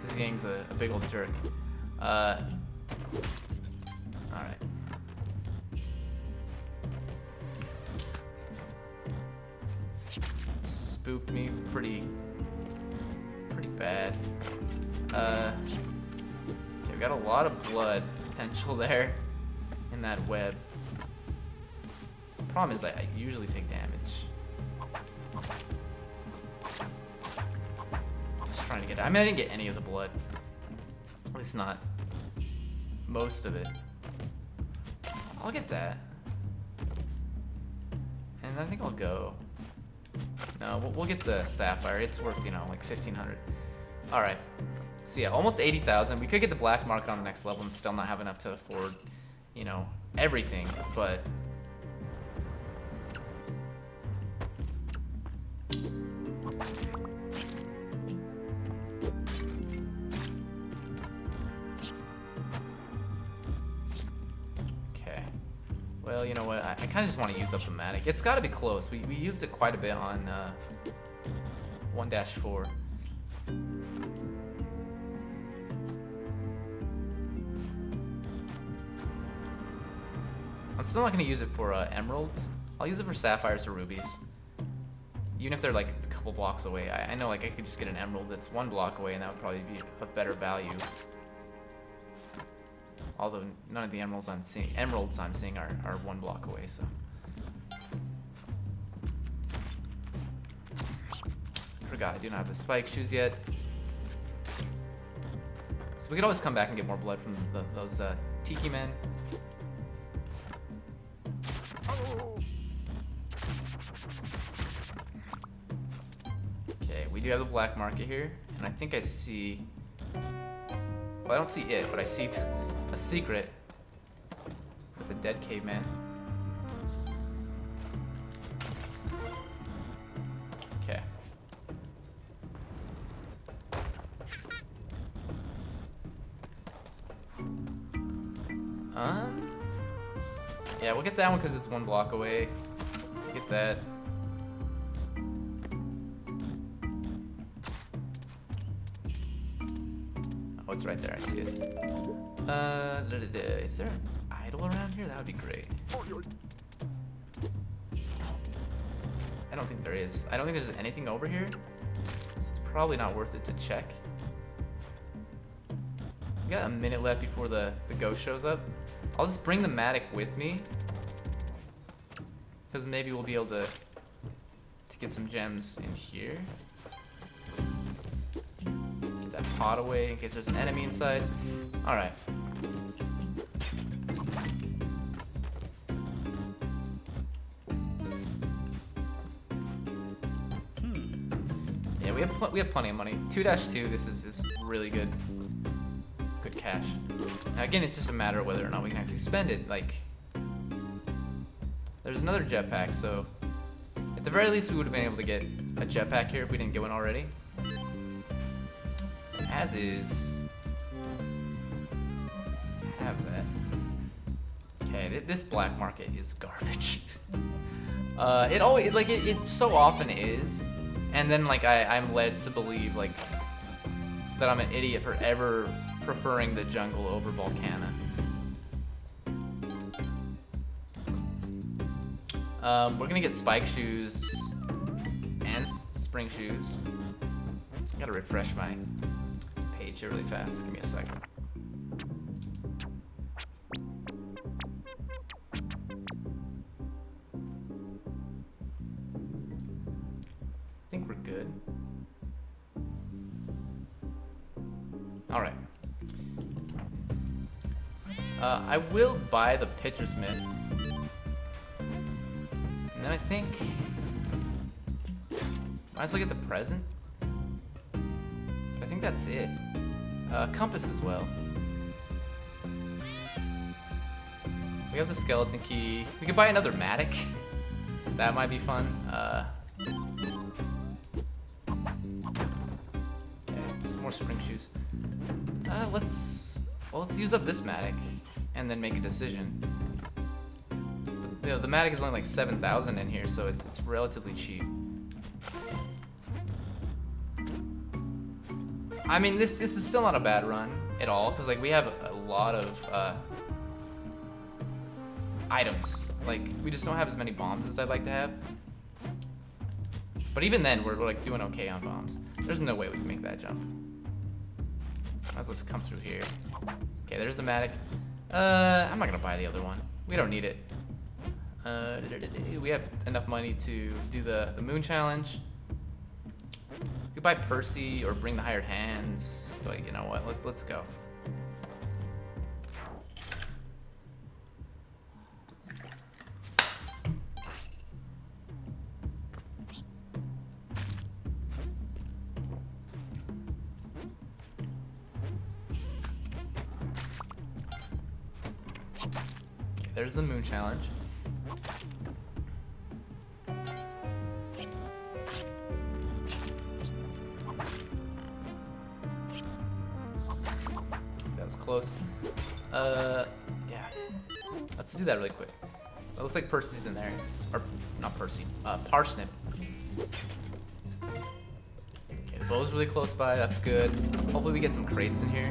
Because Yang's a big old jerk. Alright. Spooked me pretty bad. Okay, we got a lot of blood potential there in that web. Problem is, I usually take damage. Just trying to get it. I mean, I didn't get any of the blood. At least not most of it. I'll get that. And I think I'll go. No, we'll get the sapphire. It's worth, you know, like 1,500. All right. So yeah, almost 80,000. We could get the black market on the next level and still not have enough to afford, you know, everything. But okay. Well, you know what? I kind of just want to use up the Matic. It's got to be close. We used it quite a bit on 1-4. I'm still not going to use it for emeralds. I'll use it for sapphires or rubies. Even if they're like a couple blocks away. I know like I could just get an emerald that's 1 block away and that would probably be a better value. Although none of the emeralds I'm seeing are 1 block away, so. Forgot I do not have the spike shoes yet. So we could always come back and get more blood from those tiki men. Okay, we do have the black market here, and I think I see. Well, I don't see it, but I see a secret with the dead caveman. Okay. Yeah, we'll get that one because it's 1 block away. Get that. Oh, it's right there. I see it. Is there an idol around here? That would be great. I don't think there is. I don't think there's anything over here. It's probably not worth it to check. We got a minute left before the ghost shows up. I'll just bring the Matic with me, because maybe we'll be able to get some gems in here. Get that pot away in case there's an enemy inside. All right. Yeah, we have plenty of money. 2-2. This is really good. Good cash. Now again, it's just a matter of whether or not we can actually spend it. Like, there's another jetpack, so at the very least we would have been able to get a jetpack here if we didn't get one already. As is, have that. Okay, this black market is garbage. It always it so often is, and then like I'm led to believe like that I'm an idiot for ever preferring the jungle over Volcana. We're gonna get spike shoes and spring shoes. Gotta refresh my page here really fast. Give me a second. I think we're good. All right. I will buy the pitcher's mitt. And then I think might as well get the present. But I think that's it. Compass as well. We have the skeleton key. We could buy another mattock. That might be fun. Okay, some more spring shoes. Let's use up this mattock and then make a decision. You know, the mattock is only like 7,000 in here, so it's relatively cheap. I mean, this is still not a bad run at all, because like we have a lot of items. Like we just don't have as many bombs as I'd like to have. But even then, we're like doing okay on bombs. There's no way we can make that jump. Might as well just come through here. Okay, there's the mattock. I'm not gonna buy the other one. We don't need it. We have enough money to do the moon challenge. We could buy Percy or bring the hired hands. But you know what? Let's go. There's the moon challenge. That was close. Yeah. Let's do that really quick. It looks like Percy's in there. Or, not Percy. Parsnip. Okay, the bow's really close by. That's good. Hopefully we get some crates in here.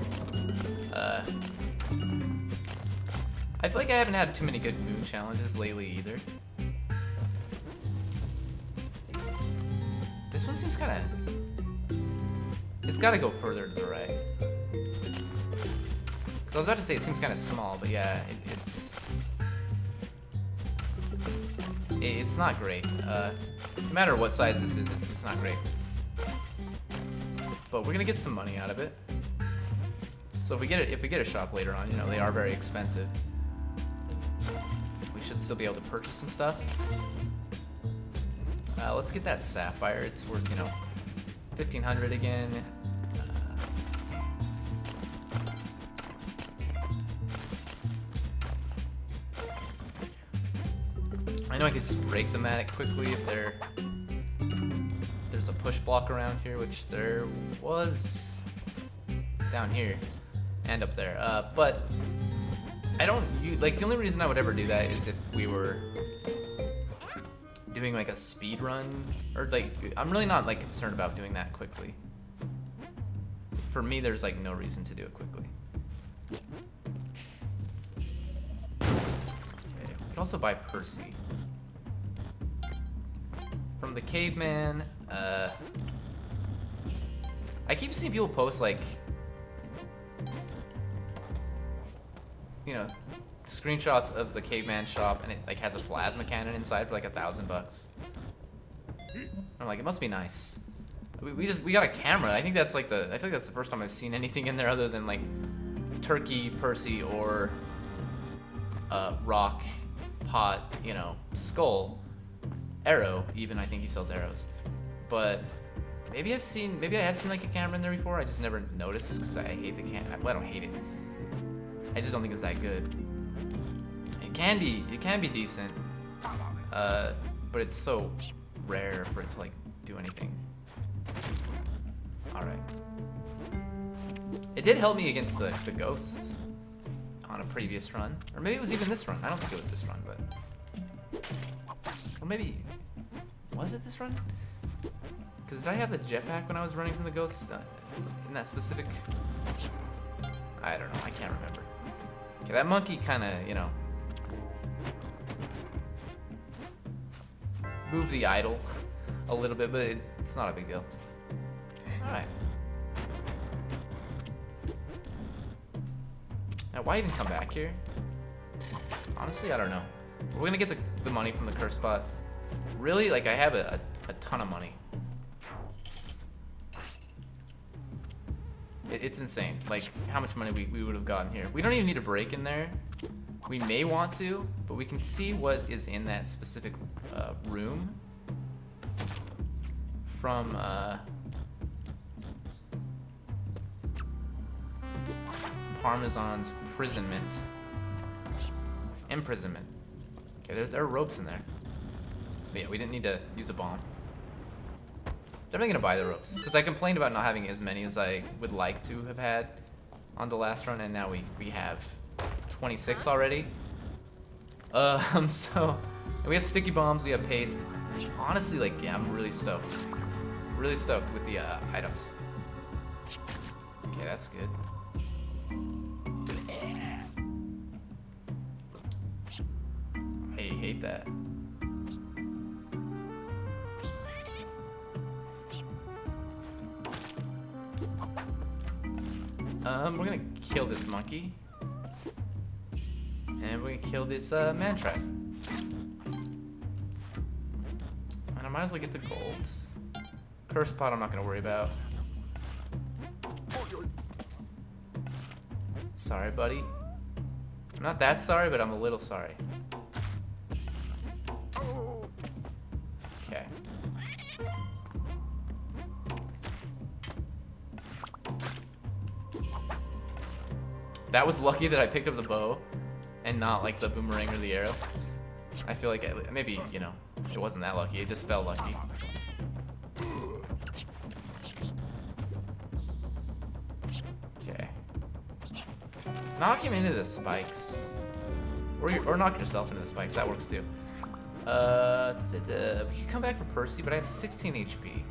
I feel like I haven't had too many good moon challenges lately either. This one seems kind of... It's got to go further to the right. Because I was about to say it seems kind of small, but yeah, it's not great. No matter what size this is, it's not great. But we're gonna get some money out of it. So if we get a shop later on, you know, they are very expensive. Should still be able to purchase some stuff. Let's get that sapphire. It's worth, you know, 1,500 again. I know I could just break the mattock quickly if there's a push block around here, which there was down here and up there. But I don't like, the only reason I would ever do that is if we were doing like a speed run, or like, I'm really not like concerned about doing that quickly. For me, there's like no reason to do it quickly. Okay, we could also buy Percy. From the caveman, I keep seeing people post like, you know, screenshots of the caveman shop, and it like has a plasma cannon inside for like $1,000. I'm like, it must be nice. We got a camera. I think that's like I feel like that's the first time I've seen anything in there other than like turkey, Percy, or rock, pot, you know, skull, arrow. Even I think he sells arrows. But maybe I have seen like a camera in there before. I just never noticed because I hate the camera. Well, I don't hate it. I just don't think it's that good. It can be decent, but it's so rare for it to like do anything. All right. It did help me against the ghost on a previous run, or maybe it was even this run. I don't think it was this run, but or maybe was it this run? Because did I have the jetpack when I was running from the ghost in that specific? I don't know. I can't remember. Okay, that monkey kind of, you know, moved the idol a little bit, but it's not a big deal. All right. Now, why even come back here? Honestly, I don't know. We're gonna get the money from the curse spot. Really, like, I have a ton of money. It's insane, like, how much money we would have gotten here. We don't even need a break in there. We may want to, but we can see what is in that specific room from Parmesan's imprisonment. Okay, there are ropes in there. But yeah, we didn't need to use a bomb. Definitely gonna buy the ropes, because I complained about not having as many as I would like to have had on the last run, and now we have 26 already. So and we have sticky bombs, we have paste. Honestly, like, yeah, I'm really stoked. Really stoked with the items. Okay, that's good. I hate that. We're gonna kill this monkey. And we're gonna kill this man trap. And I might as well get the golds. Curse pot I'm not gonna worry about. Sorry, buddy. I'm not that sorry, but I'm a little sorry. Okay. That was lucky that I picked up the bow and not like the boomerang or the arrow. I feel like maybe, you know, it wasn't that lucky. It just felt lucky. Okay. Knock him into the spikes. Or knock yourself into the spikes. That works too. We can come back for Percy, but I have 16 HP.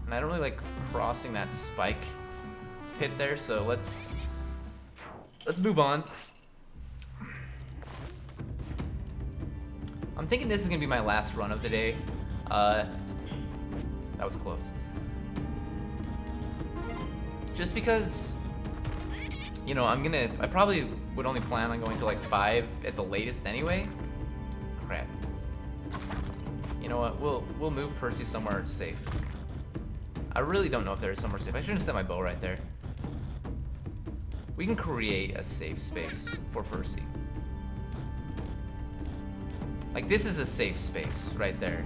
And I don't really like crossing that spike pit there, so let's move on. I'm thinking this is gonna be my last run of the day. That was close. Just because, you know, I probably would only plan on going to like 5 at the latest anyway. Crap. You know what? We'll move Percy somewhere safe. I really don't know if there is somewhere safe. I should have set my bow right there. We can create a safe space for Percy. Like, this is a safe space right there.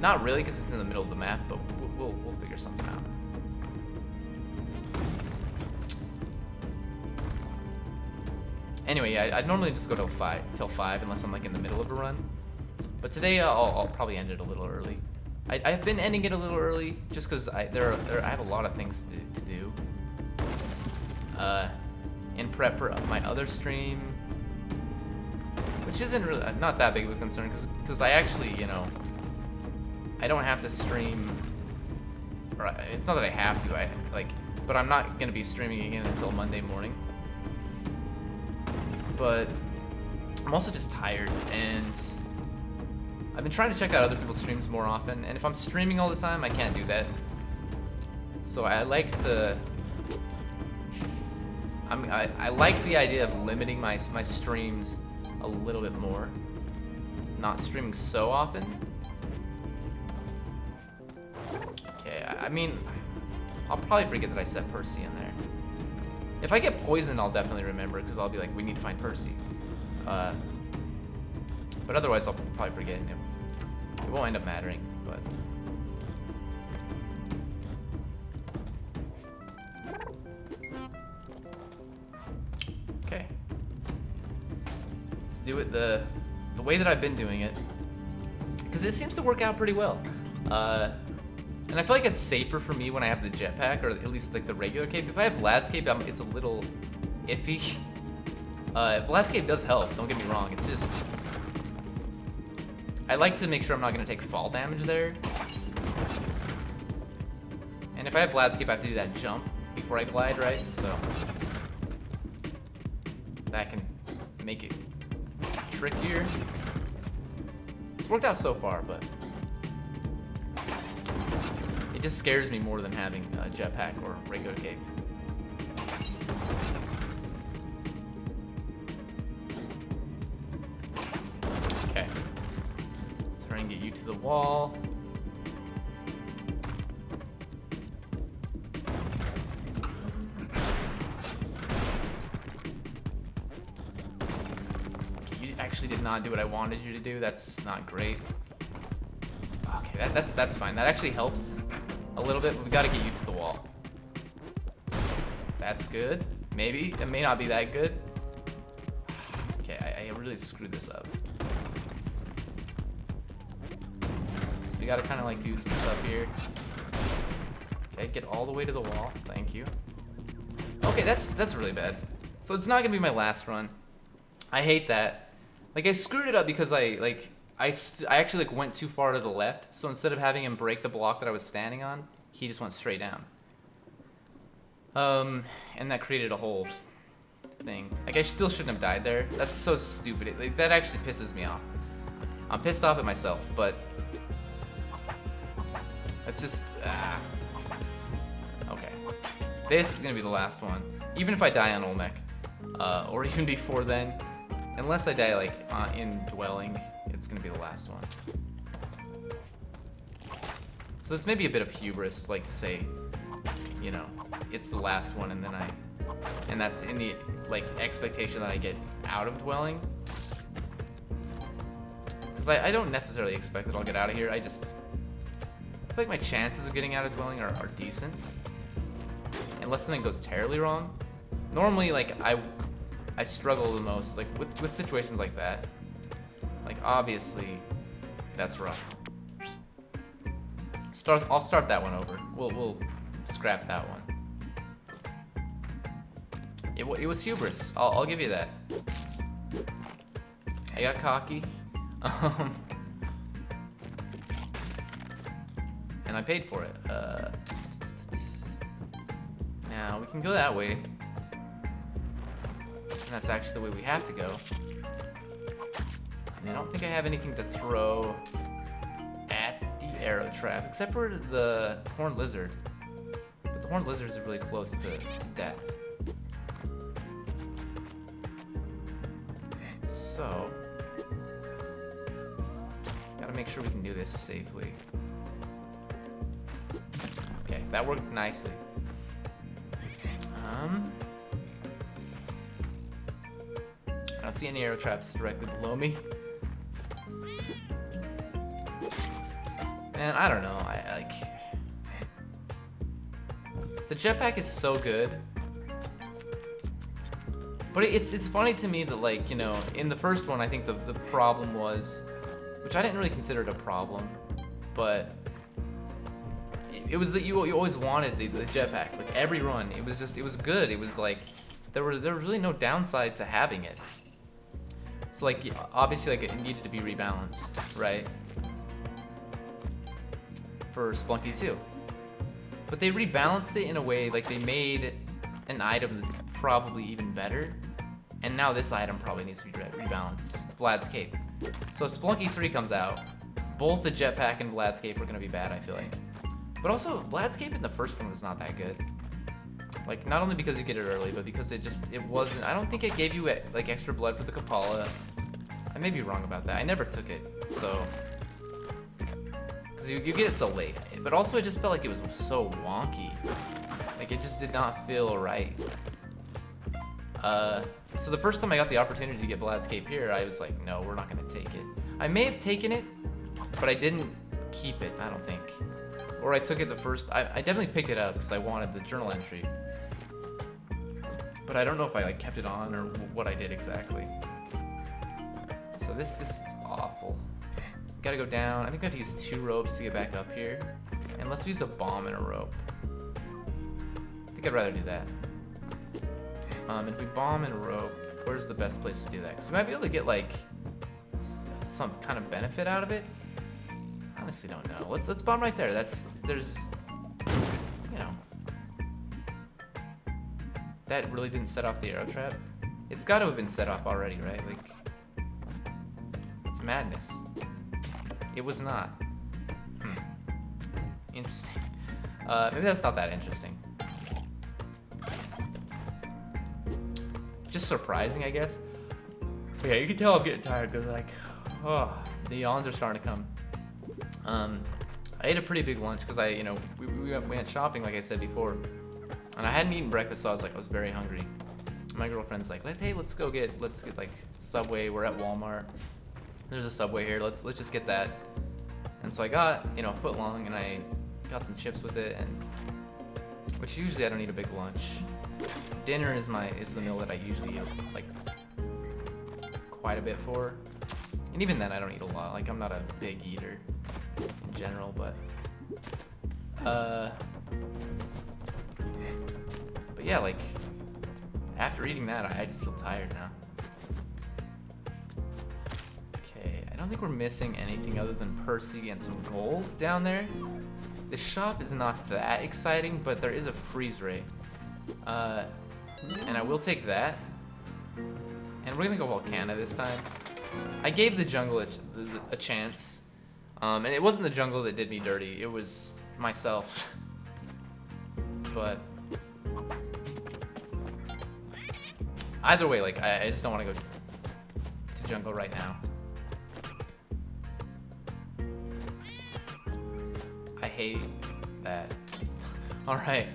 Not really, because it's in the middle of the map, but we'll figure something out. Anyway, yeah, I'd normally just go till 5 unless I'm like in the middle of a run. But today I'll probably end it a little early. I've been ending it a little early just because I have a lot of things to do. In prep for my other stream, which isn't really not that big of a concern because I actually, you know, I don't have to stream, or it's not that I have to, but I'm not gonna be streaming again until Monday morning. But I'm also just tired, and I've been trying to check out other people's streams more often, and if I'm streaming all the time, I can't do that. So I like to, I like the idea of limiting my streams a little bit more, not streaming so often. Okay, I mean, I'll probably forget that I set Percy in there. If I get poisoned, I'll definitely remember, because I'll be like, we need to find Percy. But otherwise, I'll probably forget, and it won't end up mattering, but... Okay. Let's do it the way that I've been doing it, because it seems to work out pretty well. And I feel like it's safer for me when I have the jetpack, or at least like the regular cape. If I have Vlad's cape, it's a little iffy. Vlad's cape does help, don't get me wrong. It's just, I like to make sure I'm not gonna take fall damage there. And if I have Vlad's cape, I have to do that jump before I glide, right? So that can make it trickier It's worked out so far, but it just scares me more than having a jetpack or regular cape. Okay. Let's try and get you to the wall. Actually did not do what I wanted you to do. That's not great. Okay, that's fine. That actually helps a little bit, but we gotta get you to the wall. That's good. Maybe. It may not be that good. Okay, I really screwed this up. So we gotta kind of like do some stuff here. Okay, get all the way to the wall. Thank you. Okay, that's really bad. So it's not gonna be my last run. I hate that. Like, I screwed it up because I actually like went too far to the left. So instead of having him break the block that I was standing on, he just went straight down. And that created a whole thing. Like, I still shouldn't have died there. That's so stupid. Like, that actually pisses me off. I'm pissed off at myself, but it's just okay. This is gonna be the last one, even if I die on Olmec, or even before then. Unless I die like in dwelling, it's gonna be the last one. So that's maybe a bit of hubris, like to say, you know, it's the last one, and then and that's in the like expectation that I get out of dwelling. Because I don't necessarily expect that I'll get out of here. I feel like my chances of getting out of dwelling are decent, unless something goes terribly wrong. Normally, like I struggle the most, like with situations like that. Like, obviously, that's rough. I'll start that one over. We'll scrap that one. It was hubris. I'll give you that. I got cocky, and I paid for it. Now we can go that way. And that's actually the way we have to go. And I don't think I have anything to throw at the arrow trap, except for the horned lizard. But the horned lizards are really close to death. So, gotta make sure we can do this safely. Okay, that worked nicely. I don't see any arrow traps directly below me. And I don't know, I like... The jetpack is so good. But it's funny to me that, like, you know, in the first one, I think the problem was, which I didn't really consider it a problem, but it was that you always wanted the jetpack. Like, every run, it was good. It was like, there was really no downside to having it. So, like, obviously, like, it needed to be rebalanced, right? For Spelunky 2. But they rebalanced it in a way, like, they made an item that's probably even better. And now this item probably needs to be rebalanced. Vlad's Cape. So Spelunky 3 comes out. Both the jetpack and Vlad's Cape are going to be bad, I feel like. But also, Vlad's Cape in the first one was not that good. Like, not only because you get it early, but because it wasn't, I don't think it gave you, like, extra blood for the Kapala. I may be wrong about that. I never took it, so. Because you get it so late. But also, it just felt like it was so wonky. Like, it just did not feel right. So the first time I got the opportunity to get Vlad's Cape here, I was like, no, we're not gonna take it. I may have taken it, but I didn't keep it, I don't think. Or I took it the first, I definitely picked it up because I wanted the journal entry. But I don't know if I like kept it on or what I did exactly. So this is awful. Gotta go down. I think we have to use 2 ropes to get back up here. And let's use a bomb and a rope. I think I'd rather do that. If we bomb and rope, where's the best place to do that? Because we might be able to get like some kind of benefit out of it. Honestly, don't know. Let's bomb right there. There's, you know, that really didn't set off the arrow trap. It's got to have been set off already, right? Like, it's madness. It was not. Interesting. Maybe that's not that interesting. Just surprising, I guess. But yeah, you can tell I'm getting tired because like, oh, the yawns are starting to come. I ate a pretty big lunch because we went shopping like I said before, and I hadn't eaten breakfast, so I was very hungry. My girlfriend's like, hey, let's get like Subway. We're at Walmart. There's a Subway here. Let's just get that. And so I got a foot long, and I got some chips with it, and which usually I don't eat a big lunch. Dinner is the meal that I usually eat like quite a bit for, and even then I don't eat a lot. Like I'm not a big eater in general, but yeah, like after eating that, I just feel tired now. Okay, I don't think we're missing anything other than Percy and some gold down there. The shop is not that exciting, but there is a freeze ray. And I will take that. And we're gonna go Volcana this time. I gave the jungle a chance. And it wasn't the jungle that did me dirty, it was myself. But either way, like I just don't want to go to jungle right now. I hate that. All right.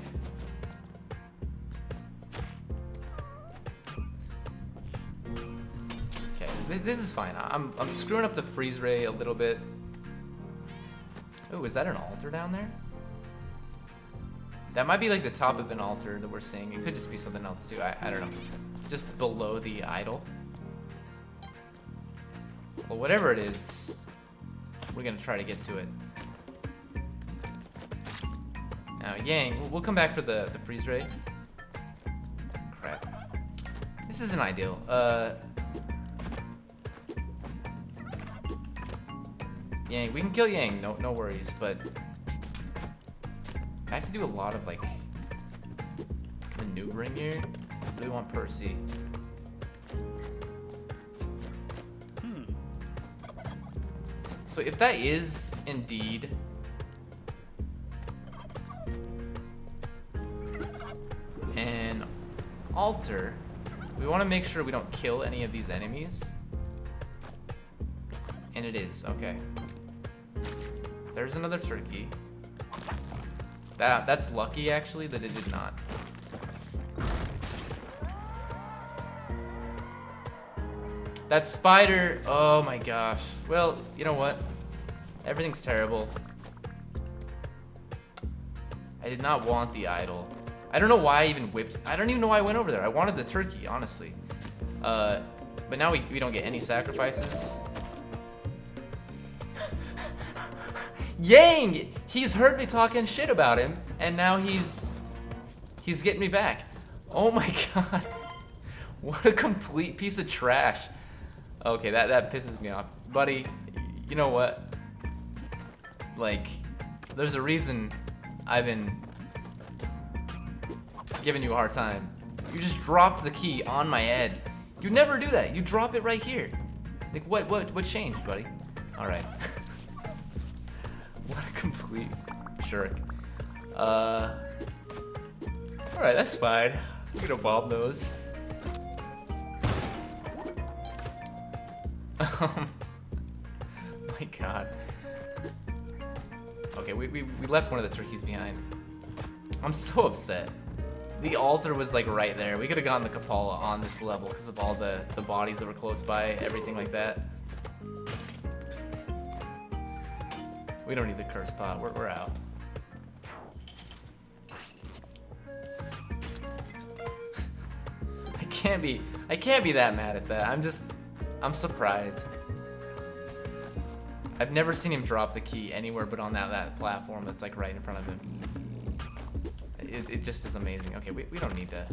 Okay, this is fine. I'm screwing up the freeze ray a little bit. Oh, is that an altar down there? That might be like the top of an altar that we're seeing. It could just be something else too. I don't know. Just below the idol. Well, whatever it is, we're gonna try to get to it. Now, Yang, we'll come back for the freeze ray. Crap. This isn't ideal. Yang, we can kill Yang, no worries, but I have to do a lot of like maneuvering here. I really want Percy. So if that is indeed an altar, we want to make sure we don't kill any of these enemies. And it is, okay. There's another turkey. That's lucky actually that it did not. That spider, oh my gosh. Well, you know what? Everything's terrible. I did not want the idol. I don't know why I even whipped. I don't even know why I went over there. I wanted the turkey, honestly. But now we don't get any sacrifices. Yang! He's heard me talking shit about him, and now he's getting me back. Oh my god. What a complete piece of trash. Okay, that pisses me off. Buddy, you know what? Like, there's a reason I've been giving you a hard time. You just dropped the key on my head. You never do that. You drop it right here. Like, what changed, buddy? All right. What a complete jerk. All right, that's fine. We can evolve those. My god. Okay, we left one of the turkeys behind. I'm so upset. The altar was like right there. We could have gotten the Kapala on this level because of all the bodies that were close by, everything like that. We don't need the curse pot. We're out. I can't be that mad at that. I'm surprised. I've never seen him drop the key anywhere but on that platform that's like right in front of him. It just is amazing. Okay, we don't need to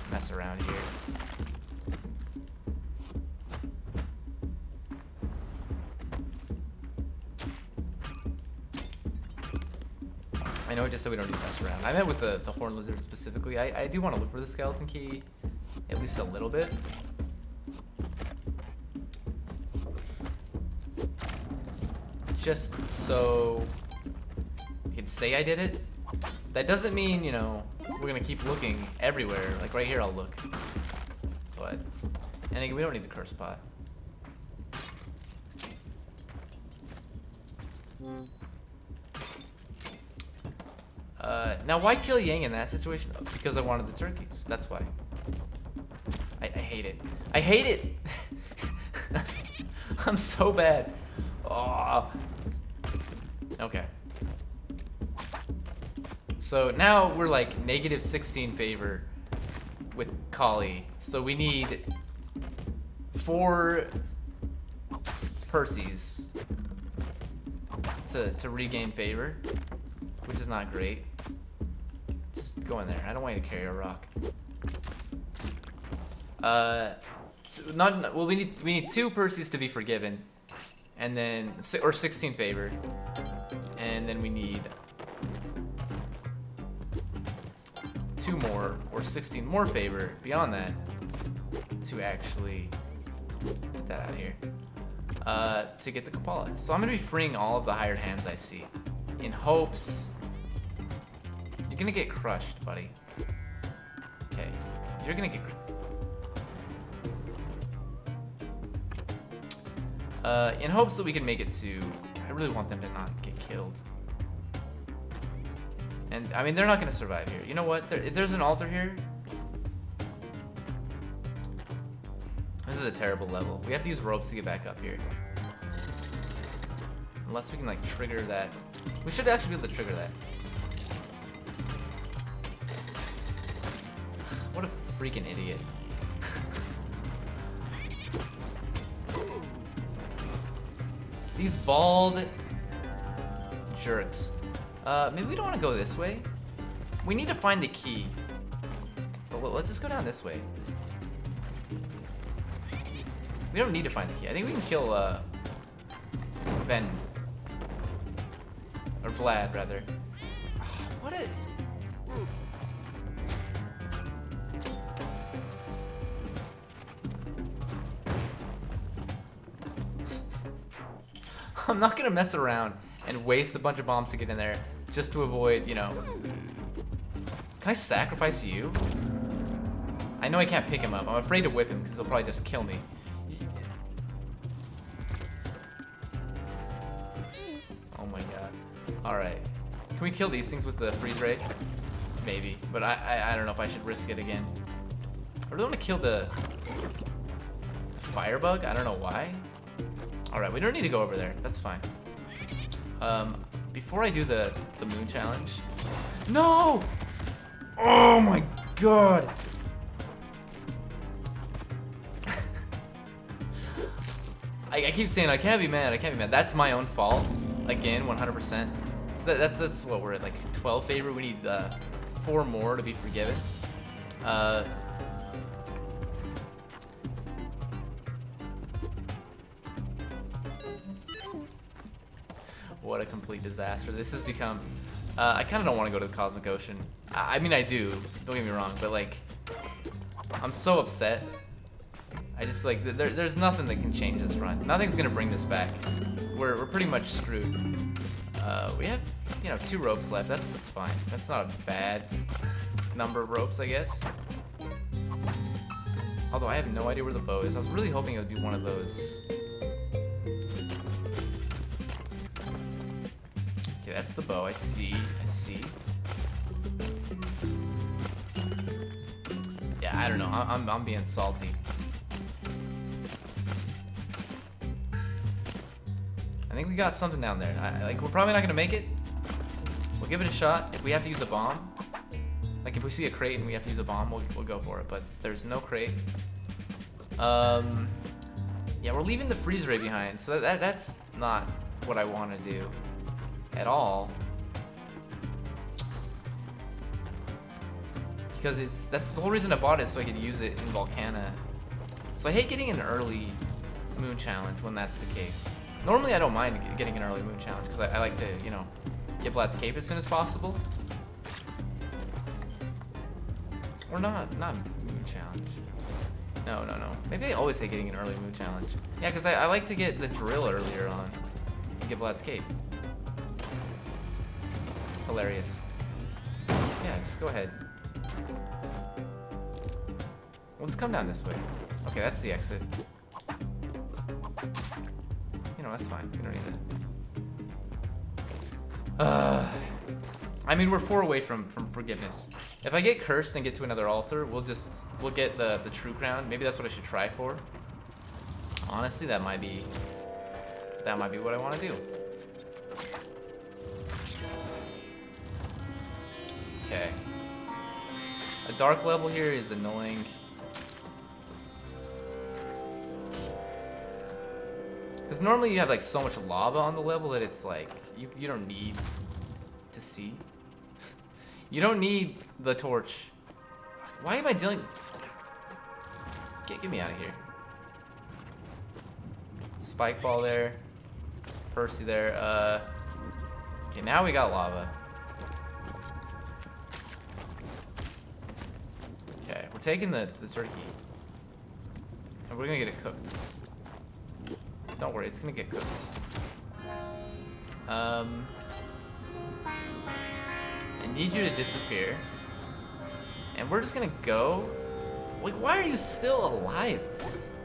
mess around here. I know I just said we don't need to mess around. I meant with the horn lizard specifically. I do want to look for the skeleton key at least a little bit. just so I can say I did it. That doesn't mean, you know, we're gonna keep looking everywhere. Like right here I'll look. But, and again, we don't need the curse pot. Now why kill Yang in that situation? Oh, because I wanted the turkeys, that's why. I hate it. I hate it! I'm so bad. Oh. Okay. So now we're like negative 16 favor with Kali. So we need 4 Percys to regain favor, which is not great. Just go in there. I don't want you to carry a rock. Well, we need 2 Percys to be forgiven, and then or 16 favor, and then we need 2 more or 16 more favor beyond that to actually get that out of here to get the Kapala. So I'm gonna be freeing all of the hired hands I see in hopes. You're gonna get crushed, buddy. Okay, you're gonna get in hopes that we can make it to. I really want them to not get killed. And I mean, they're not gonna survive here. You know what? If there's an altar here, this is a terrible level. We have to use ropes to get back up here. Unless we can like trigger that. We should actually be able to trigger that. What a freaking idiot. These bald jerks. Maybe we don't want to go this way. We need to find the key. But let's just go down this way. We don't need to find the key. I think we can kill Ben. Or Vlad, rather. What a... I'm not gonna mess around and waste a bunch of bombs to get in there just to avoid, you know... Can I sacrifice you? I know I can't pick him up. I'm afraid to whip him because he'll probably just kill me. Oh my god. Alright. Can we kill these things with the freeze ray? Maybe, but I don't know if I should risk it again. I really want to kill the firebug. I don't know why. Alright, we don't need to go over there. That's fine. Before I do the moon challenge... No! Oh my god! I keep saying I can't be mad, I can't be mad. That's my own fault. Again, 100%. So that's what we're at, like 12 favor. We need 4 more to be forgiven. What a complete disaster. This has become... I kind of don't want to go to the Cosmic Ocean. I mean, I do. Don't get me wrong, but like... I'm so upset. I just feel like there's nothing that can change this run. Nothing's going to bring this back. We're pretty much screwed. We have, you know, 2 ropes left. That's fine. That's not a bad number of ropes, I guess. Although I have no idea where the bow is. I was really hoping it would be one of those... Okay, that's the bow. I see. Yeah, I don't know. I'm being salty. I think we got something down there. Like, we're probably not gonna make it. We'll give it a shot. If we have to use a bomb, like if we see a crate and we have to use a bomb, we'll go for it. But there's no crate. Yeah, we're leaving the freeze ray behind, so that's not what I want to do at all. Because that's the whole reason I bought it, so I could use it in Volcana. So I hate getting an early moon challenge when that's the case. Normally I don't mind getting an early moon challenge because I like to, you know, get Vlad's cape as soon as possible. Or not moon challenge. No. Maybe I always hate getting an early moon challenge. Yeah, because I like to get the drill earlier on. to get Vlad's cape. Hilarious. Yeah, just go ahead. We'll just come down this way. Okay, that's the exit. You know, that's fine. We don't need that. I mean, we're 4 away from forgiveness. If I get cursed and get to another altar, we'll get the true crown. Maybe that's what I should try for. Honestly, that might be what I want to do. Okay. A dark level here is annoying. Because normally you have like so much lava on the level that it's like you don't need to see. You don't need the torch. Why am I dealing? Get me out of here. Spike ball there. Percy there. Okay, now we got lava. Okay, we're taking the turkey. And we're gonna get it cooked. Don't worry, it's gonna get cooked. I need you to disappear. And we're just gonna go. Like, why are you still alive?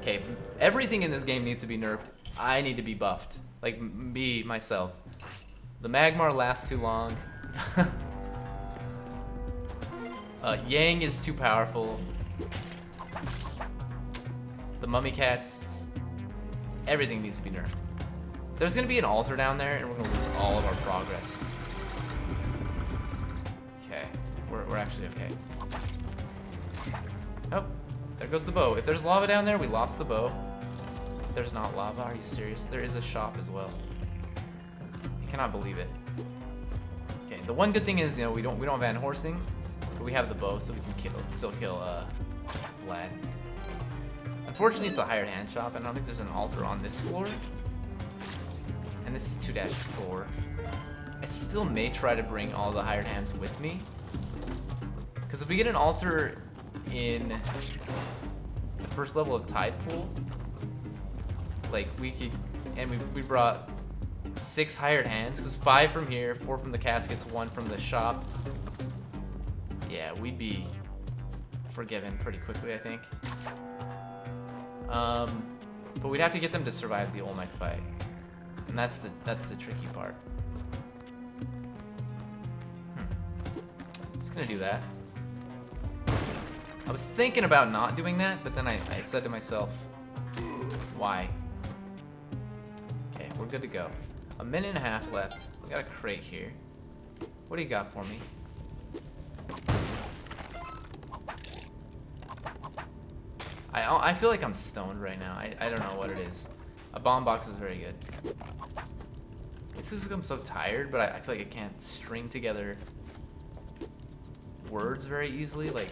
Okay, everything in this game needs to be nerfed. I need to be buffed. Like, me, myself. The Magmar lasts too long. Yang is too powerful. The mummy cats. Everything needs to be nerfed. There's gonna be an altar down there, and we're gonna lose all of our progress. Okay, we're actually okay. Oh, there goes the bow. If there's lava down there, we lost the bow. If there's not lava, are you serious? There is a shop as well. I cannot believe it. Okay, the one good thing is, you know, we don't have Van Horsing, but we have the bow, so we can still kill Vlad. Unfortunately, it's a hired hand shop, and I don't think there's an altar on this floor. And this is 2-4. I still may try to bring all the hired hands with me. Because if we get an altar in the first level of Tide Pool, like we could, and we brought 6 hired hands, because 5 from here, 4 from the caskets, 1 from the shop. Yeah, we'd be forgiven pretty quickly, I think. But we'd have to get them to survive the Olmec fight, and that's the tricky part. I'm just gonna do that. I was thinking about not doing that, but then I said to myself, why? Okay, we're good to go. 1.5 minutes left. We got a crate here. What do you got for me? I feel like I'm stoned right now. I don't know what it is. A bomb box is very good. It's just I'm so tired, but I feel like I can't string together words very easily. Like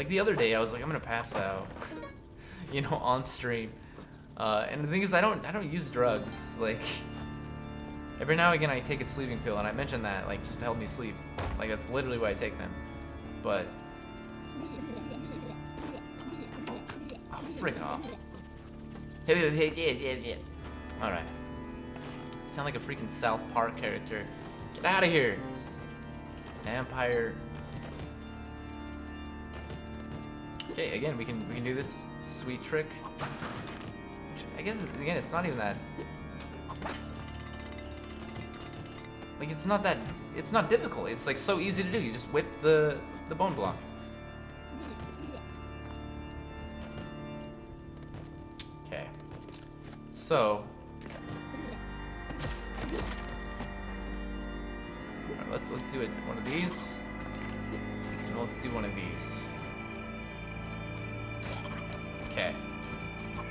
the other day, I was like, I'm gonna pass out, you know, on stream. And the thing is, I don't use drugs. Like, every now and again, I take a sleeping pill, and I mention that, like, just to help me sleep. Like, that's literally why I take them. But oh, frick off. All right. Sound like a freaking South Park character. Get out of here, vampire. Okay, again, we can do this sweet trick. Which I guess again, it's not even that. Like, it's not difficult. It's like so easy to do. You just whip the bone block. Okay. So alright, let's do it. One of these. And let's do one of these. Okay.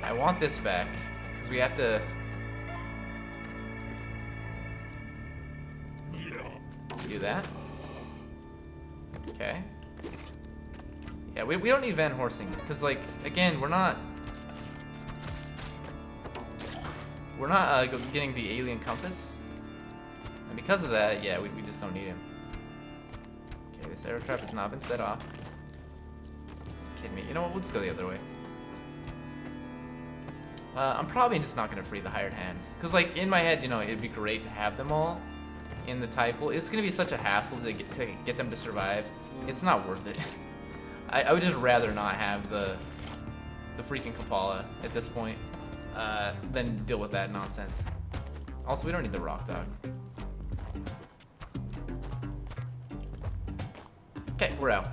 I want this back because we have to do that. Okay. Yeah, we don't need Van Horsing because, like, again, we're not getting the alien compass, and because of that, yeah, we just don't need him. Okay, this arrow trap has not been set off. Kidding me? You know what? Let's go the other way. I'm probably just not gonna free the hired hands, cause like in my head, you know, it'd be great to have them all in the tide pool. It's gonna be such a hassle to get them to survive. It's not worth it. I would just rather not have the freaking Kapala at this point than deal with that nonsense. Also, we don't need the rock dog. Okay, we're out.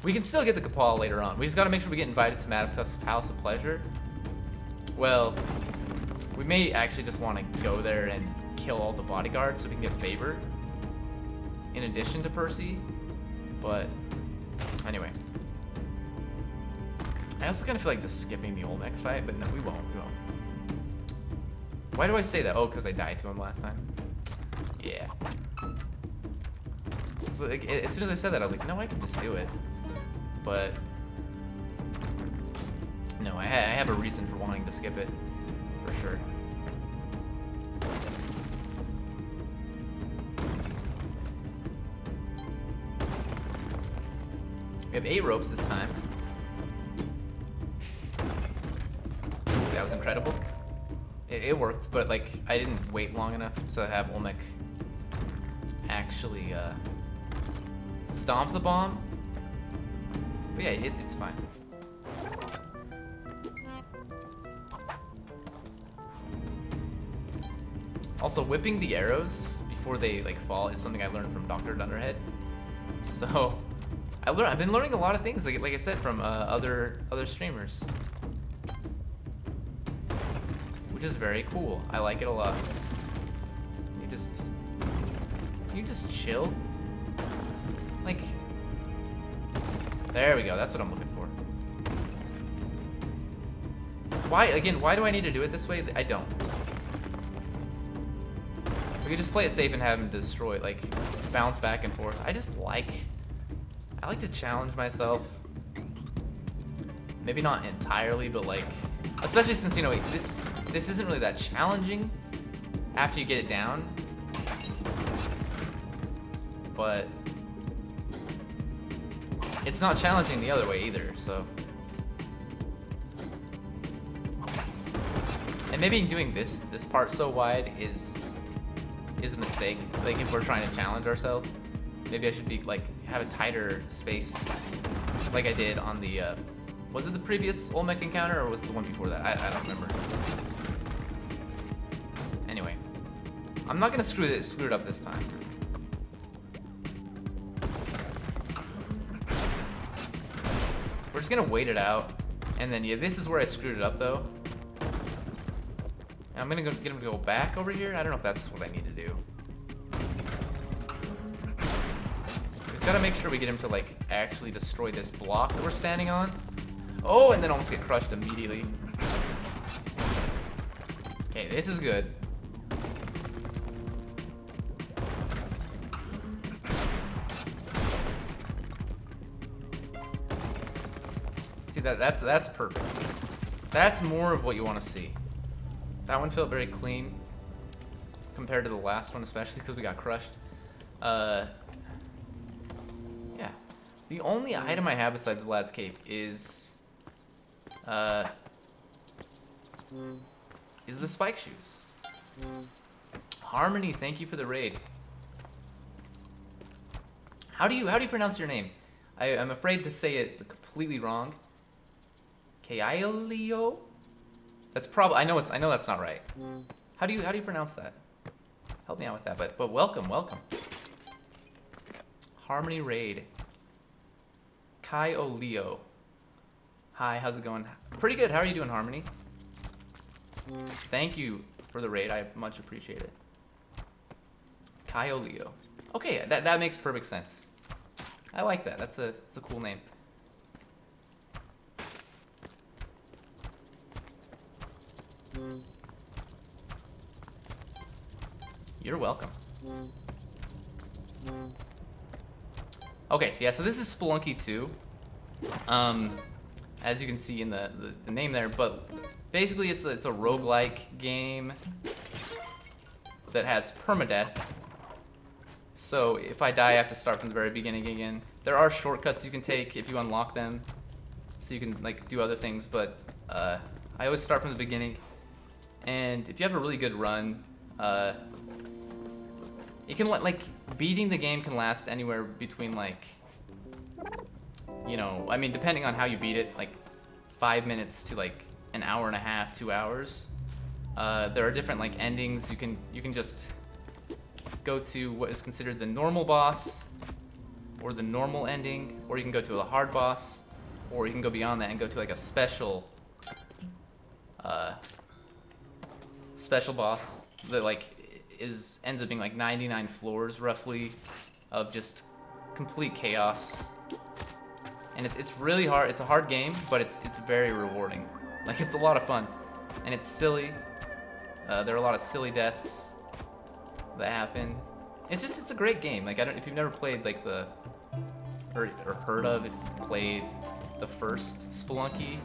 We can still get the Kapala later on. We just gotta make sure we get invited to Madame Tusk's Palace of Pleasure. Well, we may actually just want to go there and kill all the bodyguards so we can get favor in addition to Percy. But anyway. I also kind of feel like just skipping the Olmec fight, but no, we won't. Why do I say that? Oh, because I died to him last time. Yeah. So, like, as soon as I said that, I was like, no, I can just do it. But no, I have a reason for wanting to skip it, for sure. We have 8 ropes this time. That was incredible. It worked, but like I didn't wait long enough to have Olmec actually stomp the bomb. But yeah, it's fine. Also, whipping the arrows before they like fall is something I learned from Dr. Dunderhead. So I've been learning a lot of things, like I said, from other streamers, which is very cool. I like it a lot. Can you just chill? Like, there we go. That's what I'm looking for. Why do I need to do it this way? I don't. We could just play it safe and have him destroy, like, bounce back and forth. I like to challenge myself. Maybe not entirely, but like, especially since, you know, this isn't really that challenging after you get it down. But it's not challenging the other way either, so. And maybe doing this part so wide is a mistake. Like if we're trying to challenge ourselves, maybe I should be like have a tighter space, like I did on the. Was it the previous Olmec encounter or was it the one before that? I don't remember. Anyway, I'm not gonna screw it up this time. We're just gonna wait it out, and then yeah, this is where I screwed it up though. I'm gonna get him to go back over here. I don't know if that's what I need to do. We just gotta make sure we get him to like actually destroy this block that we're standing on. Oh, and then almost get crushed immediately. Okay, this is good. See that's perfect. That's more of what you want to see. That one felt very clean compared to the last one, especially because we got crushed. Yeah. The only item I have besides Vlad's cape is the spike shoes. Harmony, thank you for the raid. How do you pronounce your name? I'm afraid to say it completely wrong. Kailio? That's probably I know that's not right. How do you pronounce that? Help me out with that. But welcome. Harmony raid. Kailio. Hi, how's it going? Pretty good. How are you doing, Harmony? Thank you for the raid. I much appreciate it. Kailio. Okay, that makes perfect sense. I like that. That's a cool name. You're welcome. Okay, yeah, so this is Spelunky 2. As you can see in the name there, but basically it's a roguelike game that has permadeath. So if I die, I have to start from the very beginning again. There are shortcuts you can take if you unlock them. so you can like do other things. But I always start from the beginning, and if you have a really good run, it can like beating the game can last anywhere between like, you know, I mean, depending on how you beat it, like 5 minutes to like an hour and a half, 2 hours. There are different like endings. You can just go to what is considered the normal boss, or the normal ending, or you can go to a hard boss, or you can go beyond that and go to like a special boss that like ends up being like 99 floors roughly of just complete chaos. And it's really hard. It's a hard game, but it's very rewarding. Like, it's a lot of fun, and it's silly. There are a lot of silly deaths that happen. It's a great game. Like, if you've never played like or heard of, if you played the first Spelunky,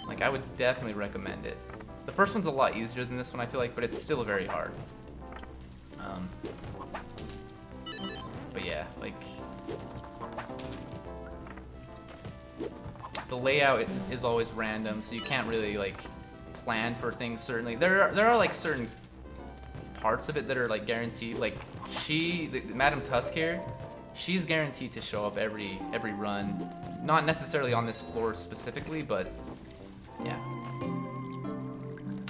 like, I would definitely recommend it. The first one's a lot easier than this one, I feel like, but it's still very hard. But yeah, like, the layout is always random, so you can't really like plan for things. Certainly, there are like certain parts of it that are like guaranteed. Like Madam Tusk here, she's guaranteed to show up every run. Not necessarily on this floor specifically, but yeah.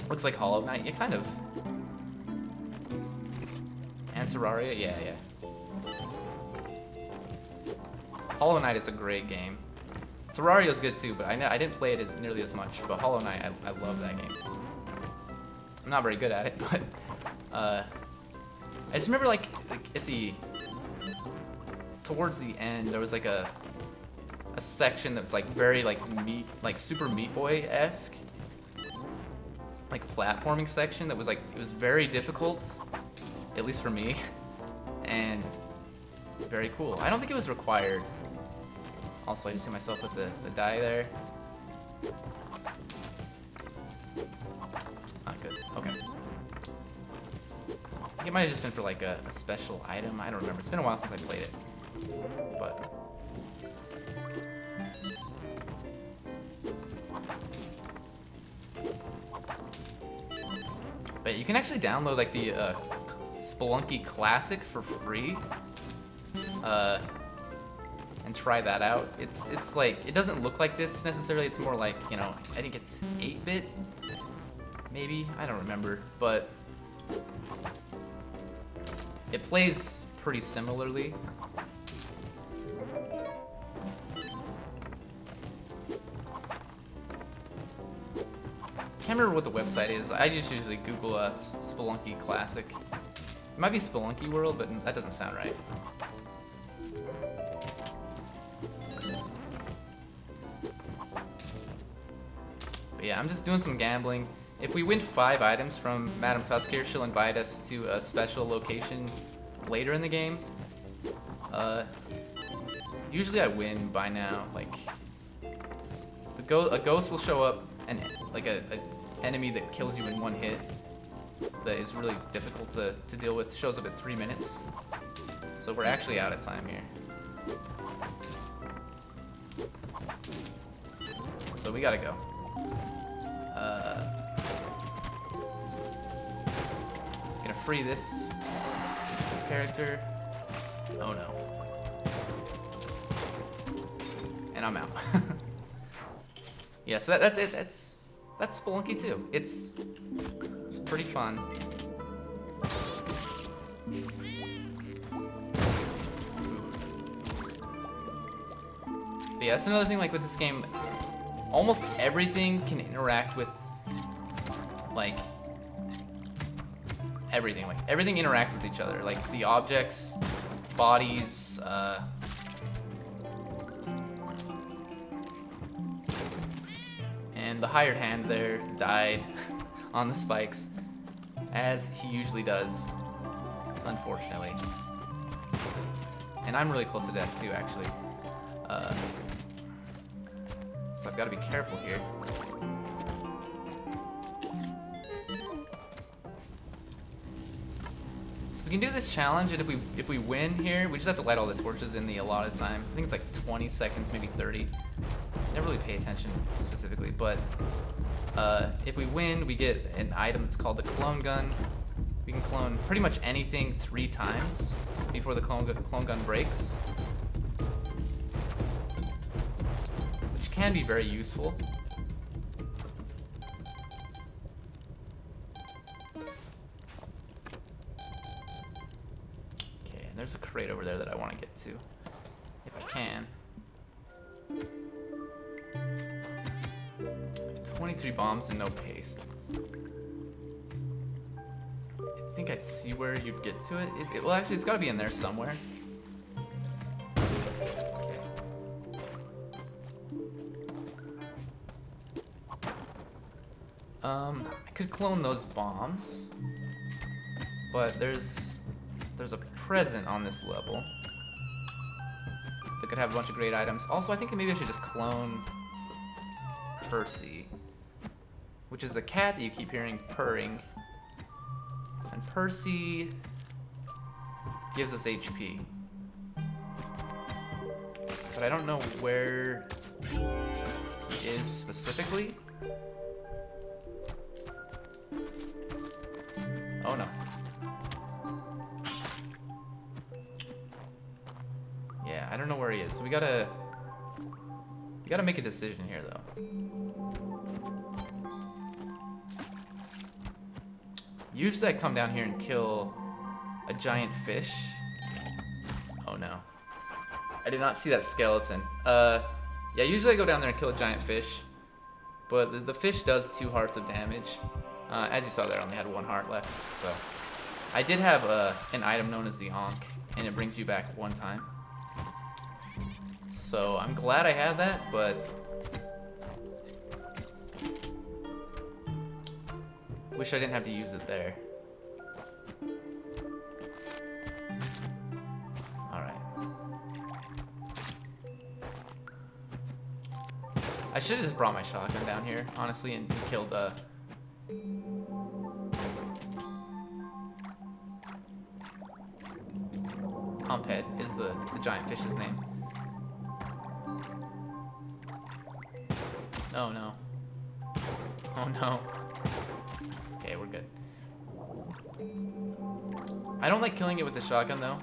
Looks like Hollow Knight, yeah, kind of. And Terraria, yeah. Hollow Knight is a great game. Terraria's good too, but I didn't play it nearly as much. But Hollow Knight, I love that game. I'm not very good at it, but I just remember like at towards the end, there was like a section that was like very like Super Meat Boy-esque, like platforming section that was like, it was very difficult, at least for me, and very cool. I don't think it was required. Also, I just hit myself with the die there. Which is not good. Okay. I think it might have just been for like a special item. I don't remember. It's been a while since I played it. But you can actually download like the Spelunky Classic for free. And try that out. It's like, it doesn't look like this necessarily. It's more like, you know, I think it's 8-bit, maybe, I don't remember, but it plays pretty similarly. Can't remember what the website is. I just usually Google Spelunky Classic. It might be Spelunky World, but that doesn't sound right. Yeah, I'm just doing some gambling. If we win 5 items from Madam Tusk here, she'll invite us to a special location later in the game. Usually I win by now. Like, a ghost will show up, and like a enemy that kills you in 1 hit that is really difficult to deal with shows up at 3 minutes. So we're actually out of time here. So we gotta go. Gonna free this character. Oh no. And I'm out. Yeah, so that's it. That's Spelunky too. It's pretty fun. But yeah, that's another thing like with this game. Almost everything can interact with, like, everything. Like, everything interacts with each other. Like, the objects, bodies, and the hired hand there died on the spikes, as he usually does, unfortunately. And I'm really close to death too, actually. So I've got to be careful here. So we can do this challenge, and if we win here, we just have to light all the torches in the allotted time. I think it's like 20 seconds, maybe 30. Never don't really pay attention specifically, but if we win, we get an item that's called the clone gun. We can clone pretty much anything 3 times before the clone gun breaks, which can be very useful. Okay, and there's a crate over there that I want to get to, if I can. 23 bombs and no paste. I think I see where you'd get to it. Well, actually, it's got to be in there somewhere. Okay. I could clone those bombs, but there's a present on this level that could have a bunch of great items. Also, I think maybe I should just clone Percy, which is the cat that you keep hearing purring. And Percy gives us HP. But I don't know where he is specifically. Oh no. Yeah, I don't know where he is. So we gotta make a decision here though. Usually I come down here and kill a giant fish. Oh no. I did not see that skeleton. Yeah, usually I go down there and kill a giant fish, but the fish does 2 hearts of damage. As you saw there, I only had 1 heart left, so. I did have an item known as the Ankh, and it brings you back 1 time. So I'm glad I had that, but wish I didn't have to use it there. Alright. I should have just brought my shotgun down here, honestly, and killed Humphead is the giant fish's name. Oh no. Oh no. Okay, we're good. I don't like killing it with the shotgun though.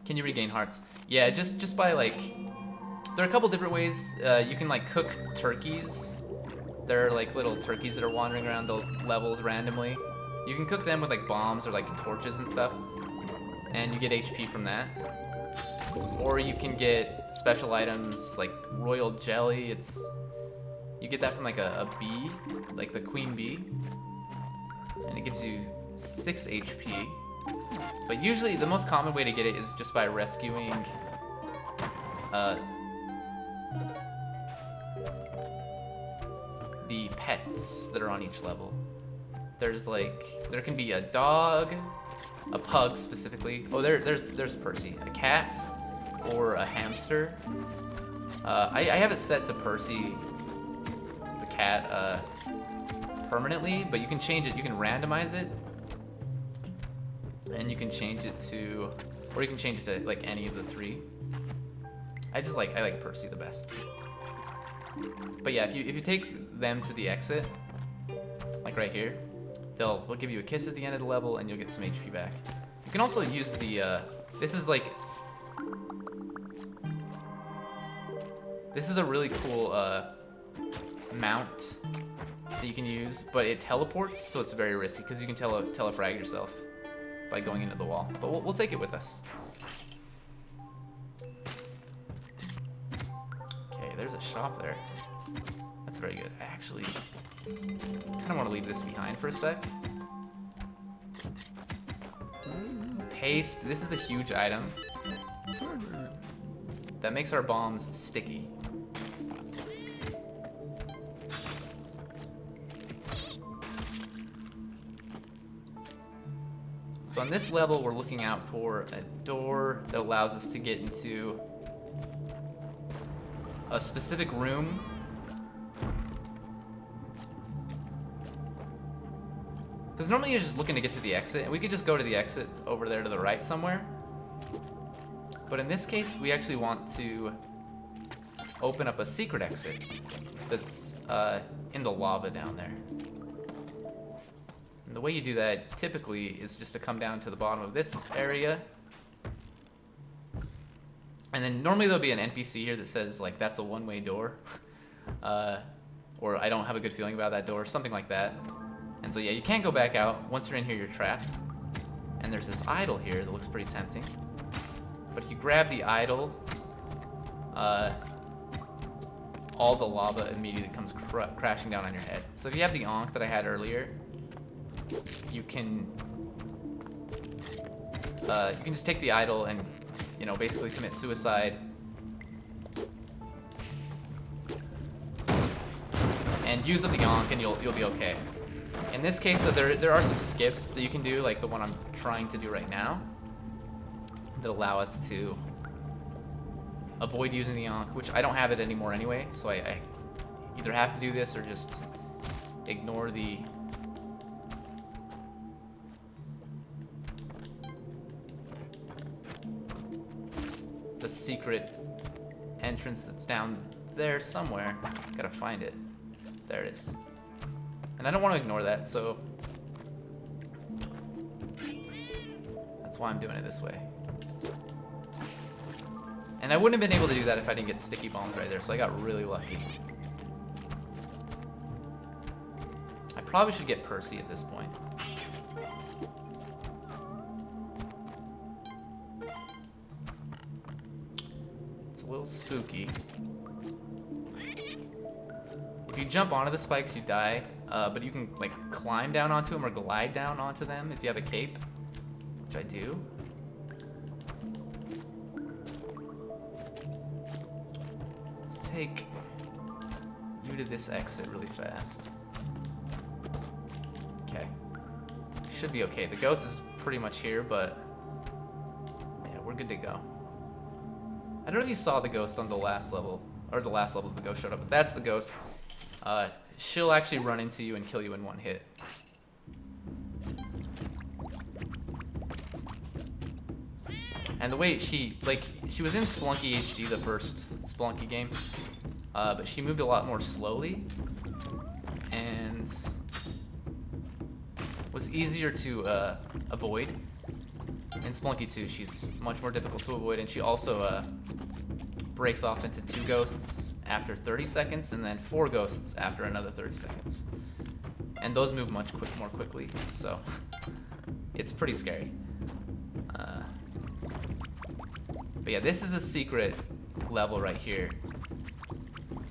Can you regain hearts? Yeah, just by like, there are a couple different ways. You can like cook turkeys. There are like little turkeys that are wandering around the levels randomly. You can cook them with like bombs or like torches and stuff, and you get HP from that. Or you can get special items like royal jelly. You get that from like a bee, like the queen bee, and it gives you 6 HP. But usually the most common way to get it is just by rescuing the pets that are on each level. There can be a dog, a pug specifically. Oh, there's Percy. A cat or a hamster. I have it set to Percy, the cat, permanently, but you can change it. You can randomize it, and you can change it to, or you can change it to like any of the 3. I like Percy the best. But yeah, if you take them to the exit, like right here, they'll give you a kiss at the end of the level, and you'll get some HP back. You can also use the this is a really cool mount that you can use, but it teleports, so it's very risky because you can telefrag yourself by going into the wall. But we'll take it with us. Okay, there's a shop there. That's very good. I actually kind of want to leave this behind for a sec. Paste. This is a huge item that makes our bombs sticky. So on this level, we're looking out for a door that allows us to get into a specific room. Because normally you're just looking to get to the exit, and we could just go to the exit over there to the right somewhere. But in this case, we actually want to open up a secret exit that's in the lava down there. And the way you do that typically is just to come down to the bottom of this area. And then normally there'll be an NPC here that says like that's a one-way door. Or I don't have a good feeling about that door, something like that. And so yeah, you can't go back out. Once you're in here, you're trapped. And there's this idol here that looks pretty tempting. But if you grab the idol, all the lava immediately comes crashing down on your head. So if you have the Ankh that I had earlier, you can just take the idol and, you know, basically commit suicide. And use up the Ankh and you'll be okay. In this case, there are some skips that you can do, like the one I'm trying to do right now, that allow us to avoid using the Ankh, which I don't have it anymore anyway, so I either have to do this or just ignore the secret entrance that's down there somewhere. Gotta find it. There it is. And I don't want to ignore that, so that's why I'm doing it this way. And I wouldn't have been able to do that if I didn't get sticky bombs right there, so I got really lucky. I probably should get Percy at this point. It's a little spooky. If you jump onto the spikes, you die, but you can like climb down onto them or glide down onto them if you have a cape, which I do. Let's take you to this exit really fast. Okay. Should be okay. The ghost is pretty much here, but yeah, we're good to go. I don't know if you saw the ghost on the last level, or the last level the ghost showed up, but that's the ghost. She'll actually run into you and kill you in one hit. And the way she was in Spelunky HD, the first Spelunky game, but she moved a lot more slowly and was easier to avoid. In Spelunky 2, she's much more difficult to avoid, and she also breaks off into 2 ghosts after 30 seconds, and then 4 ghosts after another 30 seconds. And those move much more quickly, so it's pretty scary. But yeah, this is a secret level right here.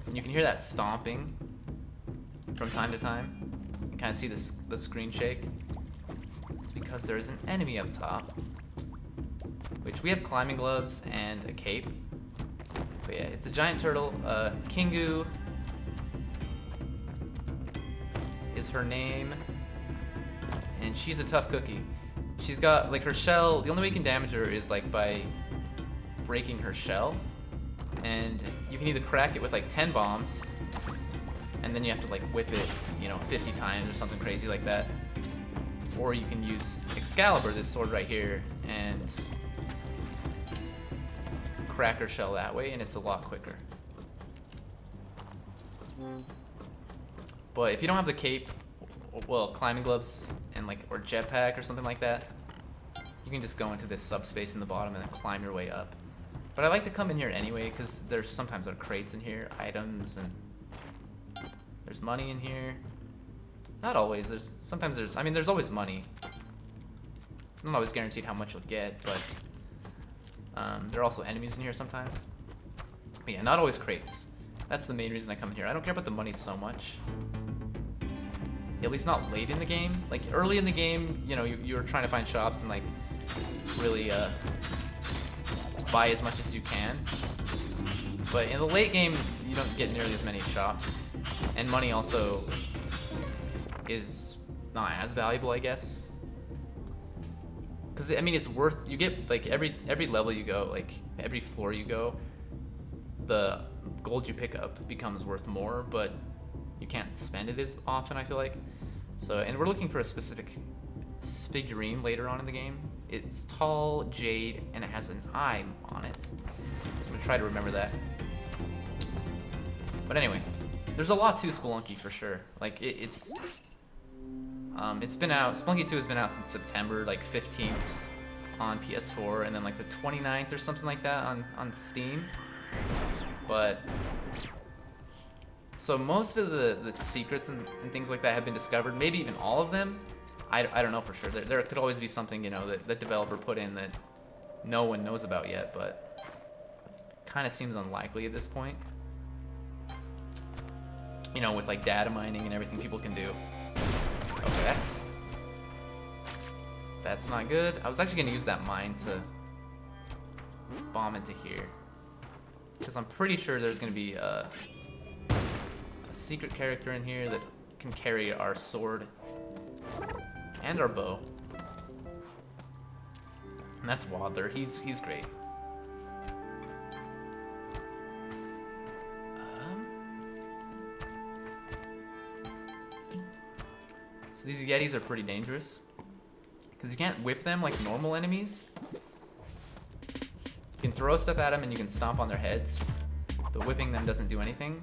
And you can hear that stomping from time to time. You can kind of see the screen shake. It's because there is an enemy up top, which we have climbing gloves and a cape. But yeah, it's a giant turtle. Kingu is her name, and she's a tough cookie. She's got like her shell. The only way you can damage her is like by breaking her shell, and you can either crack it with like 10 bombs, and then you have to like whip it, you know, 50 times or something crazy like that, or you can use Excalibur, this sword right here, and crack her shell that way, and it's a lot quicker. But if you don't have the cape, well, climbing gloves and like or jetpack or something like that, you can just go into this subspace in the bottom and then climb your way up. But I like to come in here anyway because there's sometimes there are crates in here, items, and there's money in here. Not always. I mean, there's always money. I'm not always guaranteed how much you'll get, but there are also enemies in here sometimes. But yeah, not always crates. That's the main reason I come in here. I don't care about the money so much. At least not late in the game. Like early in the game, you know, you're trying to find shops and like really buy as much as you can. But in the late game, you don't get nearly as many shops, and money also is not as valuable, I guess. Because I mean, it's worth. You get like every level you go, like every floor you go, the gold you pick up becomes worth more, but you can't spend it as often, I feel like. So, and we're looking for a specific figurine later on in the game. It's tall, jade, and it has an eye on it. So I'm gonna try to remember that. But anyway, there's a lot to Spelunky for sure. Like it's been out. Spelunky 2 has been out since September like 15th on PS4, and then like the 29th or something like that on Steam. But so most of the secrets and things like that have been discovered. Maybe even all of them. I don't know for sure. There could always be something, you know, that the developer put in that no one knows about yet, but kind of seems unlikely at this point. You know, with like data mining and everything people can do. Okay, that's not good. I was actually gonna use that mine to bomb into here, because I'm pretty sure there's gonna be a secret character in here that can carry our sword and our bow. And that's Wadler. He's great. So these Yetis are pretty dangerous because you can't whip them like normal enemies. You can throw stuff at them and you can stomp on their heads, but whipping them doesn't do anything.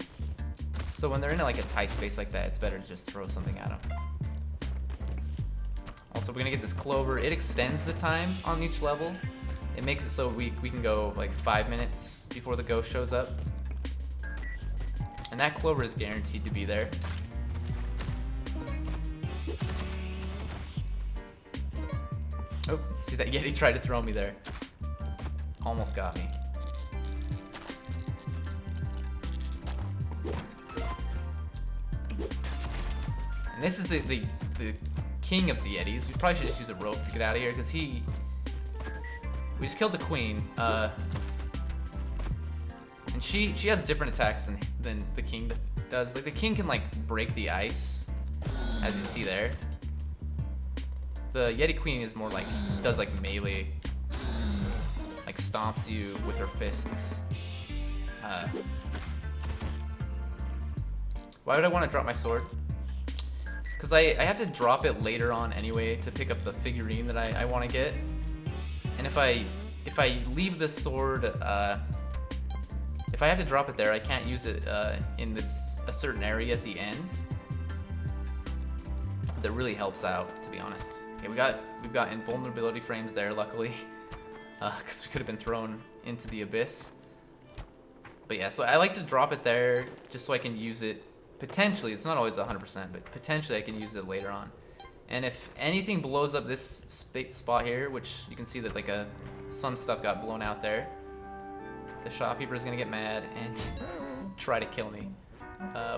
So when they're in like a tight space like that, it's better to just throw something at them. Also, we're gonna get this clover. It extends the time on each level. It makes it so we can go like 5 minutes before the ghost shows up. And that clover is guaranteed to be there. Oh, see that Yeti tried to throw me there. Almost got me. And this is the king of the Yetis. We probably should just use a rope to get out of here, because we just killed the queen. And she has different attacks than the king does. Like the king can like break the ice, as you see there. The Yeti queen is more like, does like melee, like stomps you with her fists. Why would I want to drop my sword? Because I have to drop it later on anyway to pick up the figurine that I want to get. And if I leave the sword, if I have to drop it there, I can't use it in a certain area at the end. That really helps out, to be honest. Okay, we've got invulnerability frames there, luckily, because we could have been thrown into the abyss. But yeah, so I like to drop it there just so I can use it. Potentially, it's not always 100%, but potentially I can use it later on. And if anything blows up this spot here, which you can see that like some stuff got blown out there, the shopkeeper is gonna get mad and try to kill me.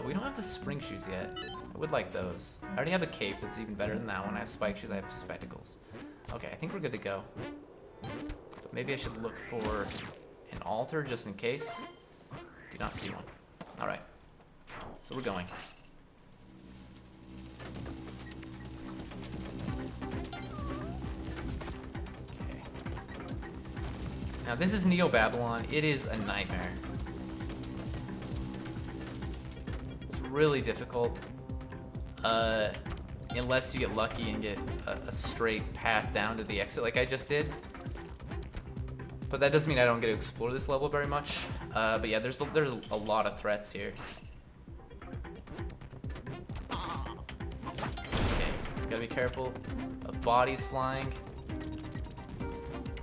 We don't have the spring shoes yet. I would like those. I already have a cape that's even better than that one. I have spike shoes, I have spectacles. Okay, I think we're good to go. But maybe I should look for an altar just in case. Do not see one. Alright. So we're going. Okay. Now this is Neo Babylon. It is a nightmare. It's really difficult. Unless you get lucky and get a straight path down to the exit like I just did. But that doesn't mean I don't get to explore this level very much. But yeah, there's a lot of threats here. Okay, gotta be careful of bodies flying.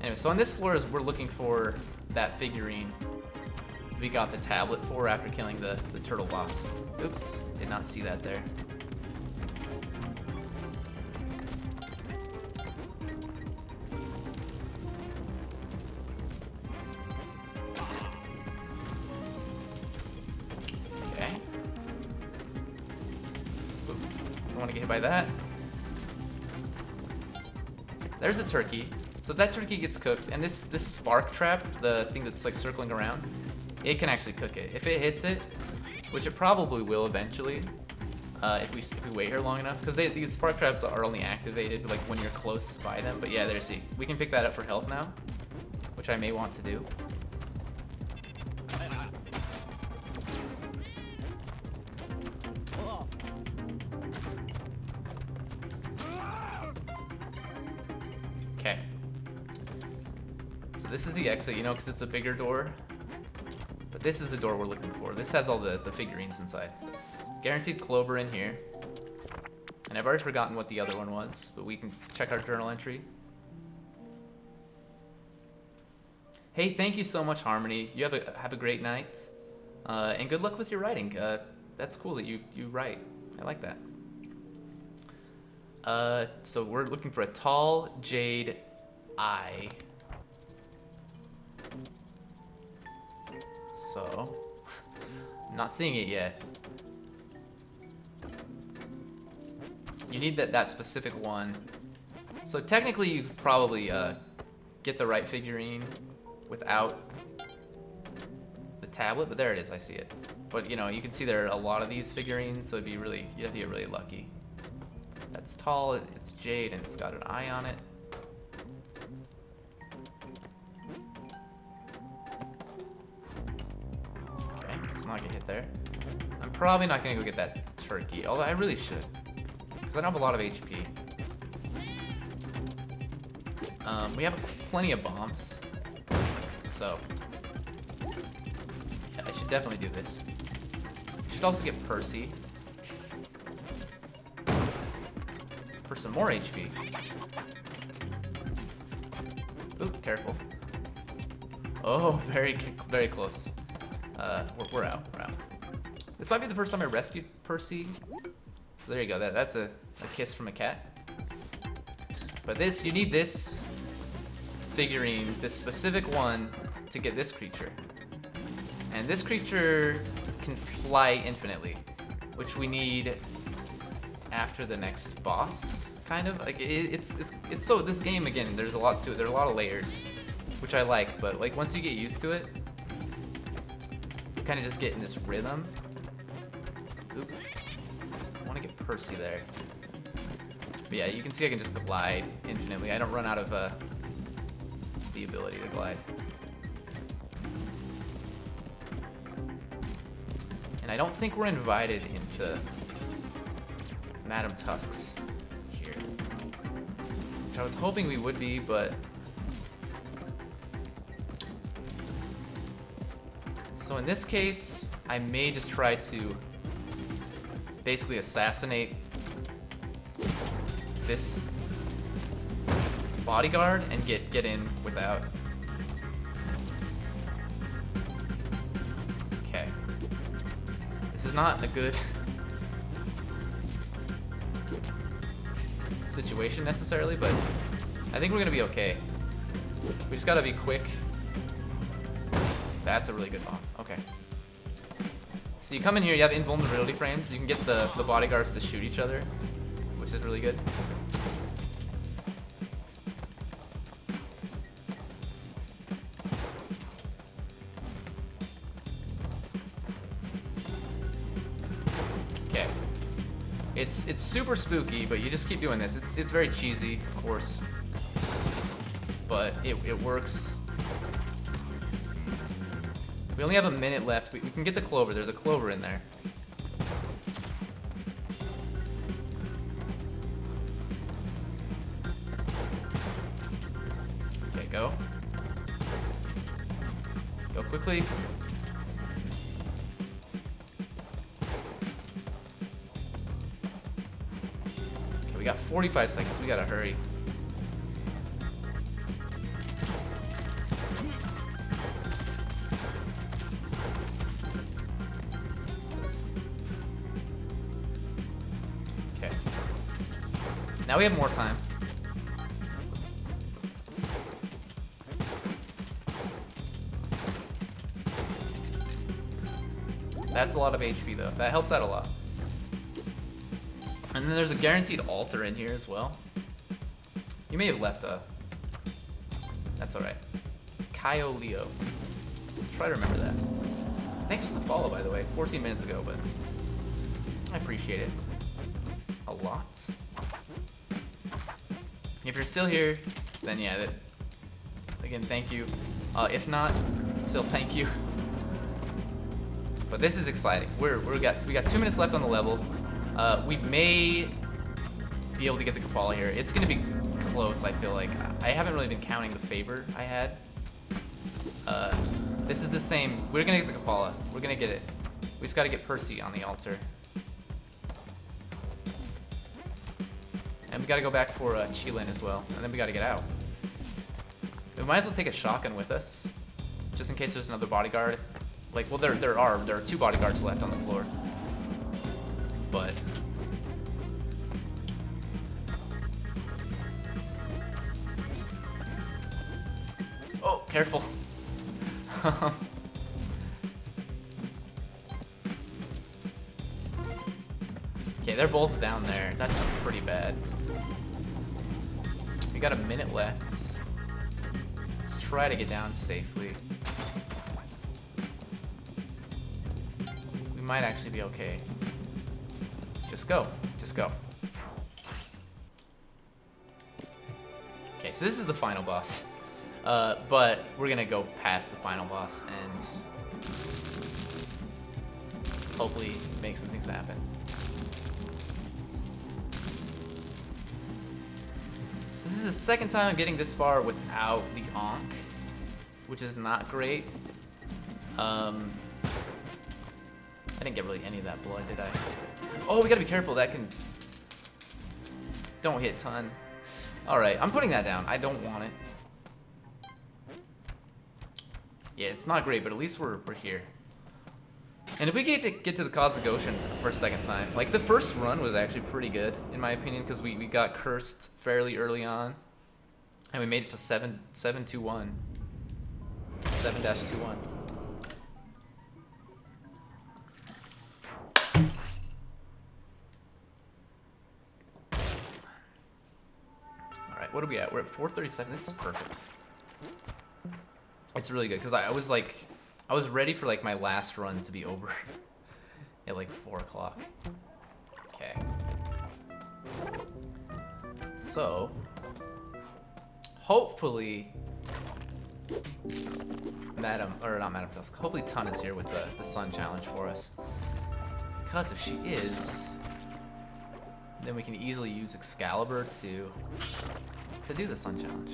Anyway, so on this floor we're looking for that figurine we got the tablet for after killing the turtle boss. Oops, did not see that there. Okay. Don't want to get hit by that. There's a turkey. So if that turkey gets cooked, and this spark trap, the thing that's like circling around, it can actually cook it. If it hits it, which it probably will eventually, if we wait here long enough, because these spark traps are only activated like when you're close by them. But yeah, there, see, we can pick that up for health now, which I may want to do. Okay. So this is the exit, you know, because it's a bigger door. But this is the door we're looking for. This has all the figurines inside. Guaranteed Clover in here. And I've already forgotten what the other one was, but we can check our journal entry. Hey, thank you so much, Harmony. You have a great night. And good luck with your writing. That's cool that you write. I like that. So we're looking for a tall jade eye. So, I'm not seeing it yet. You need that specific one. So technically you could probably get the right figurine without the tablet, but there it is, I see it. But you know, you can see there are a lot of these figurines, so you'd have to get really lucky. That's tall, it's jade, and it's got an eye on it. Okay, let's not get hit there. I'm probably not gonna go get that turkey, although I really should, because I don't have a lot of HP. We have plenty of bombs, so yeah, I should definitely do this. I should also get Percy for some more HP. Ooh, careful. Oh, very close. We're out. This might be the first time I rescued Percy. So there you go. That's a kiss from a cat. But this, you need this figurine, this specific one, to get this creature. And this creature can fly infinitely, which we need after the next boss, kind of. Like it's so, this game, again, there's a lot to it. There are a lot of layers, which I like, but like once you get used to it, you kind of just get in this rhythm. Oop. I want to get Percy there. But yeah, you can see I can just glide infinitely. I don't run out of the ability to glide. And I don't think we're invited into Madame Tusk's here, which I was hoping we would be, but so in this case, I may just try to basically assassinate this bodyguard and get in without. Okay. This is not a good situation necessarily, but I think we're gonna be okay. We just gotta be quick. That's a really good bomb. Okay. So you come in here, you have invulnerability frames. You can get the bodyguards to shoot each other, which is really good. Okay. It's super spooky, but you just keep doing this. It's very cheesy, of course, but it works. We only have a minute left. We can get the clover. There's a clover in there. Okay, go. Go quickly. Okay, we got 45 seconds. We gotta hurry. Now we have more time. That's a lot of HP though. That helps out a lot. And then there's a guaranteed altar in here as well. You may have left a... That's alright. Kyo Leo. Try to remember that. Thanks for the follow, by the way. 14 minutes ago, but I appreciate it a lot. If you're still here, then yeah, again, thank you. If not, still thank you. But this is exciting. We got 2 minutes left on the level. We may be able to get the Kapala here. It's gonna be close, I feel like. I haven't really been counting the favor I had. This is the same. We're gonna get the Kapala. We're gonna get it. We just gotta get Percy on the altar. And we gotta go back for Chilin as well. And then we gotta get out. We might as well take a shotgun with us, just in case there's another bodyguard. Like, well, there are 2 bodyguards left on the floor. But oh, careful. Okay, they're both down there. That's pretty bad. We got a minute left. Let's try to get down safely. We might actually be okay. Just go. Just go. Okay, so this is the final boss. But we're gonna go past the final boss and hopefully make some things happen. So this is the second time I'm getting this far without the Ankh, which is not great. I didn't get really any of that blood, did I? Oh, we gotta be careful. That can... Don't hit ton. Alright, I'm putting that down. I don't want it. Yeah, it's not great, but at least we're here. And if we get to the Cosmic Ocean for a second time, like the first run was actually pretty good, in my opinion, because we got cursed fairly early on. And we made it to 7-2-1. 7-2-1. Alright, what are we at? We're at 437. This is perfect. It's really good, because I was ready for like my last run to be over at like 4 o'clock. Okay. So, hopefully, not Tusk, hopefully Tun is here with the Sun Challenge for us. Because if she is, then we can easily use Excalibur to do the Sun Challenge.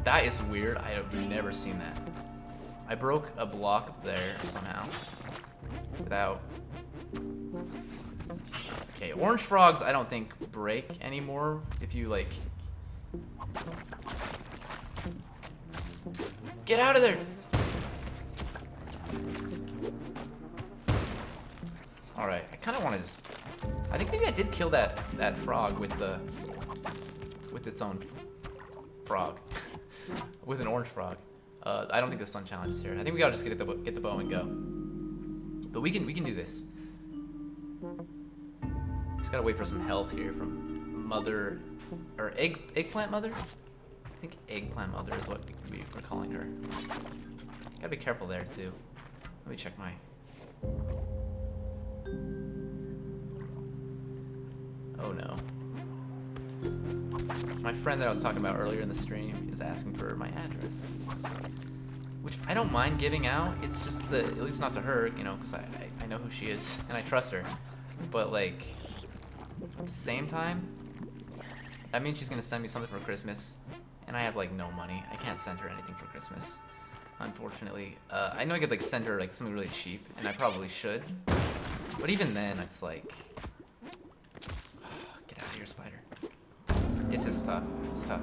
That is weird. I have never seen that. I broke a block up there somehow. Without... Okay, orange frogs I don't think break anymore if you like... Get out of there! Alright, I kinda wanna just... I think maybe I did kill that frog with its own frog. With an orange frog. I don't think the Sun Challenge is here. I think we gotta just get the bow and go. But we can do this. Just gotta wait for some health here from Mother, or Eggplant Mother. I think Eggplant Mother is what we're calling her. Gotta be careful there too. Let me check my. Oh no. My friend that I was talking about earlier in the stream is asking for my address, which I don't mind giving out. It's just that, at least not to her, you know, because I know who she is and I trust her. But like, at the same time, that means she's gonna send me something for Christmas, and I have like no money. I can't send her anything for Christmas, unfortunately. I know I could like send her like something really cheap, and I probably should. But even then, it's like, get out of here, spider. It's just tough. It's tough.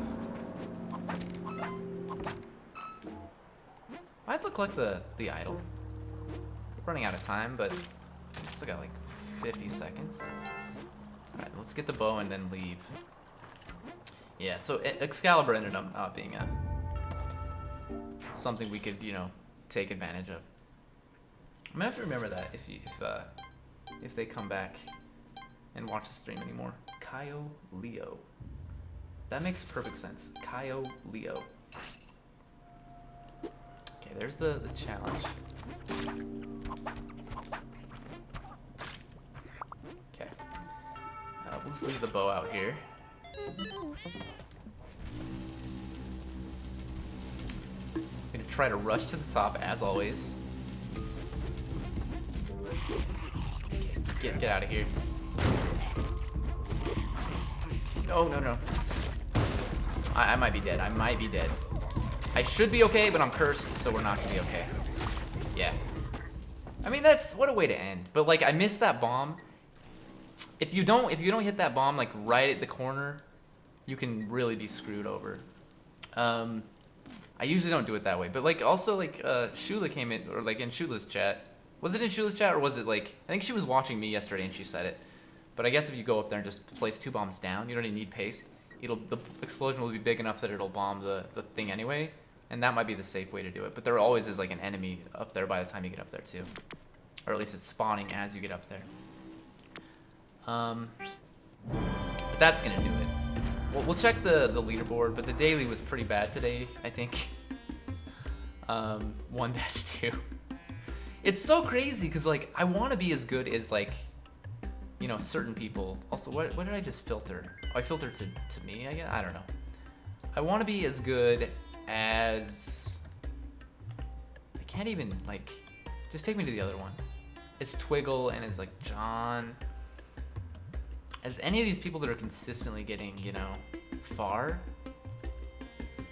Might as well collect the idol. We're running out of time, but we still got like 50 seconds. Alright, let's get the bow and then leave. Yeah, so Excalibur ended up not being something we could, you know, take advantage of. I'm gonna have to remember that if they come back and watch the stream anymore. Kaio Leo. That makes perfect sense. Kaio Leo. Okay, there's the challenge. Okay. We'll just leave the bow out here. I'm gonna try to rush to the top as always. Get out of here. No. I might be dead. I might be dead. I should be okay, but I'm cursed, so we're not gonna be okay. Yeah. I mean, that's what a way to end. But like, I missed that bomb. If you don't hit that bomb like right at the corner, you can really be screwed over. I usually don't do it that way, but like also like Shula came in, or like in Shula's chat. Was it in Shula's chat, or was it like, I think she was watching me yesterday and she said it. But I guess if you go up there and just place 2 bombs down, you don't even need paste. The explosion will be big enough that it'll bomb the thing anyway, and that might be the safe way to do it. But there always is like an enemy up there by the time you get up there too, or at least it's spawning as you get up there. But that's gonna do it. We'll check the leaderboard, but the daily was pretty bad today, I think. 1-2. It's so crazy because like I want to be as good as like, you know, certain people. Also, what did I just filter? Oh, I filtered to me, I guess. I don't know. I want to be as good as, I can't even like, just take me to the other one. As Twiggle and as like John. As any of these people that are consistently getting, you know, far.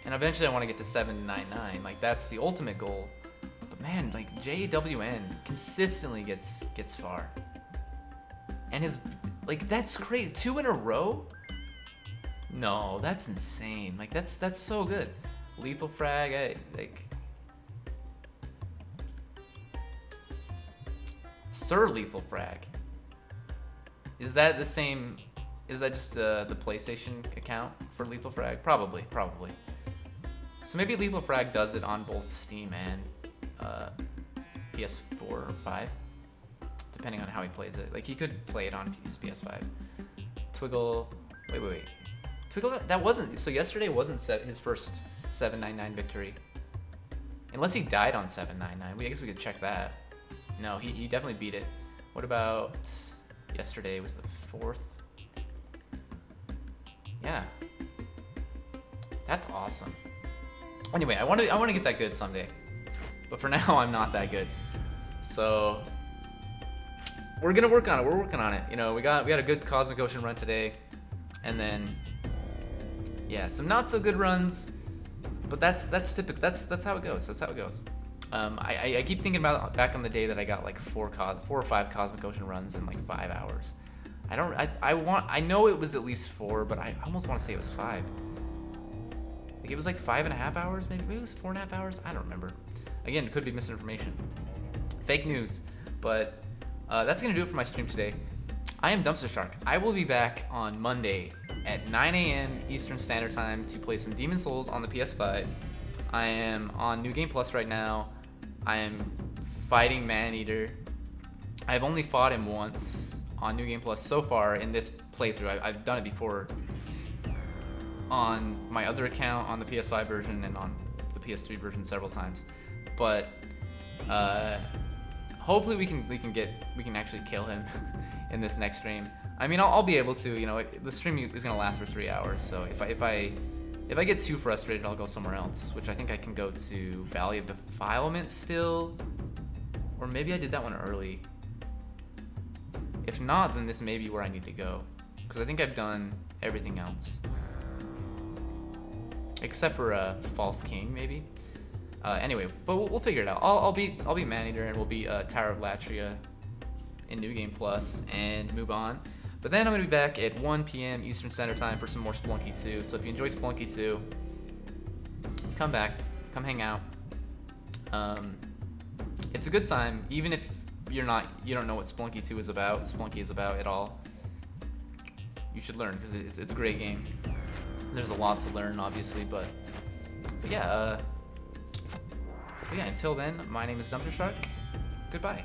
And eventually I want to get to 799. Like that's the ultimate goal. But man, like JWN consistently gets far. And his, like, that's crazy. 2 in a row? No, that's insane. Like that's so good. Lethal frag, like Sir Lethal frag. Is that the same? Is that just the PlayStation account for Lethal Frag? Probably. So maybe Lethal Frag does it on both Steam and PS4 or 5, depending on how he plays it. Like he could play it on his PS5. Twiggle. Wait. Twiggle. That wasn't. So yesterday wasn't his first 799 victory. Unless he died on 799. I guess we could check that. No, he definitely beat it. What about? Yesterday was the 4th. Yeah. That's awesome. Anyway, I want to get that good someday. But for now, I'm not that good. So we're gonna work on it. We're working on it. You know, we had a good Cosmic Ocean run today, and then yeah, some not so good runs. But that's typical. That's how it goes. That's how it goes. I keep thinking about back on the day that I got like 4 or 5 Cosmic Ocean runs in like 5 hours. I know it was at least 4, but I almost want to say it was 5. Like it was like 5.5 hours, maybe it was 4.5 hours. I don't remember. Again, it could be misinformation, fake news. But that's gonna do it for my stream today. I am DumpsterShark. I will be back on Monday at 9 a.m. Eastern Standard Time to play some Demon Souls on the PS5. I am on New Game Plus right now. I am fighting Maneater. I've only fought him once on New Game Plus so far in this playthrough. I've done it before on my other account on the PS5 version and on the PS3 version several times. But hopefully we can actually kill him in this next stream. I mean, I'll be able to. You know, the stream is gonna last for 3 hours. So if I get too frustrated, I'll go somewhere else, which I think I can go to Valley of Defilement still. Or maybe I did that one early. If not, then this may be where I need to go, because I think I've done everything else. Except for False King, maybe. Anyway, but we'll figure it out. I'll be Maneater, and we'll be Tower of Latria in New Game Plus, and move on. But then I'm going to be back at 1 p.m. Eastern Standard Time for some more Spelunky 2. So if you enjoyed Spelunky 2, come back, come hang out. It's a good time, even if you don't know what Spelunky 2 is about, Spelunky is about at all. You should learn, because it's a great game. There's a lot to learn, obviously, but yeah. So yeah, until then, my name is DumpsterShark. Goodbye.